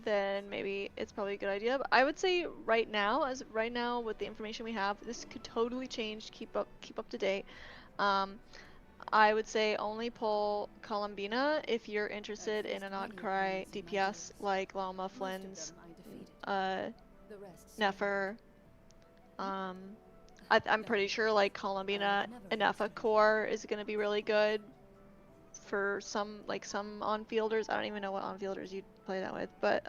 then maybe it's probably a good idea. But I would say right now with the information we have, this could totally change. Keep up to date. I would say only pull Columbina if you're interested in a not-cry DPS like Loma, Flynn's, The rest Nefer. I'm pretty sure like Columbina and Nefa core is gonna be really good. for some on-fielders. I don't even know what on-fielders you'd play that with, but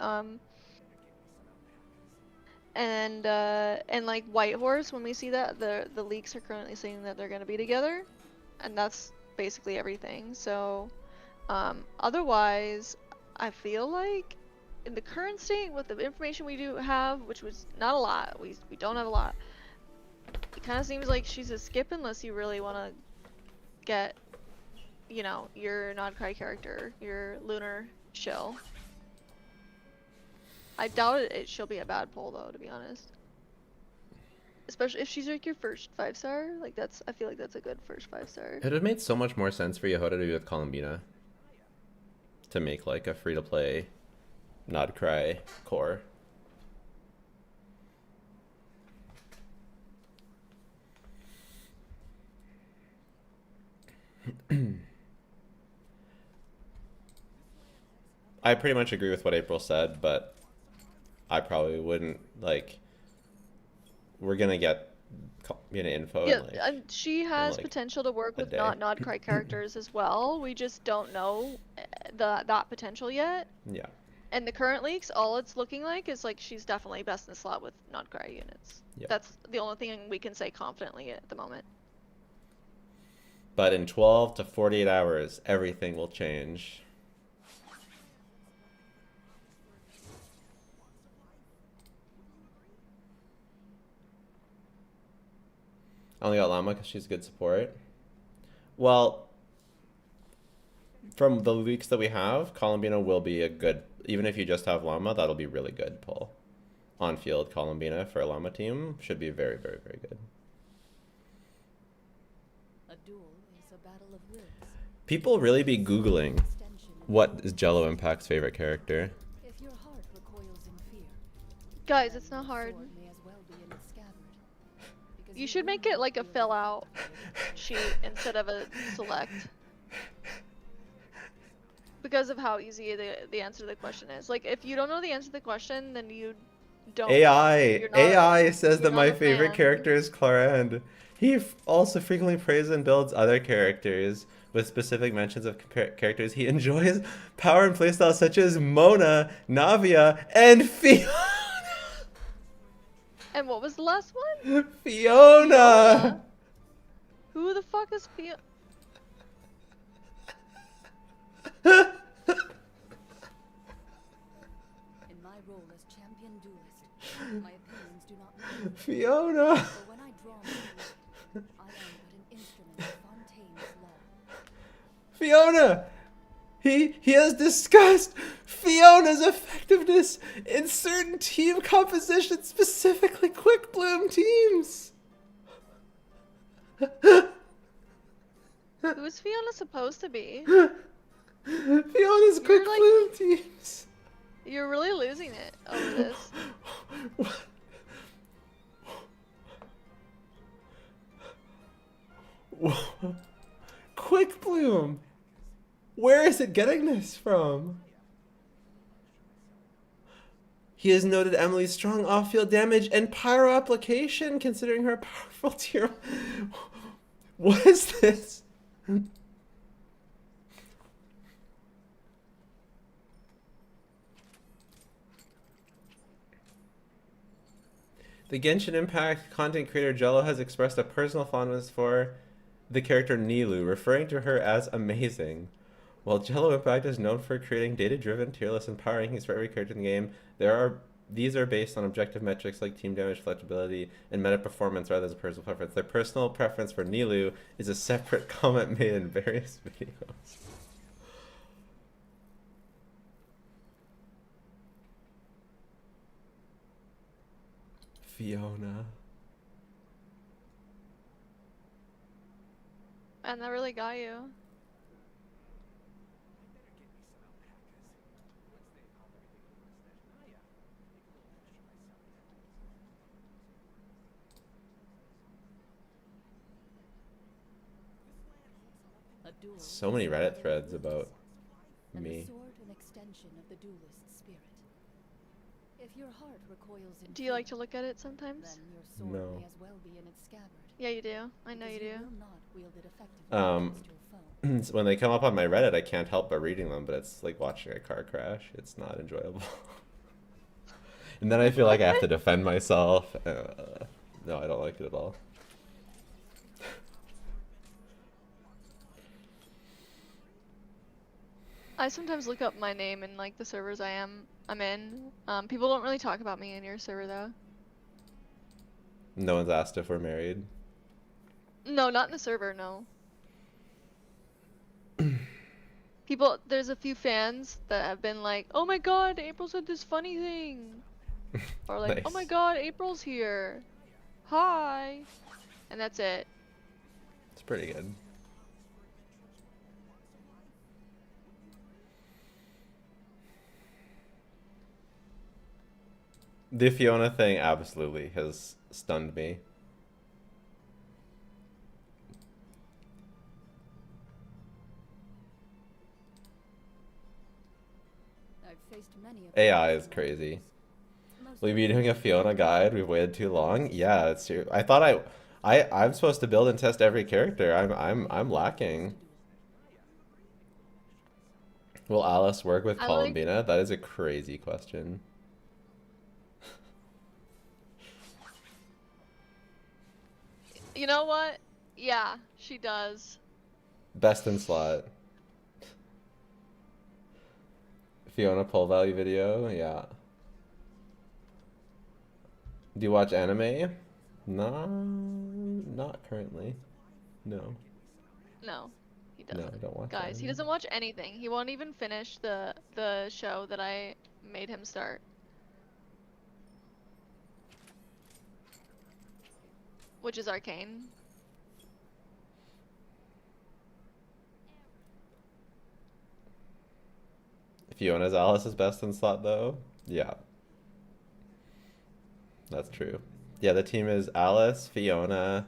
and like Whitehorse, when we see that the leaks are currently saying that they're gonna be together, and that's basically everything. So otherwise, I feel like in the current state with the information we do have, which was not a lot, we don't have a lot. It kind of seems like she's a skip unless you really want to get, you know, your non-cry character, your lunar shill. I doubt she'll be a bad pull though, to be honest. Especially if she's like your first 5-star, like I feel like that's a good first 5-star. It would have made so much more sense for Yehoda to be with Columbina. To make like a free-to-play Nod Cry core. I pretty much agree with what April said, but I probably wouldn't, like, we're gonna get info Yeah, in, like, and she has like, potential to work a with day. not Nod Cry characters as well. We just don't know that potential yet. Yeah. And the current leaks, all it's looking like is like she's definitely best in slot with Nod Cry units. Yeah. That's the only thing we can say confidently at the moment. But in 12 to 48 hours, everything will change. I only got Llama because she's good support. Well, from the leaks that we have, Columbina will be a good, even if you just have Llama, that'll be really good pull. On field, Columbina for a Llama team should be very, very, very good. A duel is a battle of wills. People really be Googling what is Jello Impact's favorite character. If your heart recoils in fear, Guys, it's not hard. sword may as well be in its scabbard. Because You should make it like a fill out sheet instead of a select. Because of how easy the answer to the question is. Like, if you don't know the answer to the question, then you don't. AI says you're that my not a favorite fan. character is Clarand. He also frequently praises and builds other characters with specific mentions of characters he enjoys. Power and playstyles such as Mona, Navia, and Fiona. And what was the last one? Fiona. Who the fuck is Fiona? In my role as champion duelist, my opinions do not matter. Fiona. For when I draw my blade, I am but an instrument of Fontaine's law. Fiona. He has discussed Fiona's effectiveness in certain team compositions, specifically quick bloom teams. Who is Fiona supposed to be? Fiona's quick like- bloom teams. You're really losing it over this. Quick bloom. Where is it getting this from? He has noted Emily's strong off-field damage and pyro application, considering her powerful tier. What is this? The Genshin Impact content creator Jello has expressed a personal fondness for the character Nilu, referring to her as amazing. While Jello Impact is known for creating data-driven, tier list, and power rankings for every character in the game, these are based on objective metrics like team damage, flexibility, and meta performance rather than personal preference. Their personal preference for Nilu is a separate comment made in various videos. Fiona. And that really got you. A duel So many is a Reddit battle threads of about wills, and me. the sword an extension of the duelist's spirit. If your heart recoils in Do you like to fear, look at it sometimes? then your sword No. may as well be in its scabbard. Yeah, you do. I know Because you do. will not wield it effectively against your foe. When they come up on my Reddit, I can't help but reading them, but it's like watching a car crash. It's not enjoyable. And then I feel like I have to defend myself. No, I don't like it at all. I sometimes look up my name in like the servers I'm in. People don't really talk about me in your server though. No one's asked if we're married. No, not in the server, no. People, there's a few fans that have been like, "Oh my god, April said this funny thing." Or like, "Oh my Nice. god, April's here. Hi." And that's it. It's pretty good. The Fiona thing absolutely has stunned me. I've faced many of AI is crazy. We've been doing a Fiona guide. We've waited too long. Yeah, it's true. I thought I'm supposed to build and test every character. I'm lacking. Will Alice work with I like- Columbina? That is a crazy question. You know what? Yeah, she does. Best in slot. Fiona pull value video, yeah. Do you watch anime? No, not currently. No. No, he No, doesn't. I don't watch Guys, he anime. doesn't watch anything. He won't even finish the show that I made him start. Which is Arcane. Fiona's Alice's best in slot though? Yeah. That's true. Yeah, the team is Alice, Fiona.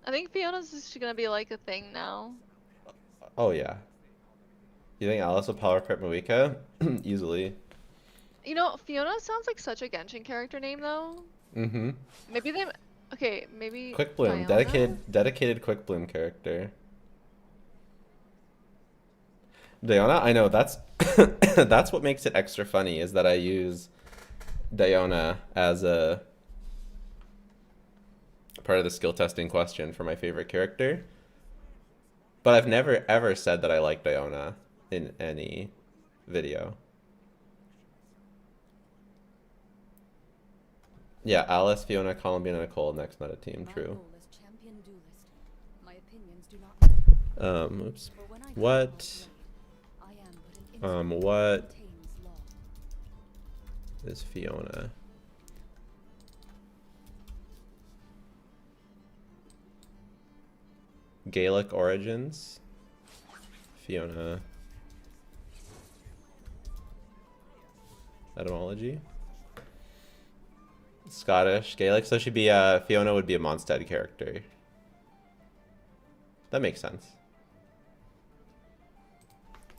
I think Fiona's just gonna be like a thing now. Oh yeah. You think Alice will powercreep Moika? Easily. You know, Fiona sounds like such a Genshin character name though. Mm-hmm. Maybe they. Okay, maybe. Quick Bloom, Diana? dedicated Quick Bloom character. Diana, I know that's that's what makes it extra funny is that I use Diana as a part of the skill testing question for my favorite character. But I've never ever said that I like Diana in any video. Yeah, Alice, Fiona, Columbina, Nicole, next meta team, My true. role as champion duelist, my opinions do not matter. Oops. For when I draw What? my blade, I am but an instrument What that contains law. is Fiona? Gaelic origins. Fiona. Etymology. Scottish, Gaelic, so she'd be Fiona would be a Mondstadt character. That makes sense.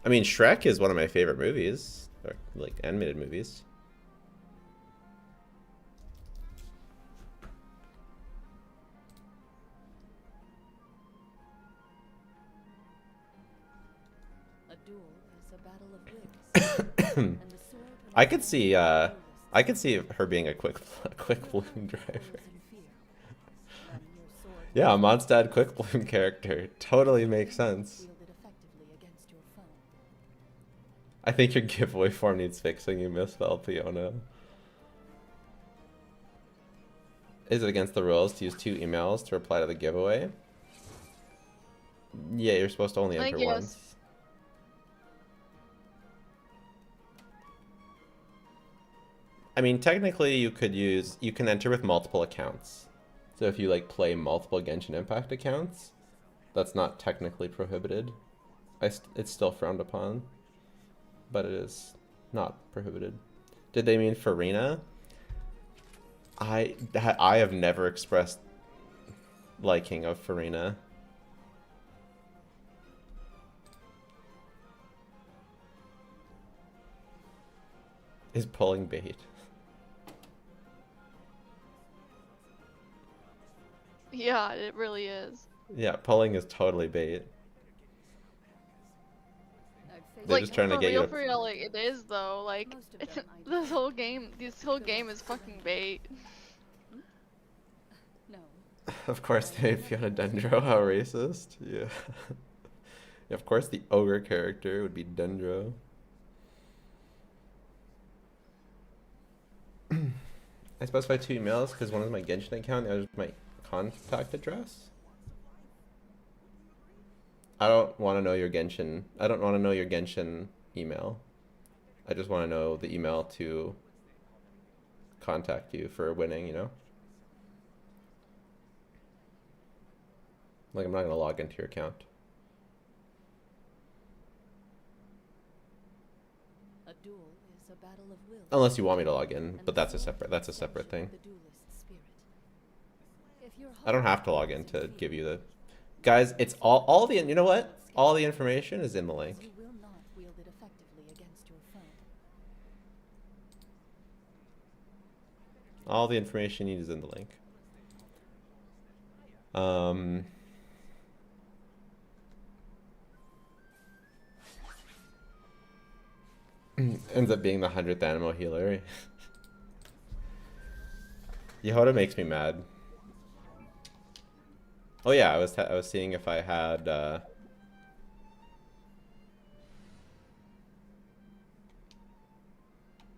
I mean, Shrek is one of my favorite movies, or like animated movies. A duel is a battle of wits, and the sword and I the could sword see of the I could see her being a quick bloom driver. duelist in fear. Then your sword Yeah, a Mondstadt quick bloom character totally makes sense. wield it effectively against your foe. I think your giveaway form needs fixing. You misspelled Fiona. Is it against the rules to use 2 emails to reply to the giveaway? Yeah, you're supposed to only I enter think yes. once. I mean, technically you can enter with multiple accounts. So if you like play multiple Genshin Impact accounts, that's not technically prohibited. It's still frowned upon, but it is not prohibited. Did they mean Farina? I have never expressed liking of Farina. is pulling bait. Yeah, it really is. Yeah, pulling is totally bait. I'd face They're Like, just trying to get you to... for real, like, it is though. Like, Most of them I this whole game is fucking bait. No. Of course they made Fiona Dendro. How racist. Yeah. Yeah, of course the ogre character would be Dendro. I specify 2 emails because one is my Genshin account, the other is my contact address. I don't want to know your Genshin. I don't want to know your Genshin email. I just want to know the email to contact you for winning, you know? Like, I'm not going to log into your account. A duel is a battle of wills. Unless you want me to log in, And but the that's a sword separate is thing. the duelist's spirit. If your I don't have to heart log in is to fear, give you the... Guys, it's all the... You know what? All the information is in the link. you will not wield it effectively against your foe. All the information you need is in the link. Ends up being the 100th animal healer. Yehoda makes me mad. Oh yeah, I was seeing if I had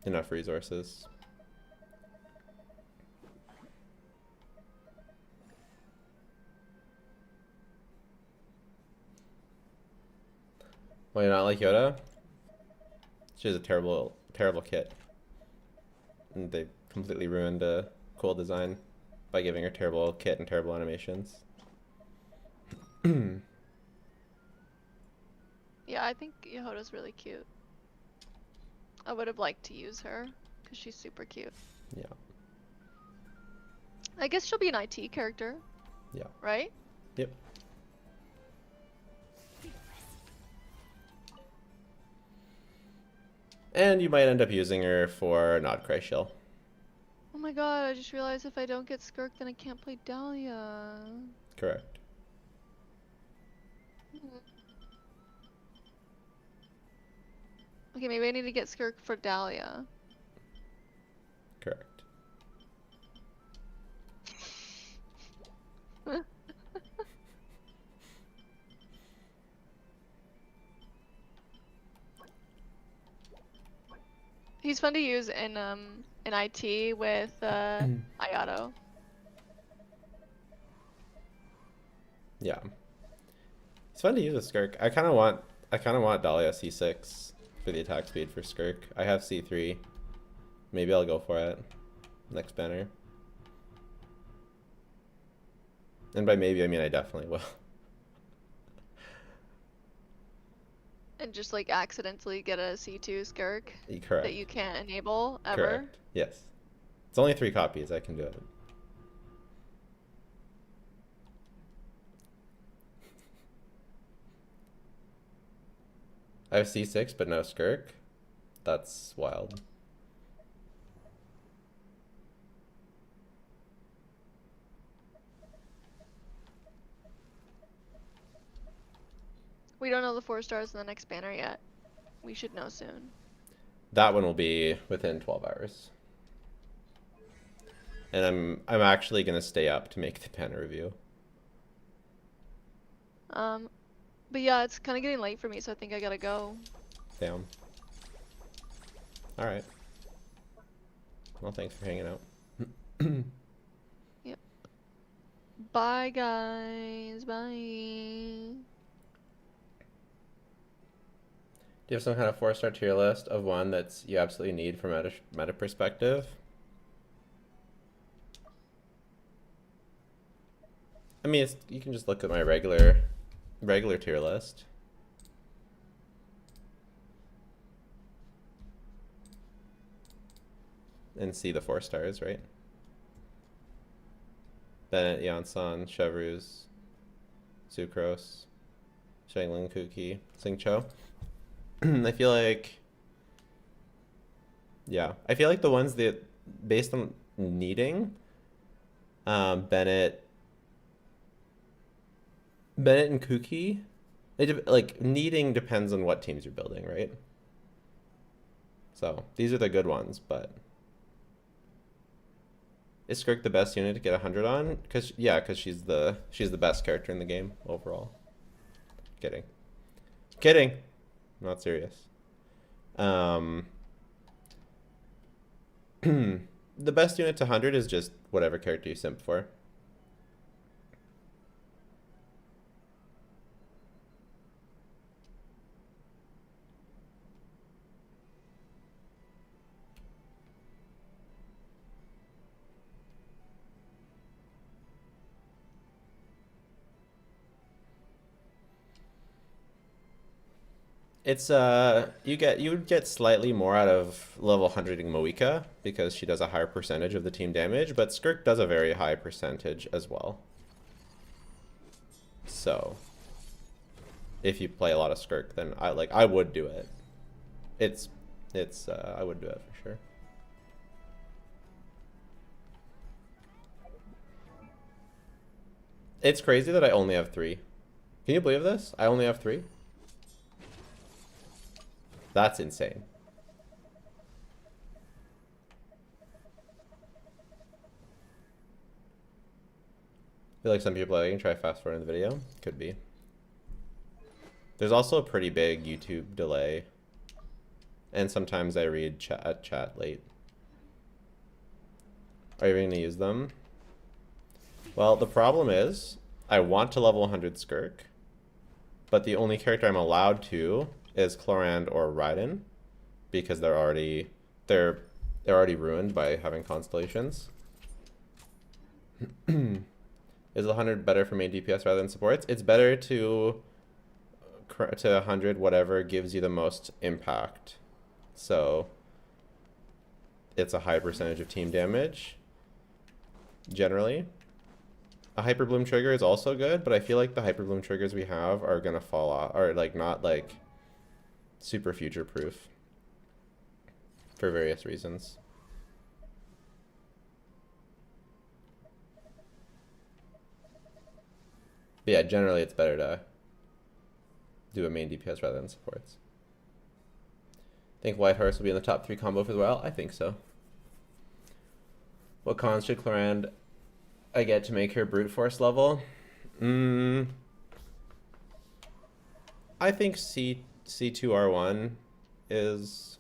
enough resources. Well, you're not like Yoda? She has a terrible kit. And they completely ruined a cool design by giving her terrible kit and terrible animations. Yeah, I think Yehoda's really cute. I would have liked to use her because she's super cute. Yeah. I guess she'll be an IT character. Yeah. Right? Yep. And you might end up using her for Nodcry Shell. Oh my god, I just realized if I don't get Skirk, then I can't play Dahlia. Correct. Okay, maybe I need to get Skirk for Dahlia. Correct. He's fun to use in IT with Ayato. Yeah. It's fun to use with Skirk. I kind of want Dahlia C6 for the attack speed for Skirk. I have C3. Maybe I'll go for it next banner. And by maybe I mean I definitely will. And just like accidentally get a C2 Skirk Correct. that you can't enable ever. Correct. Yes. It's only 3 copies. I can do it. I have C6 but no Skirk. That's wild. We don't know the 4 stars in the next banner yet. We should know soon. That one will be within 12 hours. And I'm actually gonna stay up to make the banner review. But yeah, it's kind of getting late for me, so I think I gotta go. Damn. Alright. Well, thanks for hanging out. Yep. Bye, guys. Bye. Do you have some kind of 4-star tier list of one that's you absolutely need from a meta perspective? I mean, you can just look at my regular tier list. And see the 4 stars, right? Bennett, Yansan, Chevruz, Sucrose, Shanglin Kuki, Singcho. I feel like Yeah, I feel like the ones that based on needing, Bennett, Bennett and Kuki, like needing depends on what teams you're building, right? So these are the good ones, but is Skirk the best unit to get 100 on? Cause yeah, cause she's the best character in the game overall. Kidding, kidding, I'm not serious. Um, the best unit to 100 is just whatever character you simp for. It's you would get slightly more out of level 100ing Moika because she does a higher percentage of the team damage, but Skirk does a very high percentage as well. So if you play a lot of Skirk, then I would do it. It's I would do it for sure. It's crazy that I only have 3. Can you believe this? I only have 3. That's insane. I feel like some people are going to try fast forwarding the video. Could be. There's also a pretty big YouTube delay. And sometimes I read chat late. Are you going to use them? Well, the problem is I want to level 100 Skirk, but the only character I'm allowed to is Chlorand or Raiden because they're already ruined by having constellations. Is 100 better for main DPS rather than supports? It's better to 100 whatever gives you the most impact. So it's a high percentage of team damage generally. A Hyper Bloom trigger is also good, but I feel like the Hyper Bloom triggers we have are gonna fall off, or like not like super future proof for various reasons. But yeah, generally it's better to do a main DPS rather than supports. Think White Horse will be in the top 3 combo for the while? I think so. What cons should Chlorand I get to make her brute force level? I think C2R1 is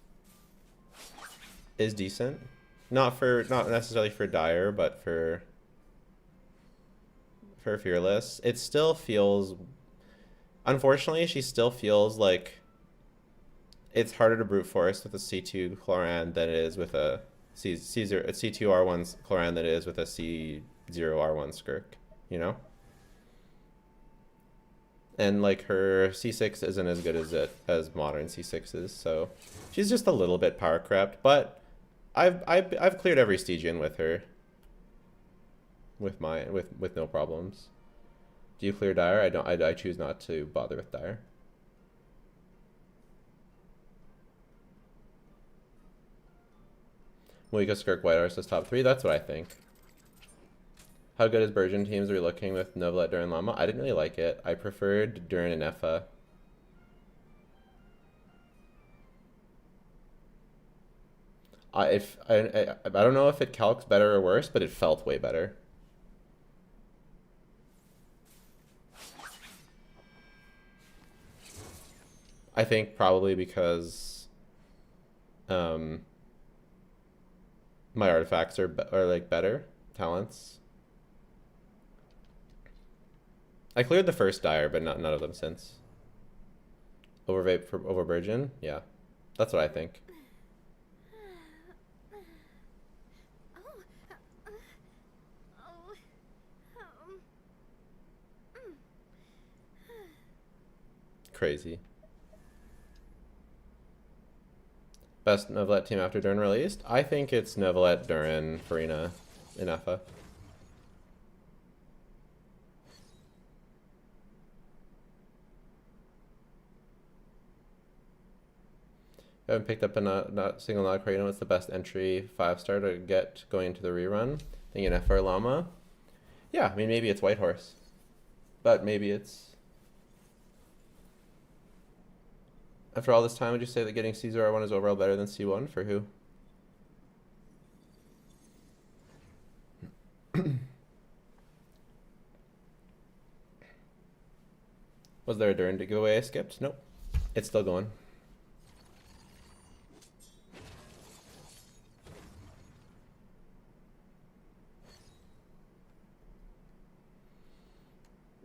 decent. Not necessarily for Dire, but for Fearless. It still feels, unfortunately, she still feels like it's harder to brute force with a C2 Chlorand than it is with a C2R1 Chlorand than it is with a C0R1 Skirk, you know? And like her C6 isn't as good as modern C6s, so she's just a little bit power crept, but I've cleared every Stygian with her. With no problems. Do you clear Dire? I don't. I choose not to bother with Dire. Moika, Skirk, White Horse is top 3. That's what I think. How good is Burgeon teams are we looking with Novelet, Durin, Llama? I didn't really like it. I preferred Durin and Effa. I don't know if it calcs better or worse, but it felt way better. I think probably because my artifacts are like better talents. I cleared the first Dire, but none of them since. Overvape for over Burgeon? Yeah. That's what I think. Crazy. Best Novelet team after Durin released? I think it's Novelet, Durin, Farina, and Effa. I haven't picked up a not single not Ocarina. What's the best entry 5-star to get going into the rerun? Thinking FR Llama. Yeah, I mean maybe it's Whitehorse, but maybe it's. After all this time, would you say that getting C0R1 is overall better than C1 for who? Was there a Durin giveaway I skipped? Nope. It's still going.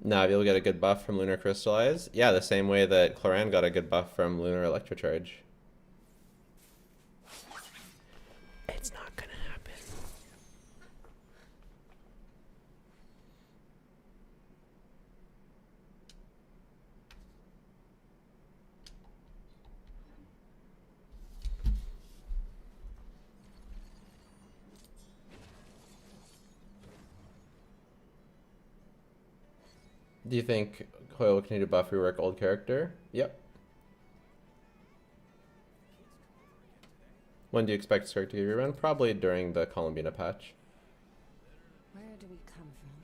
Navi will get a good buff from Lunar Crystallize. Yeah, the same way that Cloran got a good buff from Lunar Electrocharge. It's not gonna happen. Do you think Coil will continue to buff rework old character? Yep. When do you expect this character to get rerun? Probably during the Columbina patch. Where do we come from?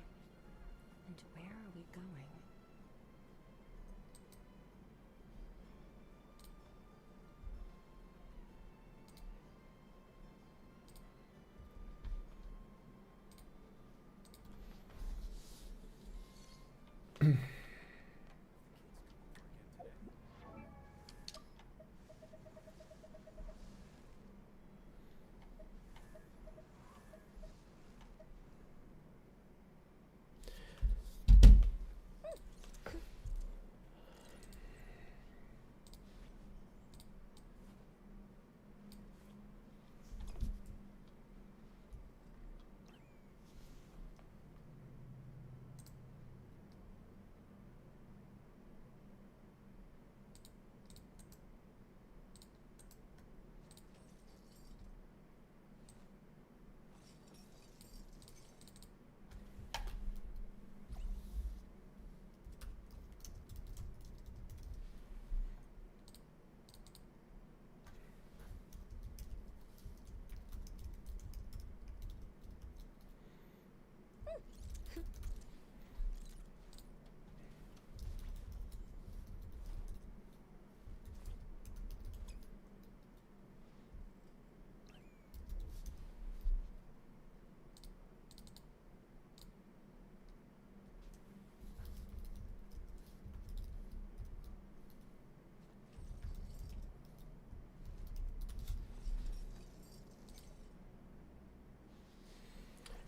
And where are we going?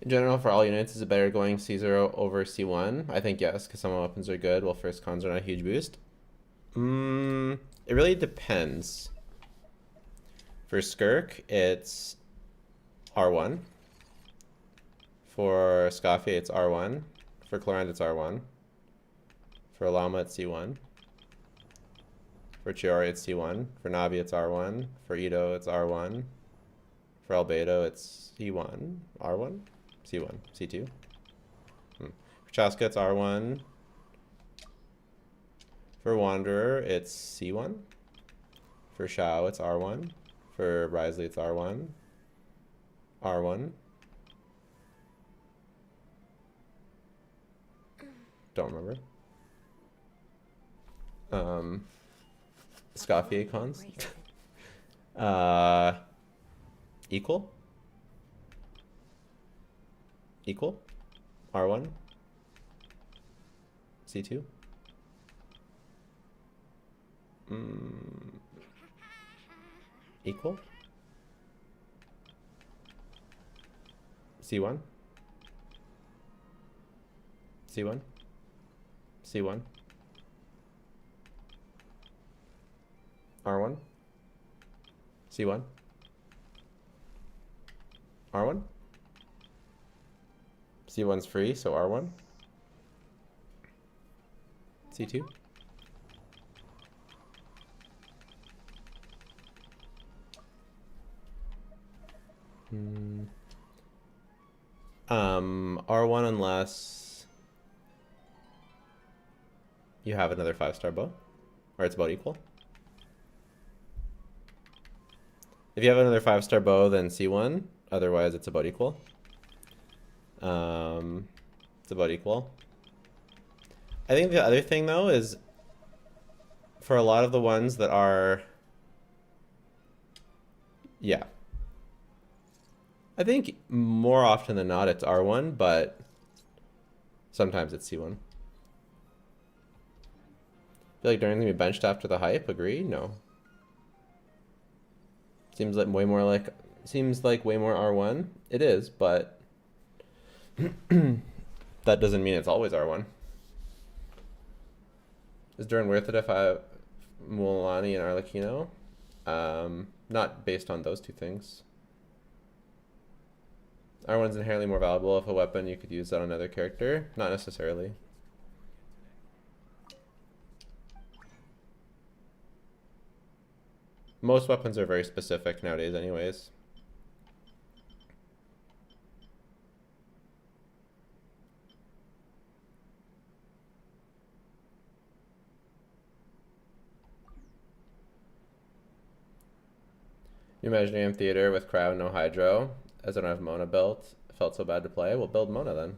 In general, for all units, is it better going C0 over C1? I think yes, because some weapons are good, while first cons are not a huge boost. It really depends. For Skirk, it's R1. For Scafe, it's R1. For Clorand, it's R1. For Llama, it's C1. For Chiori, it's C1. For Navi, it's R1. For Ito, it's R1. For Albedo, it's C1. R1? C1. C2? For Chaska, it's R1. For Wanderer, it's C1. For Shao, it's R1. For Risley, it's R1. R1. Don't remember. Scafe cons. Equal. Equal. R1. C2. Equal. C1. C1. C1. R1. C1. R1. C1's free, so R1. C2. R1 unless you have another 5-star bow, or it's about equal. If you have another 5-star bow, then C1. Otherwise, it's about equal. It's about equal. I think the other thing, though, is for a lot of the ones that are... Yeah. I think more often than not, it's R1, but sometimes it's C1. I feel like Durin's gonna be benched after the hype. Agree? No. Seems like way more R1. It is, but that doesn't mean it's always R1. Is Durin worth it if I have Mualani and Arlecchino? Not based on those two things. R1's inherently more valuable if a weapon you could use that on another character. Not necessarily. Most weapons are very specific nowadays anyways. You imagine Amphitheater with crowd, no hydro, as I don't have Mona built. Felt so bad to play. Well, build Mona then.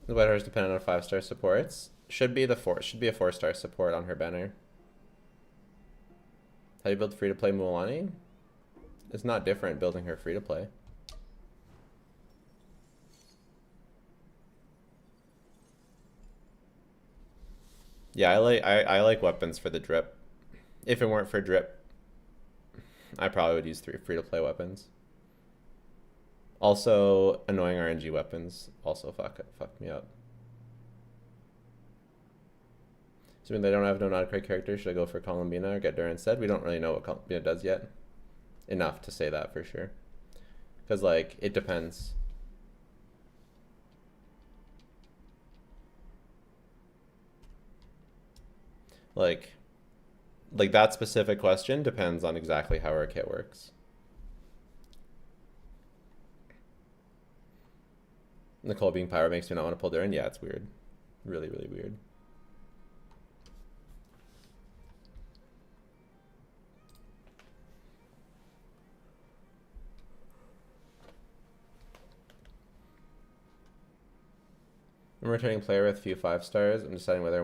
The White Horse dependent on 5-star supports. Should be a 4-star support on her banner. How do you build free-to-play Mualani? It's not different building her free-to-play. Yeah, I like weapons for the drip. If it weren't for drip, I probably would use 3 free-to-play weapons. Also, annoying RNG weapons also fuck me up. Assuming they don't have no non-crit characters, should I go for Columbina or get Durin instead? We don't really know what Columbina does yet. Enough to say that for sure. Because, like, it depends. Like that specific question depends on exactly how our kit works. Nicole being pyro makes me not want to pull Durin. Yeah, it's weird. Really, really weird. I'm a returning player with a few 5-stars. I'm deciding whether I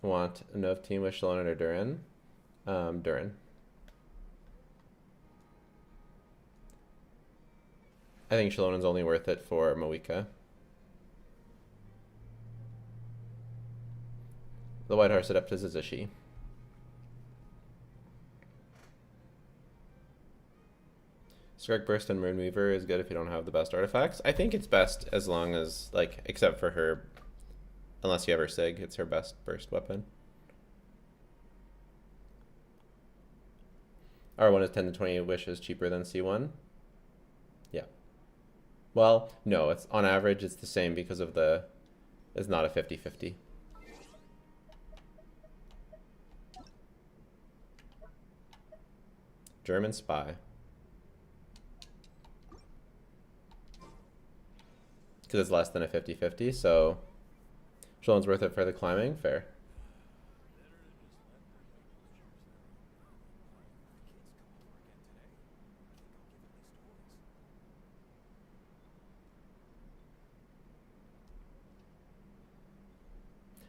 want a Nov team with Shalona or Durin. Durin. I think Shalona's only worth it for Moika. The White Horse Adeptus is a she. Skark Burst and Moonweaver is good if you don't have the best artifacts. I think it's best as long as, like, except for her, unless you have her Sig, it's her best burst weapon. R1 is 10 to 20 wishes cheaper than C1. Yeah. Well, no, it's on average it's the same because of it's not a 50-50. German spy. Because it's less than a 50-50, so Shalone's worth it for the climbing. Fair.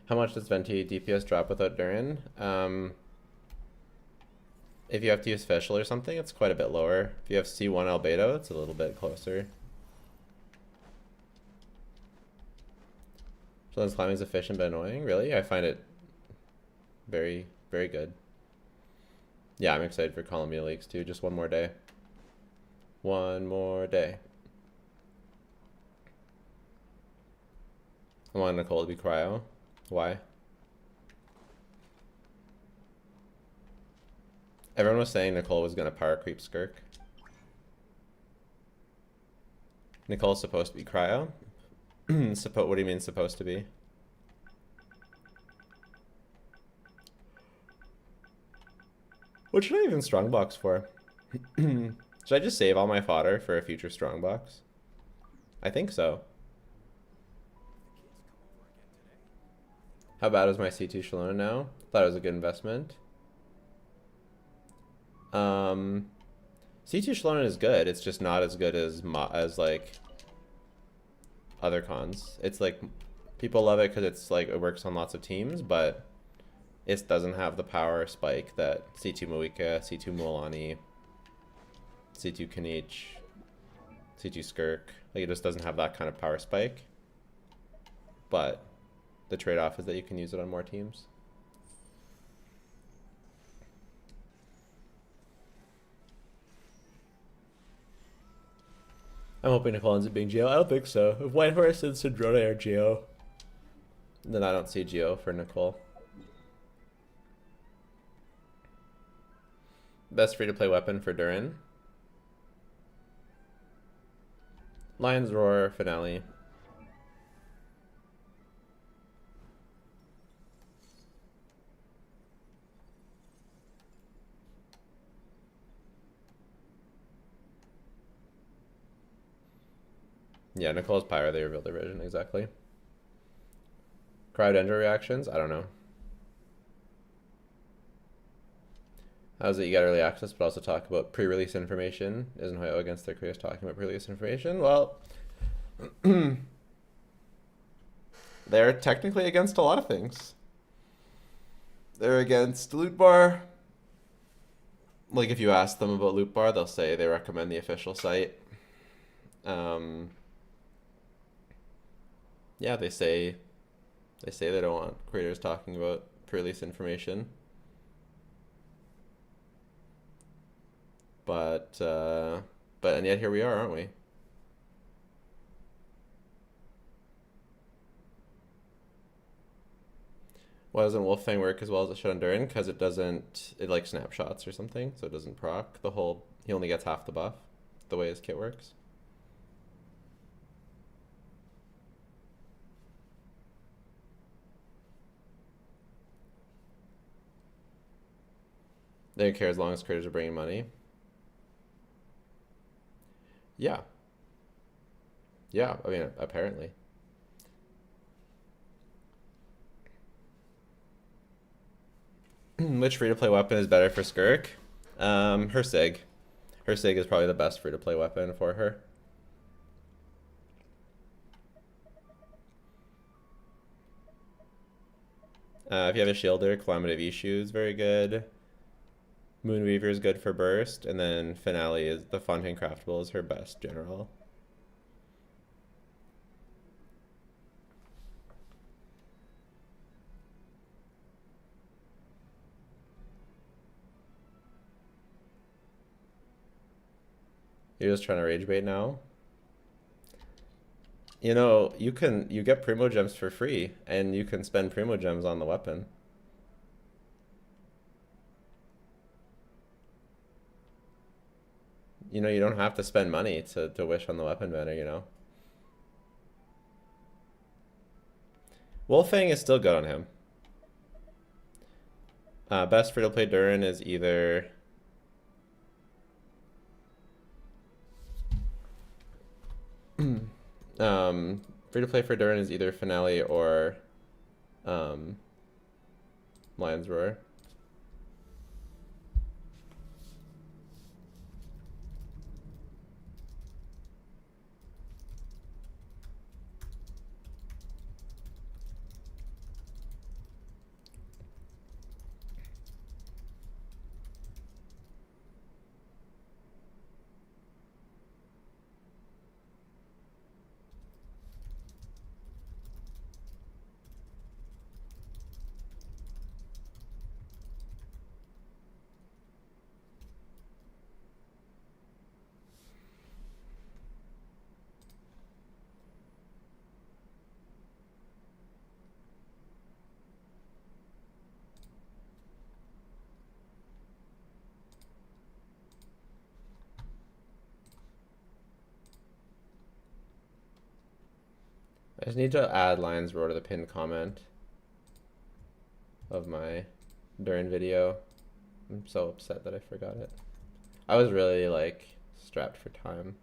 How much does Venti DPS drop without Durin? If you have to use Fischl or something, it's quite a bit lower. If you have C1 Albedo, it's a little bit closer. Shalone's climbing is efficient but annoying. Really? I find it very, very good. Yeah, I'm excited for Columbia Leaks too. Just one more day. One more day. I want Nicole to be cryo. Why? Everyone was saying Nicole was gonna power creep Skirk. Nicole's supposed to be cryo. What do you mean supposed to be? What should I even strongbox for? Should I just save all my fodder for a future strongbox? I think so. How bad is my C2 Shalona now? Thought it was a good investment. C2 Shalona is good. It's just not as good as like other cons. It's like people love it because it's like it works on lots of teams, but it doesn't have the power spike that C2 Moika, C2 Mualani, C2 Kanich, C2 Skirk. Like it just doesn't have that kind of power spike. But the trade-off is that you can use it on more teams. I'm hoping Nicole ends up being Geo. I don't think so. If Whitehorse and Cedrona are Geo, then I don't see Geo for Nicole. Best free-to-play weapon for Durin. Lion's Roar Finale. Yeah, Nicole's Pyro, they revealed their vision, exactly. Cryodendro reactions? I don't know. How's it you get early access, but also talk about pre-release information? Isn't Hoyo against their creators talking about pre-release information? Well, they're technically against a lot of things. They're against Lootbar. Like, if you ask them about Lootbar, they'll say they recommend the official site. Yeah, they say they don't want creators talking about pre-release information. But and yet here we are, aren't we? Why doesn't Wolffang work as well as it should on Durin? Because it doesn't, it like snapshots or something, so it doesn't proc the whole, he only gets half the buff, the way his kit works. They don't care as long as creators are bringing money. Yeah. Yeah, I mean, apparently. Which free-to-play weapon is better for Skirk? Her Sig. Her Sig is probably the best free-to-play weapon for her. If you have a Shielder, Calamity of Ishu is very good. Moonweaver is good for burst, and then Finale is the Fontaine Craftable is her best general. You're just trying to rage bait now? You know, you get Primo Gems for free, and you can spend Primo Gems on the weapon. You know, you don't have to spend money to wish on the weapon banner, you know? Wolffang is still good on him. Best free-to-play Durin is either... free-to-play for Durin is either Finale or Lion's Roar. I just need to add Lion's Roar to the pinned comment of my Durin video. I'm so upset that I forgot it. I was really like strapped for time.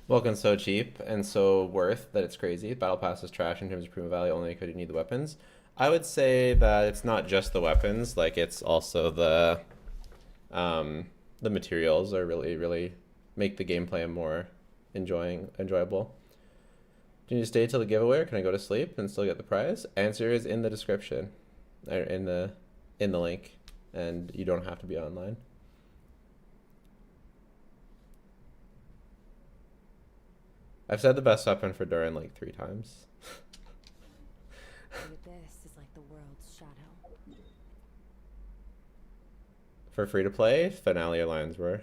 Vulcan's so cheap and so worth that it's crazy. Battle Pass is trash in terms of prima value, only because you need the weapons. I would say that it's not just the weapons, like it's also the materials are really make the gameplay more enjoyable. Do you need to stay till the giveaway or can I go to sleep and still get the prize? Answer is in the description. Or in the link. And you don't have to be online. I've said the best weapon for Durin like 3 times. The abyss is like the world's shadow. For free to play, Finale Alliance were.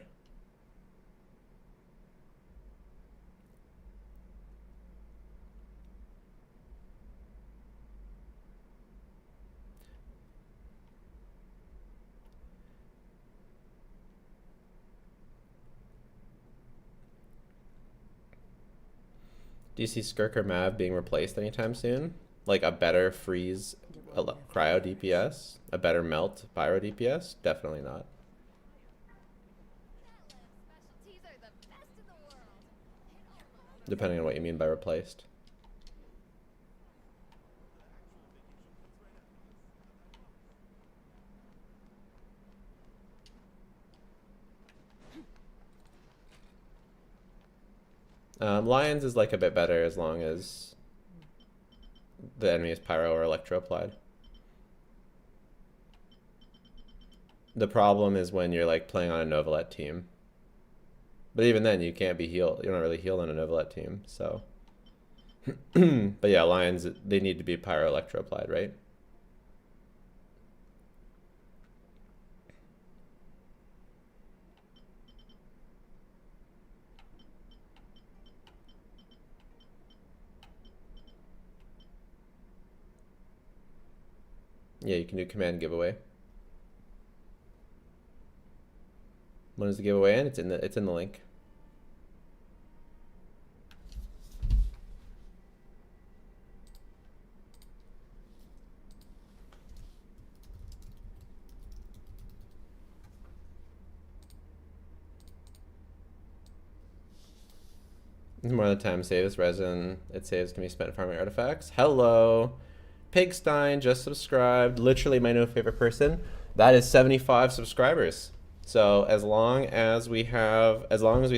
Do you see Skirk or Mav being replaced anytime soon? Like a better freeze cryo DPS? A better melt pyro DPS? Definitely not. Depending on what you mean by replaced. Lions is like a bit better as long as the enemy is pyro or electro applied. The problem is when you're like playing on a Novalet team. But even then you can't be healed. You're not really healed on a Novalet team, so. But yeah, Lions, they need to be pyro electro applied, right? Yeah, you can do command giveaway. When is the giveaway in? It's in the link. More of the time saves resin it saves can be spent farming artifacts. Hello. Pigstein just subscribed. Literally my new favorite person. That is 75 subscribers. So as long as we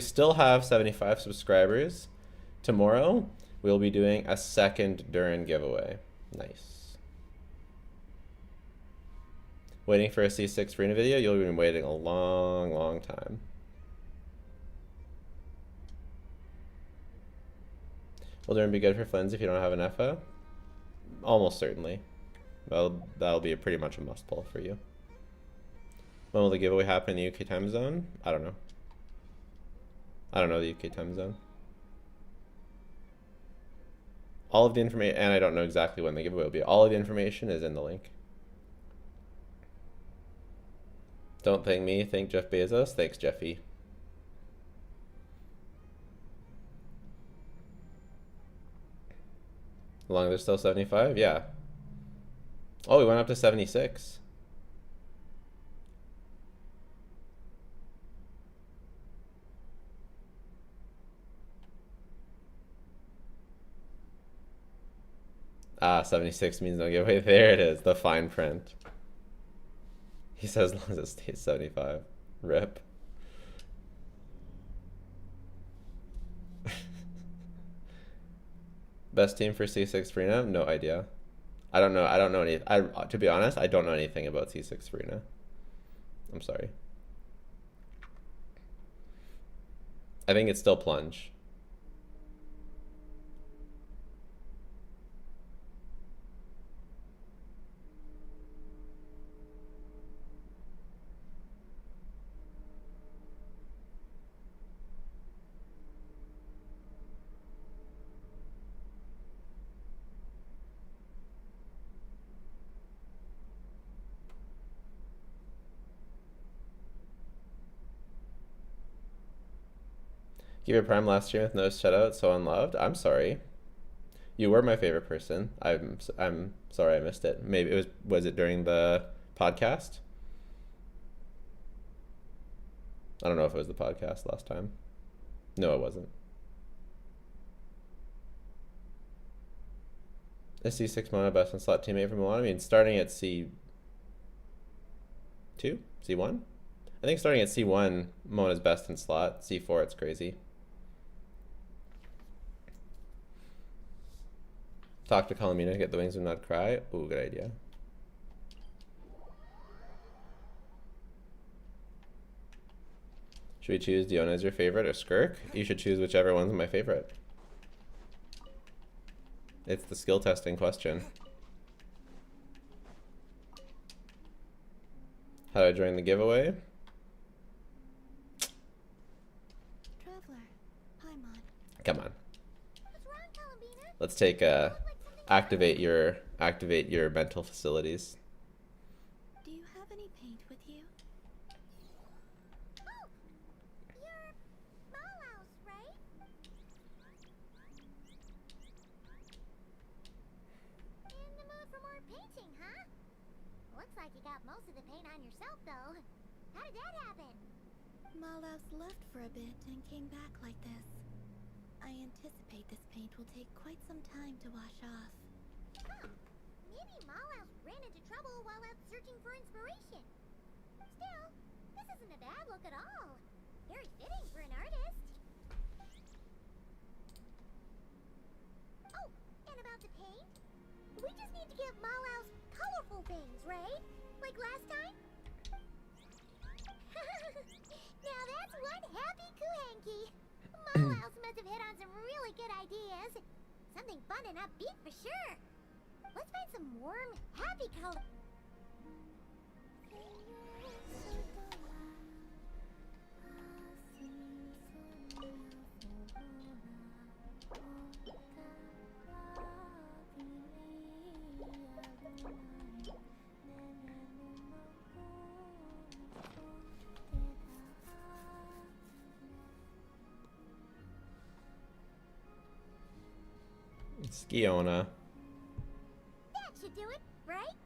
still have 75 subscribers, tomorrow we'll be doing a second Durin giveaway. Nice. Waiting for a C6 arena video? You'll be waiting a long time. Will Durin be good for Flins if you don't have an FO? Almost certainly. That'll be pretty much a must pull for you. When will the giveaway happen in the UK time zone? I don't know. I don't know the UK time zone. All of the information, and I don't know exactly when the giveaway will be. All of the information is in the link. Don't thank me, thank Jeff Bezos. Thanks, Jeffy. As long as they're still 75, yeah. Oh, we went up to 76. Ah, 76 means no giveaway. There it is, the fine print. He says as long as it stays 75. Rip. Best team for C6 Freenet? No idea. I don't know any. To be honest, I don't know anything about C6 Freenet. I'm sorry. I think it's still plunge. Give your prime last stream with no shutout, so unloved. I'm sorry. You were my favorite person. I'm sorry I missed it. Maybe it was it during the podcast? I don't know if it was the podcast last time. No, it wasn't. Is C6 Mona best in slot teammate for Milan? I mean, starting at C2? C1? I think starting at C1, Mona's best in slot. C4, it's crazy. Talk to Colomina, get the wings and not cry. Ooh, good idea. Should we choose Diona as your favorite or Skirk? You should choose whichever one's my favorite. It's the skill testing question. How do I join the giveaway? Traveler, hi, Mon. Come on. What's wrong, Columbina? Let's take activate your mental facilities. Do you have any paint with you? Oh, you're Malaus, right? In the mood for more painting, huh? Looks like you got most of the paint on yourself, though. How did that happen? Malaus left for a bit and came back like this. I anticipate this paint will take quite some time to wash off. Huh. Maybe Malaus ran into trouble while out searching for inspiration. Still, this isn't a bad look at all. Very fitting for an artist. Oh, and about the paint? We just need to give Malaus colorful things, right? Like last time? Now that's one happy Kuhanki. Malaus must have hit on some really good ideas. Something fun and upbeat for sure. Let's find some warm, happy color. It's Giona. That should do it, right?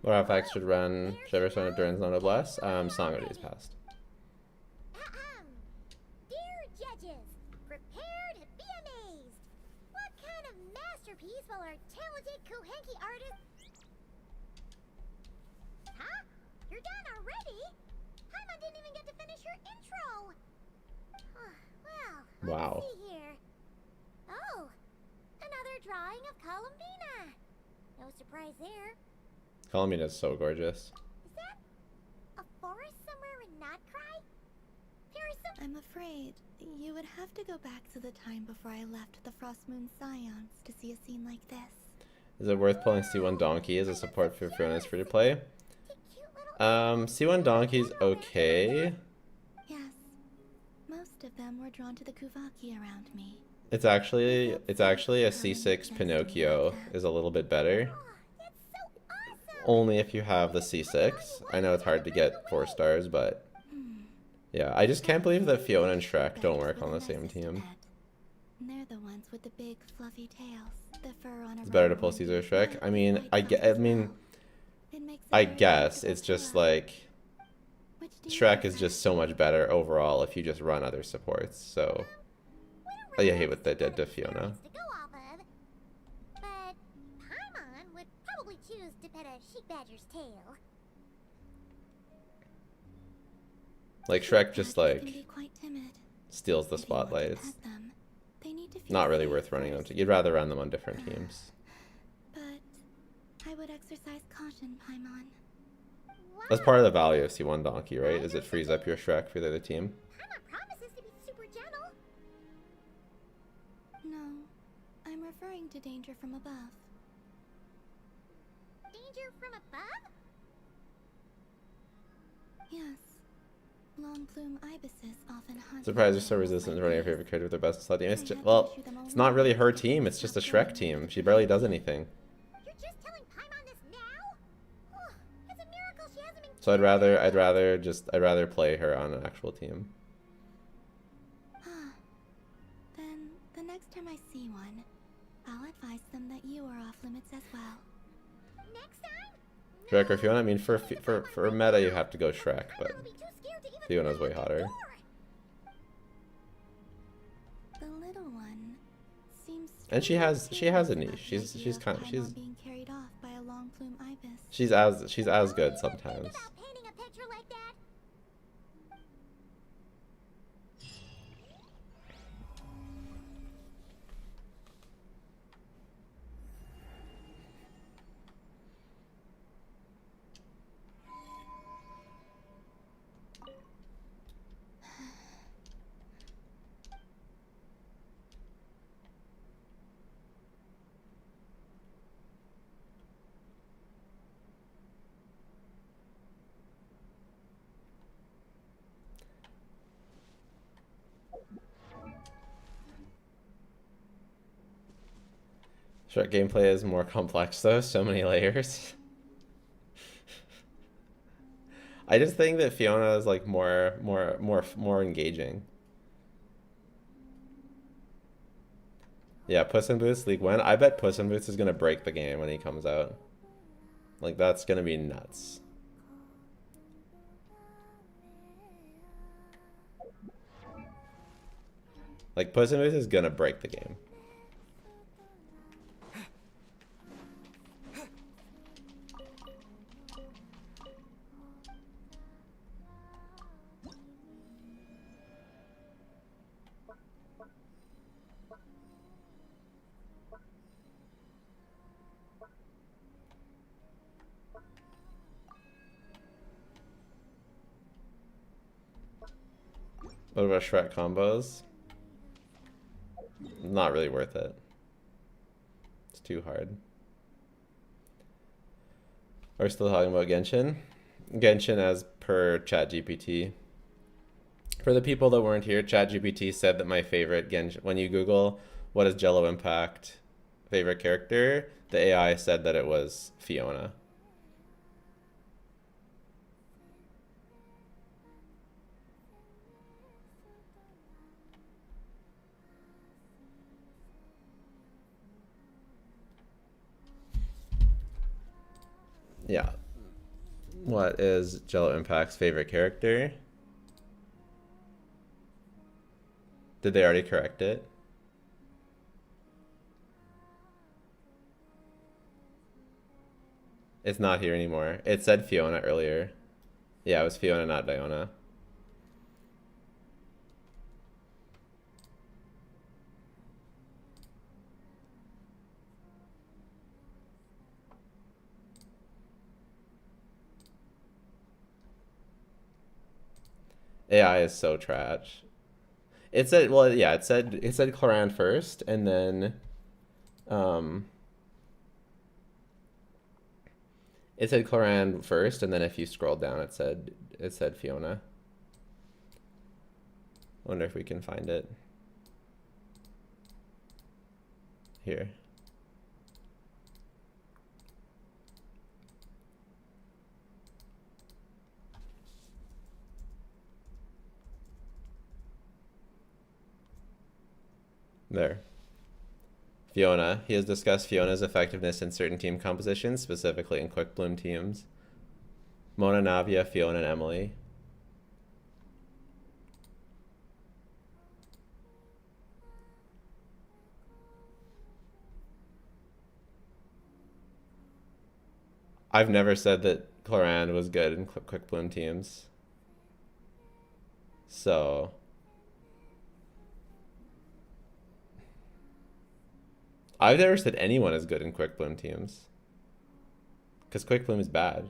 Lorafax should run whichever son of Durin's not a bless. Song already is passed. Dear judges, prepare to be amazed. What kind of masterpiece will our talented Kuhanki artist... Huh? You're done already? Haima didn't even get to finish her intro. Well, Wow. let's see here. Oh, another drawing of Columbina. No surprise there. Colomina is so gorgeous. Is that a forest somewhere in Notcry? I'm afraid you would have to go back to the time before I left the Frostmoon Scions to see a scene like this. Is it worth pulling C1 Donkey as a support for Fiona's free to play? C1 Donkey's okay. Yes, most of them were drawn to the Kuvaki around me. It's actually a C6 Pinocchio is a little bit better. That's so awesome! Only if you have the C6. I know it's hard to get 4 stars, but Yeah, I just can't believe that Fiona and Shrek don't Bears work were on the the same nicest team. pet. They're the ones with the big fluffy tails, the fur on a It's better to rubber pull one Caesar or being Shrek. white I with mean, white I spots get. I as mean, well. It makes a I very guess comfortable it's just pillow. like Which do you Shrek is prefer? just so much better overall if you just run other supports. So I hate what they did to Fiona. To go off of, but Paimon would probably choose to pet a sheep badger's tail. Like Shrek just Badgers can like be quite timid. steals the If you want to spotlight. It's pet them, they need to feel not really safe worth running them. first. You'd rather run them on different teams. But I would exercise caution, Paimon. That's part of the value of C1 Donkey, right? Is it frees up your Shrek for the other team. Paimon promises to be super gentle. No, I'm referring to danger from above. Danger from above? Yes. Long plume ibises often hunt. Surprised you're so resistant to running your favorite character with their best slot team. It's just, well, it's not really her team. It's just a Shrek team. She barely does anything. You're just telling Paimon this now? Oh, it's a miracle she hasn't been. So I'd rather play her on an actual team. Then the next time I see one, I'll advise them that you are off limits as well. Next time? Shrek or Fiona? I mean, for meta, you have to go Shrek, but I'll be too scared to even Fiona's way open the hotter. door. The little one seems. And she has a niche. She's Paimon being carried off by a long plume ibis. she's as good Think sometimes. about painting a picture like that. Shrek gameplay is more complex though, so many layers. I just think that Fiona is like more engaging. Yeah, Puss in Boots League 1. I bet Puss in Boots is gonna break the game when he comes out. Like that's gonna be nuts. Like Puss in Boots is gonna break the game. What about Shrek combos? Not really worth it. It's too hard. We're still talking about Genshin. Genshin as per ChatGPT. For the people that weren't here, ChatGPT said that my favorite Genshin, when you Google what is Jello Impact favorite character, the AI said that it was Fiona. Yeah. What is Jello Impact's favorite character? Did they already correct it? It's not here anymore. It said Fiona earlier. Yeah, it was Fiona, not Diona. AI is so trash. It said, well, yeah, it said Cloran first, and then, it said Cloran first, and then if you scroll down, it said Fiona. Wonder if we can find it here. There. Fiona. He has discussed Fiona's effectiveness in certain team compositions, specifically in Quick Bloom teams. Mona, Navia, Fiona, and Emily. I've never said that Cloran was good in Quick Bloom teams. So... I've never said anyone is good in Quick Bloom teams. Because Quick Bloom is bad.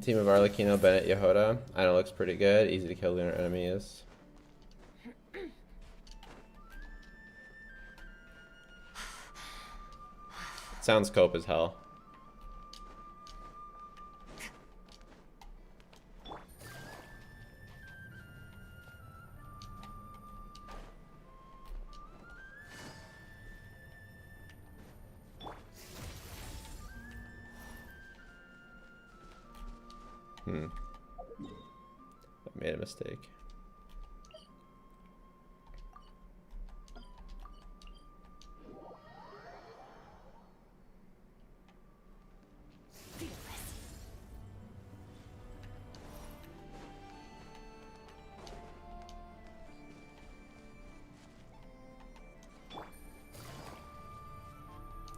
Team of Arlecchino, Bennett, Yehoda. I know, looks pretty good. Easy to kill lunar enemies. Sounds cope as hell. I made a mistake.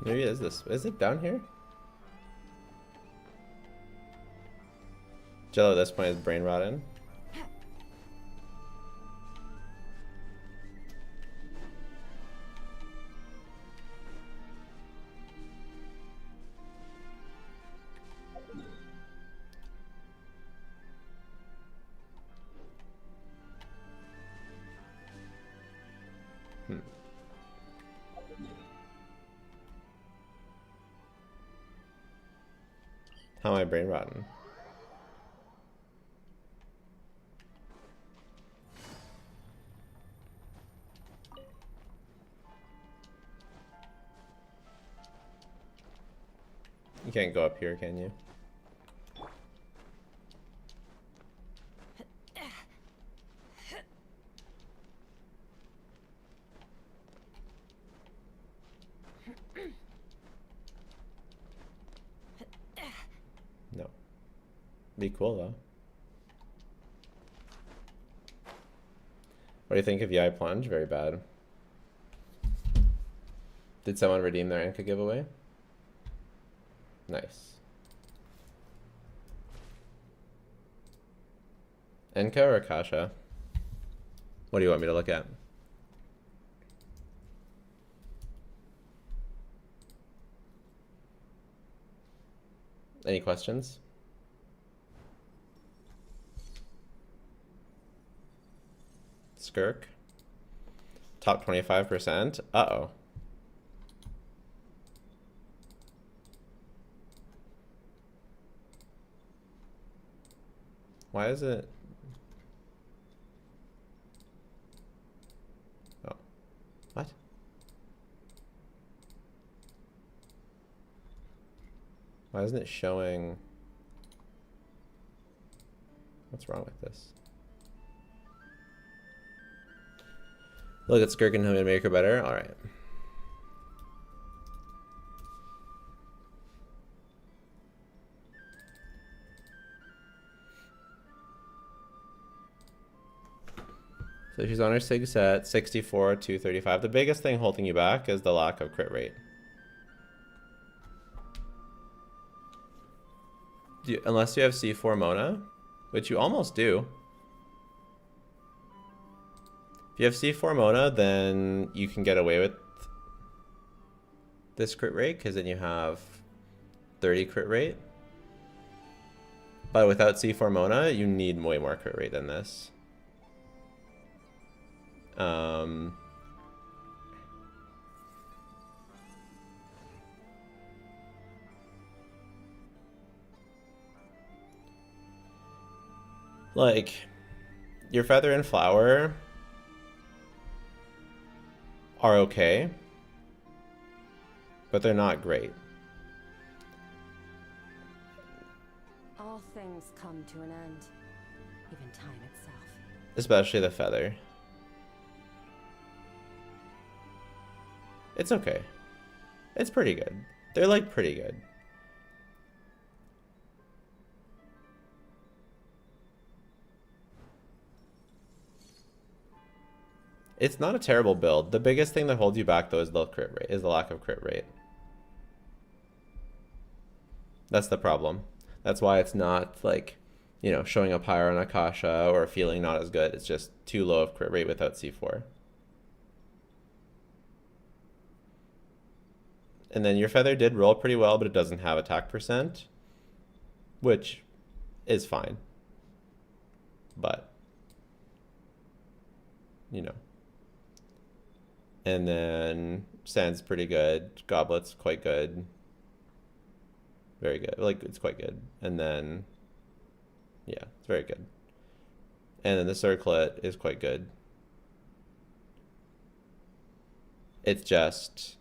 Maybe is this? Is it down here? Jello at this point is brain rotten. How am I brain rotten? You can't go up here, can you? No. Be cool though. What do you think of Yai Plunge? Very bad. Did someone redeem their Anka giveaway? Nice. Enka or Akasha? What do you want me to look at? Any questions? Skirk. Top 25%. Uh-oh. Why is it? Oh. What? Why isn't it showing? What's wrong with this? Look at Skirk and Home Maker better. All right. So she's on her sig set, 64, 235. The biggest thing holding you back is the lack of crit rate. Unless you have C4 Mona, which you almost do. If you have C4 Mona, then you can get away with this crit rate, because then you have 30 crit rate. But without C4 Mona, you need way more crit rate than this. Like, your feather and flower are okay, but they're not great. All things come to an end, even time itself. Especially the feather. It's okay. It's pretty good. They're like pretty good. It's not a terrible build. The biggest thing that holds you back though is the crit rate, is the lack of crit rate. That's the problem. That's why it's not like, you know, showing up higher on Akasha or feeling not as good. It's just too low of crit rate without C4. And then your feather did roll pretty well, but it doesn't have attack percent, which is fine. But, you know. And then Sand's pretty good. Goblet's quite good. Very good. Like, it's quite good. And then, yeah, it's very good. And then the circlet is quite good. It's just,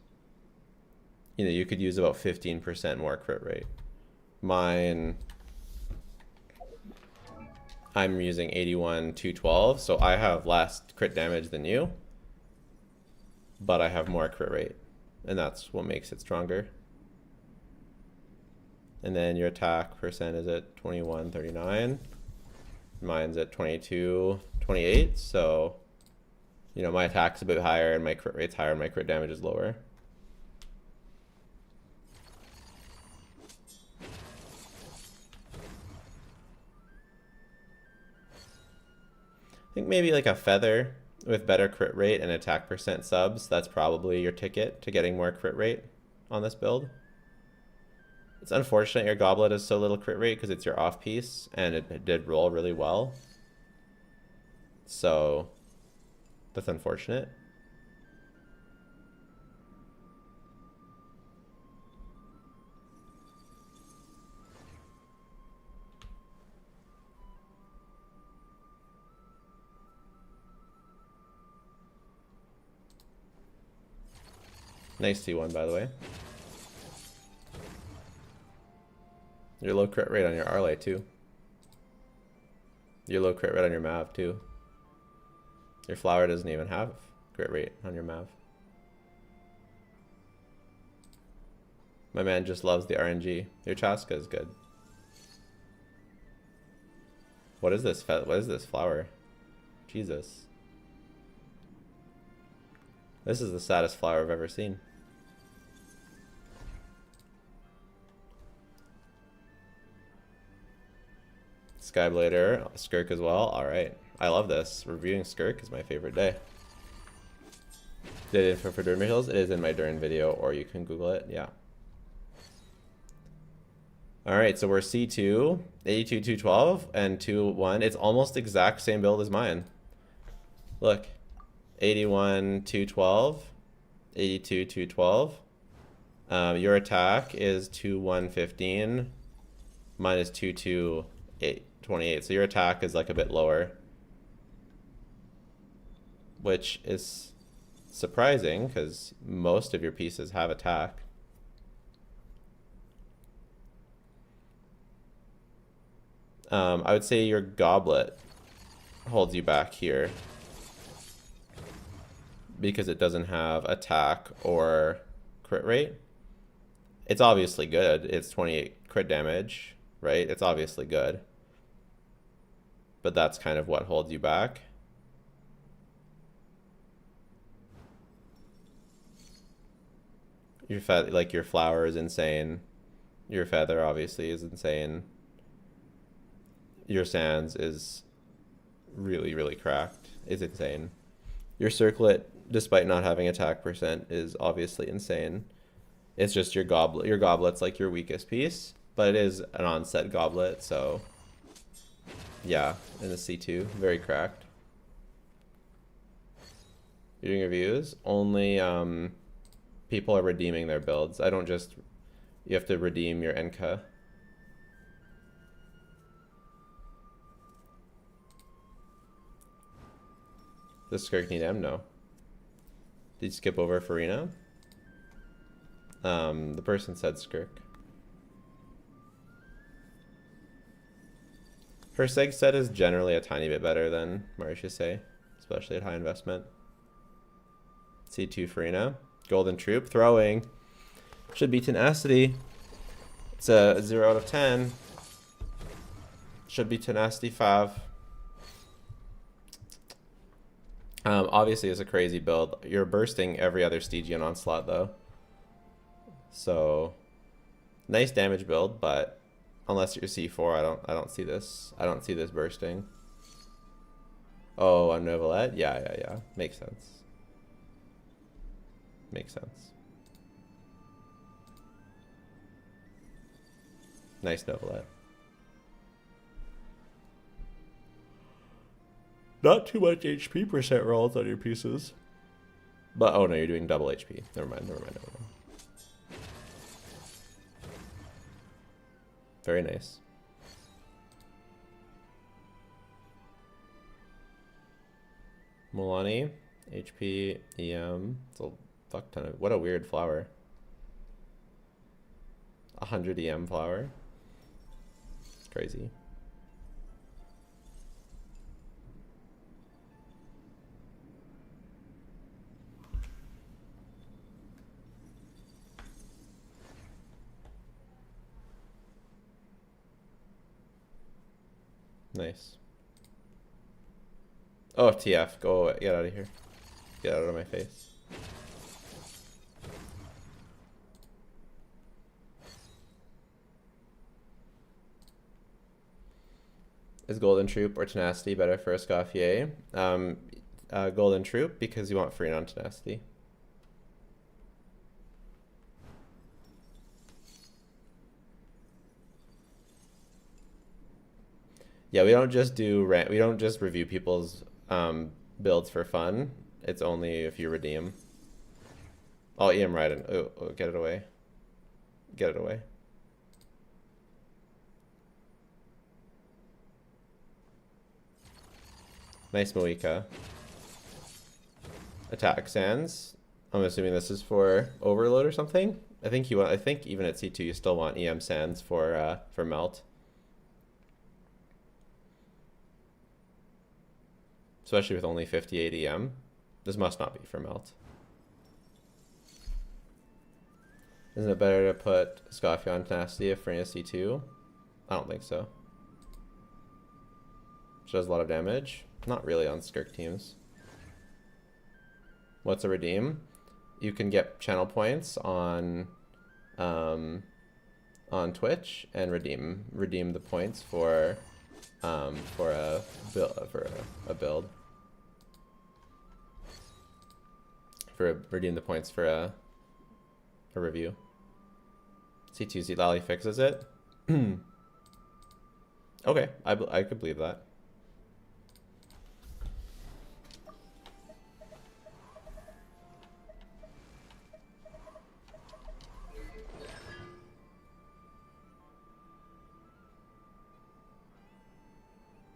you know, you could use about 15% more crit rate. Mine, I'm using 81, 212, so I have less crit damage than you, but I have more crit rate, and that's what makes it stronger. And then your attack percent is at 21, 39. Mine's at 22, 28, so, you know, my attack's a bit higher and my crit rate's higher and my crit damage is lower. I think maybe like a feather with better crit rate and attack percent subs, that's probably your ticket to getting more crit rate on this build. It's unfortunate your goblet is so little crit rate because it's your off piece and it did roll really well. So that's unfortunate. Nice T1, by the way. Your low crit rate on your Arlay, too. Your low crit rate on your Mav, too. Your flower doesn't even have crit rate on your Mav. My man just loves the RNG. Your Chaska is good. What is this? What is this flower? Jesus. This is the saddest flower I've ever seen. Skyblader, Skirk as well. Alright. I love this. Reviewing Skirk is my favorite day. Did info for Durin Hills? It is in my Durin video, or you can Google it. Yeah. Alright, so we're C2, 82, 212, and 2-1. It's almost exact same build as mine. Look. 81, 212. 82, 212. Your attack is 2115. Mine is 2228. So your attack is like a bit lower, which is surprising because most of your pieces have attack. I would say your goblet holds you back here because it doesn't have attack or crit rate. It's obviously good. It's 28 crit damage, right? It's obviously good. But that's kind of what holds you back. Your like your flower is insane. Your feather obviously is insane. Your sands is really, really cracked. It's insane. Your circlet, despite not having attack percent, is obviously insane. It's just your goblet. Your goblet's like your weakest piece, but it is an onset goblet, so yeah, in the C2, very cracked. You're doing reviews? Only people are redeeming their builds. I don't just... You have to redeem your Enka. Does Skirk need M? No. Did you skip over Farina? The person said Skirk. Her Seg set is generally a tiny bit better than Marisha say, especially at high investment. C2 Farina. Golden Troop. Throwing. Should be Tenacity. It's a 0 out of 10. Should be Tenacity 5. Obviously, it's a crazy build. You're bursting every other Stygian onslaught, though. So, nice damage build, but unless you're C4, I don't see this. I don't see this bursting. Oh, on Novelette? Yeah. Makes sense. Makes sense. Nice Novelette. Not too much HP percent rolls on your pieces. But, oh no, you're doing double HP. Never mind. Very nice. Milani, HP, EM. It's a fuck ton of... What a weird flower. 100 EM flower. Crazy. Nice. Oh, TF. Go away. Get out of here. Get out of my face. Is Golden Troop or Tenacity better for a Scoffier? Golden Troop, because you want free on Tenacity. Yeah, we don't just review people's builds for fun. It's only if you redeem. Oh, EM Raiden. Oh, get it away. Get it away. Nice Moika. Attack Sands. I'm assuming this is for Overload or something. I think even at C2 you still want EM Sands for Melt. Especially with only 58 EM. This must not be for Melt. Isn't it better to put Scoffy on Tenacity if Farina C2? I don't think so. Which does a lot of damage. Not really on Skirk teams. What's a redeem? You can get channel points on Twitch and redeem the points for a build. Redeem the points for a review. C2Z Lally fixes it. Okay, I could believe that.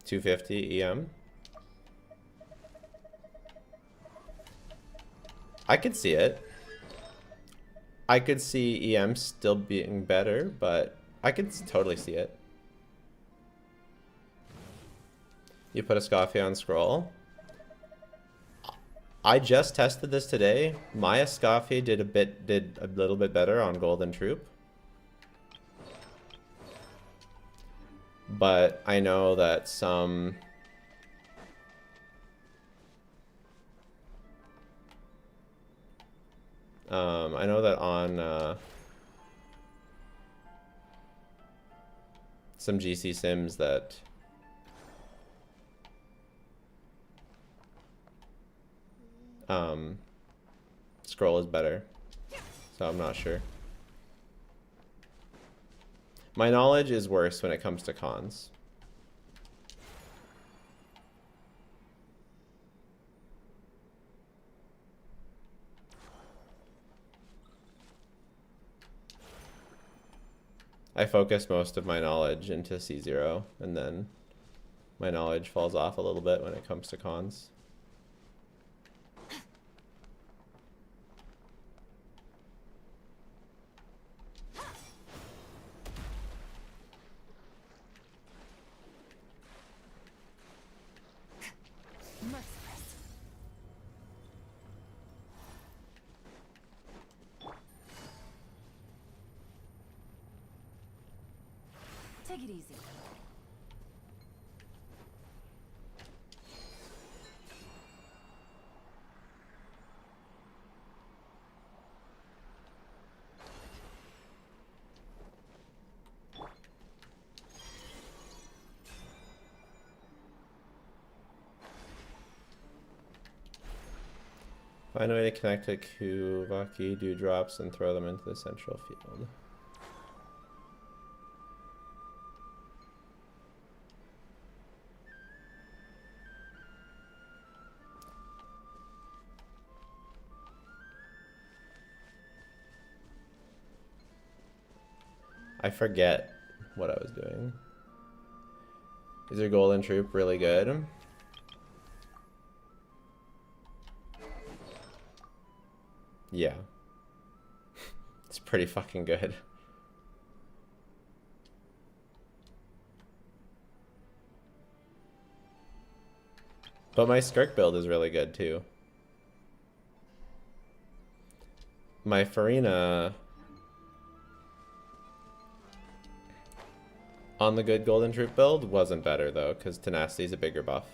$250 EM. I could see it. I could see EM still being better, but I could totally see it. You put a Scoffy on scroll. I just tested this today. My Scoffy did a little bit better on Golden Troop. But I know that some I know that on some GC sims that scroll is better, so I'm not sure. My knowledge is worse when it comes to cons. I focus most of my knowledge into C0, and then my knowledge falls off a little bit when it comes to cons. Merciless. Take it easy. Find a way to connect to Kuvaki dewdrops and throw them into the central field. I forget what I was doing. Is your golden troop really good? Yeah. It's pretty fucking good. But my Skirk build is really good too. My Farina on the good golden troop build wasn't better though, because Tenacity is a bigger buff.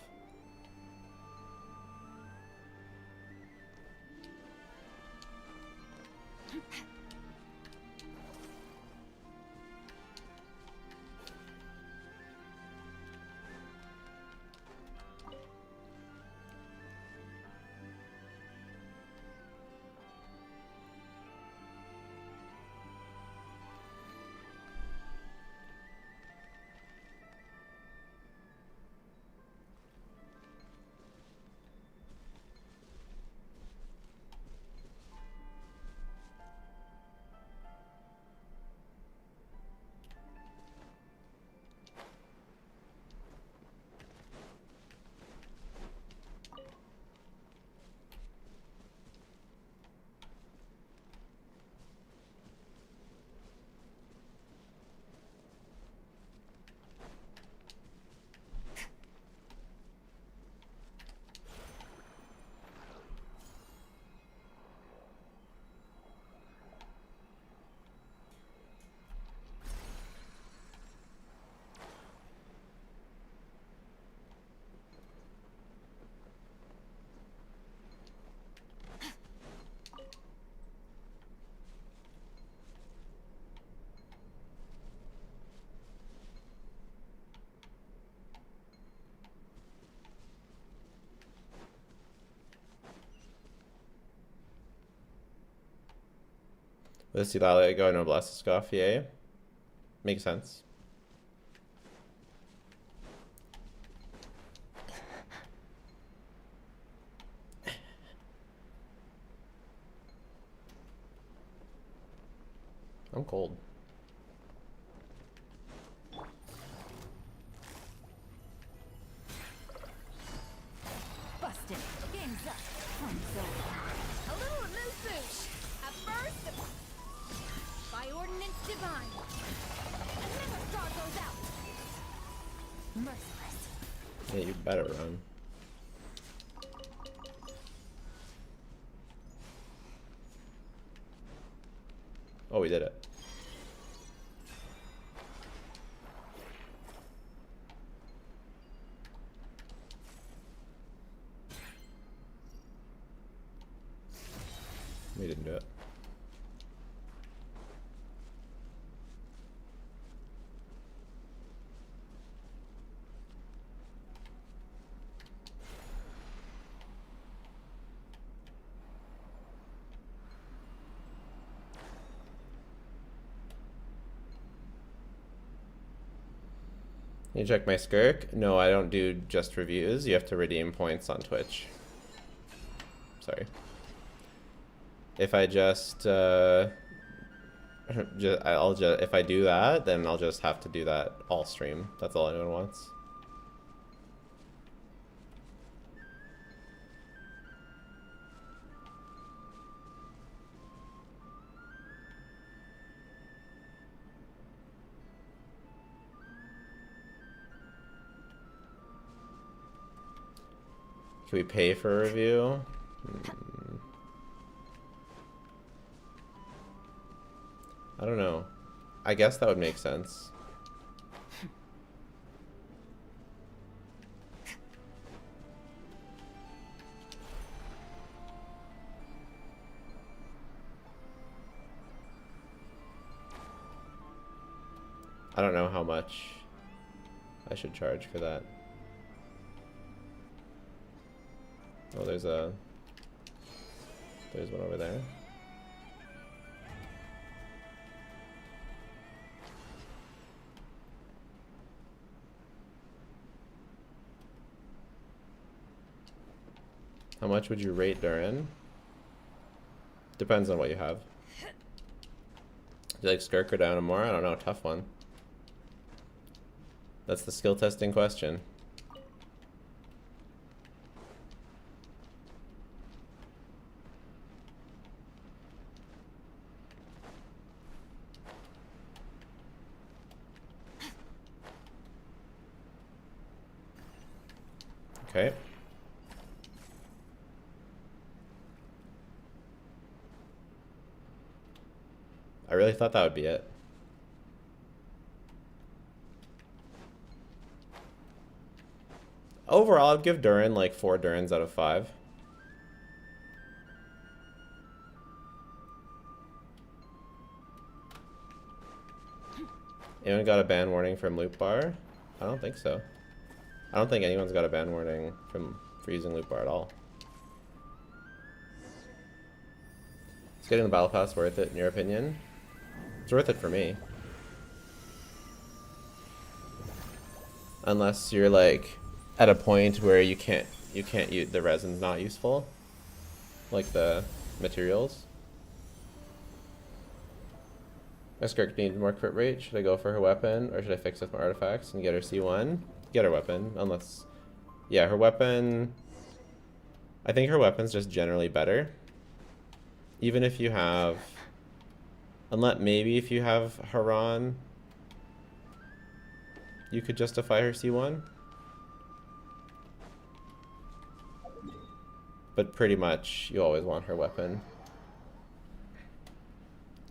Let's see that go no blast Scoffier. Makes sense. I'm cold. Busted. Game's up. Fun's over. A little amuse-bouche. At first, by ordinance divine. Another star goes out. Merciless. Yeah, you better run. Oh, we did it. We didn't do it. You check my Skirk? No, I don't do just reviews. You have to redeem points on Twitch. Sorry. If I just I'll just if I do that, then I'll just have to do that all stream. That's all anyone wants. Can we pay for a review? I don't know. I guess that would make sense. I don't know how much I should charge for that. Oh, there's one over there. How much would you rate Durin? Depends on what you have. Do you like Skirk or down more? I don't know, tough one. That's the skill testing question. Okay. I really thought that would be it. Overall, I'd give Durin like 4 Durins out of 5. Anyone got a ban warning from Lootbar? I don't think so. I don't think anyone's got a ban warning for using Lootbar at all. Is getting the battle pass worth it in your opinion? It's worth it for me. Unless you're like at a point where you can't use the resin's not useful, like the materials. My Skirk needs more crit rate. Should I go for her weapon or should I fix with my artifacts and get her C1? Get her weapon, unless, yeah, her weapon. I think her weapon's just generally better. Even if you have, unless maybe if you have Haran, you could justify her C1. But pretty much, you always want her weapon.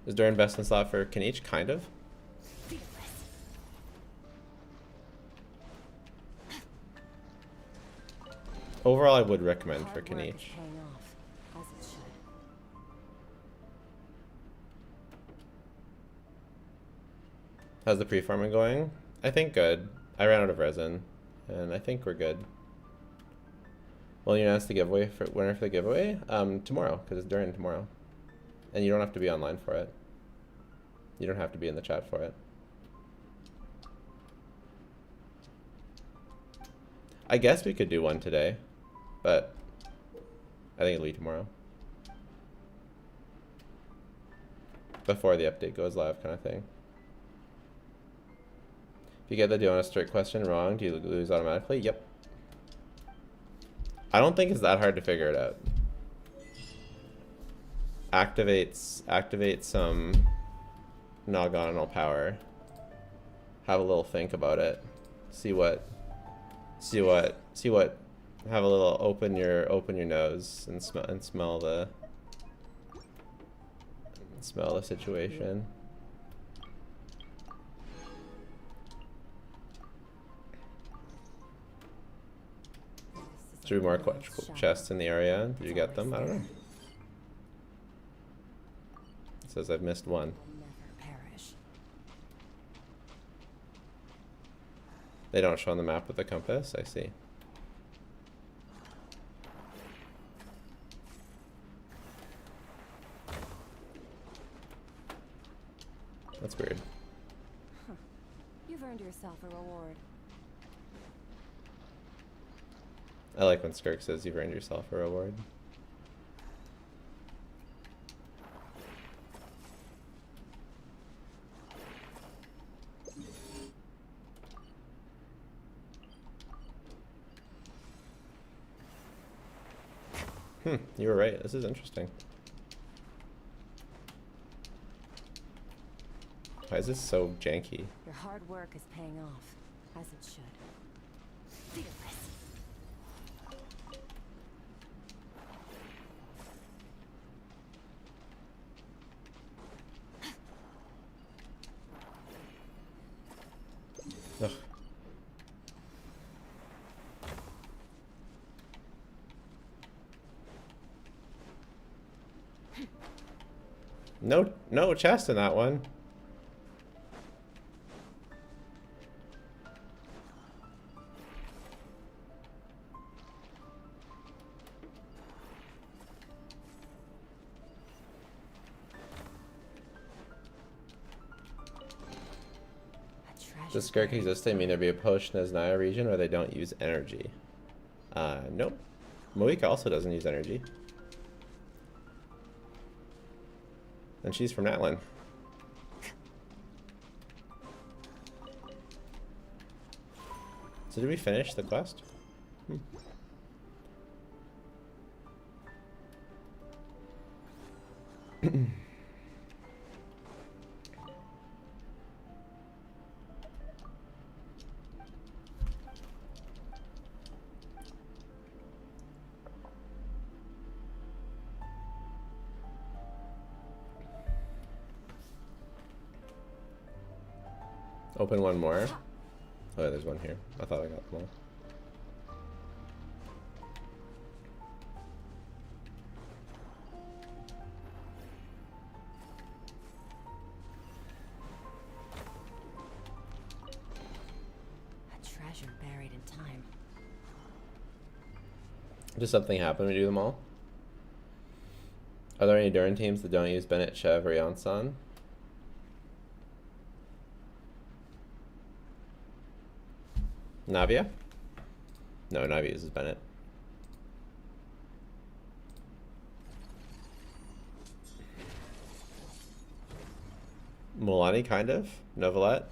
Is Durin best in slot for Kanich? Kind of. Overall, I would recommend for Kanich. How's the pre-farming going? I think good. I ran out of resin, and I think we're good. Will you announce the giveaway for winner for the giveaway? Tomorrow, because it's Durin tomorrow. And you don't have to be online for it. You don't have to be in the chat for it. I guess we could do one today, but I think it'll be tomorrow. Before the update goes live, kind of thing. If you get the do you want a strict question wrong, do you lose automatically? Yep. I don't think it's that hard to figure it out. Activate some nogonal power. Have a little think about it. See what. Have a little open your nose and smell the situation. Drew more chests in the area. Did you get them? I don't know. It says I've missed one. They don't show on the map with the compass? I see. That's weird. Huh. You've earned yourself a reward. I like when Skirk says you've earned yourself a reward. You were right. This is interesting. Why is this so janky? Your hard work is paying off, as it should. Fearless. Ugh. No chest in that one. Does Skirk exist? They mean there be a potion as Naya region, or they don't use energy. Nope. Moika also doesn't use energy. And she's from Natlin. So did we finish the quest? Open one more. Oh, yeah, there's one here. I thought I got them all. A treasure buried in time. Does something happen when we do them all? Are there any Durin teams that don't use Bennett, Chev, or Yansan? Navia? No, Navia uses Bennett. Milani, kind of. Novelette.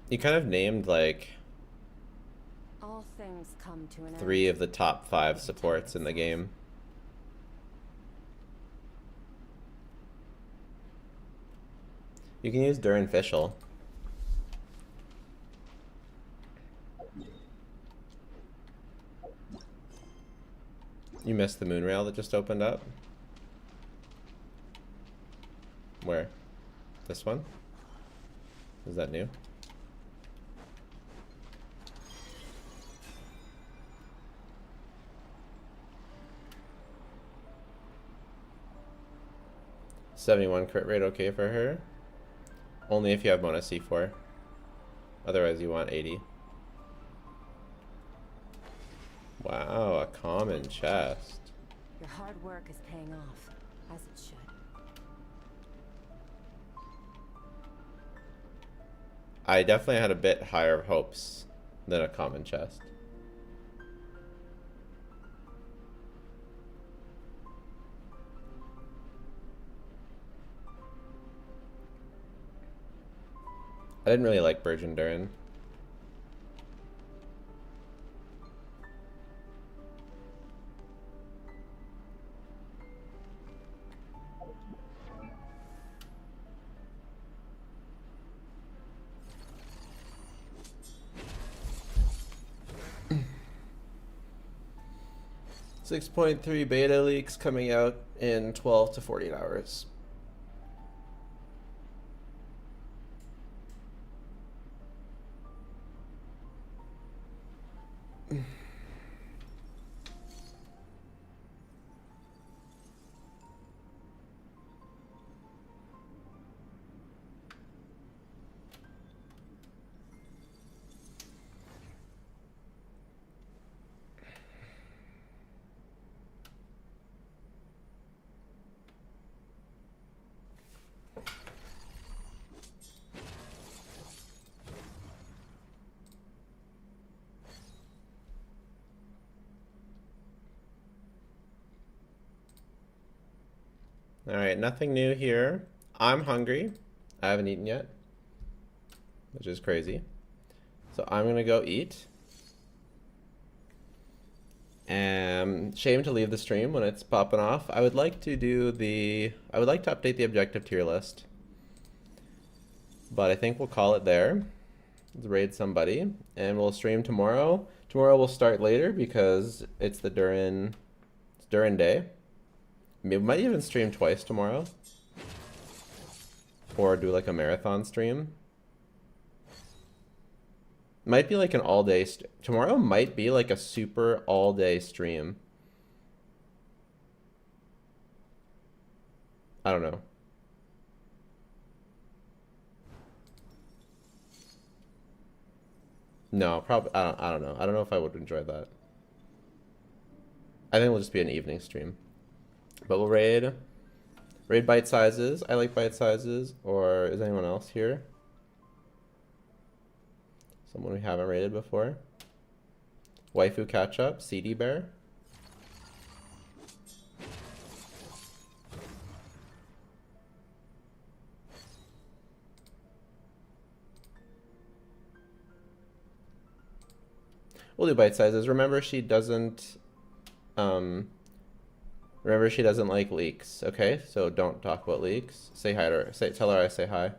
You kind of named like All things come to an 3 end. of the top 5 supports in the game. You can use Durin Fischl. You missed the moon rail that just opened up? Where? This one? Is that new? $71 crit rate okay for her? Only if you have Mona C4. Otherwise you want 80. Wow, a common chest. Your hard work is paying off, as it should. I definitely had a bit higher hopes than a common chest. I didn't really like Virgin Durin. .3 beta leaks coming out in 12 to 48 hours. Alright, nothing new here. I'm hungry. I haven't eaten yet, which is crazy. So I'm gonna go eat. Shame to leave the stream when it's popping off. I would like to update the objective tier list. But I think we'll call it there. Let's raid somebody. And we'll stream tomorrow. Tomorrow we'll start later because it's the Durin day. We might even stream twice tomorrow. Or do like a marathon stream. Might be like an all-day... Tomorrow might be like a super all-day stream. I don't know. No, probably... I don't know. I don't know if I would enjoy that. I think it'll just be an evening stream. But we'll raid bite sizes. I like bite sizes. Or is anyone else here? Someone we haven't raided before. Waifu catch up. CD bear. We'll do bite sizes. Remember she doesn't like leaks, okay? So don't talk about leaks. Say hi to her. Tell her I say hi.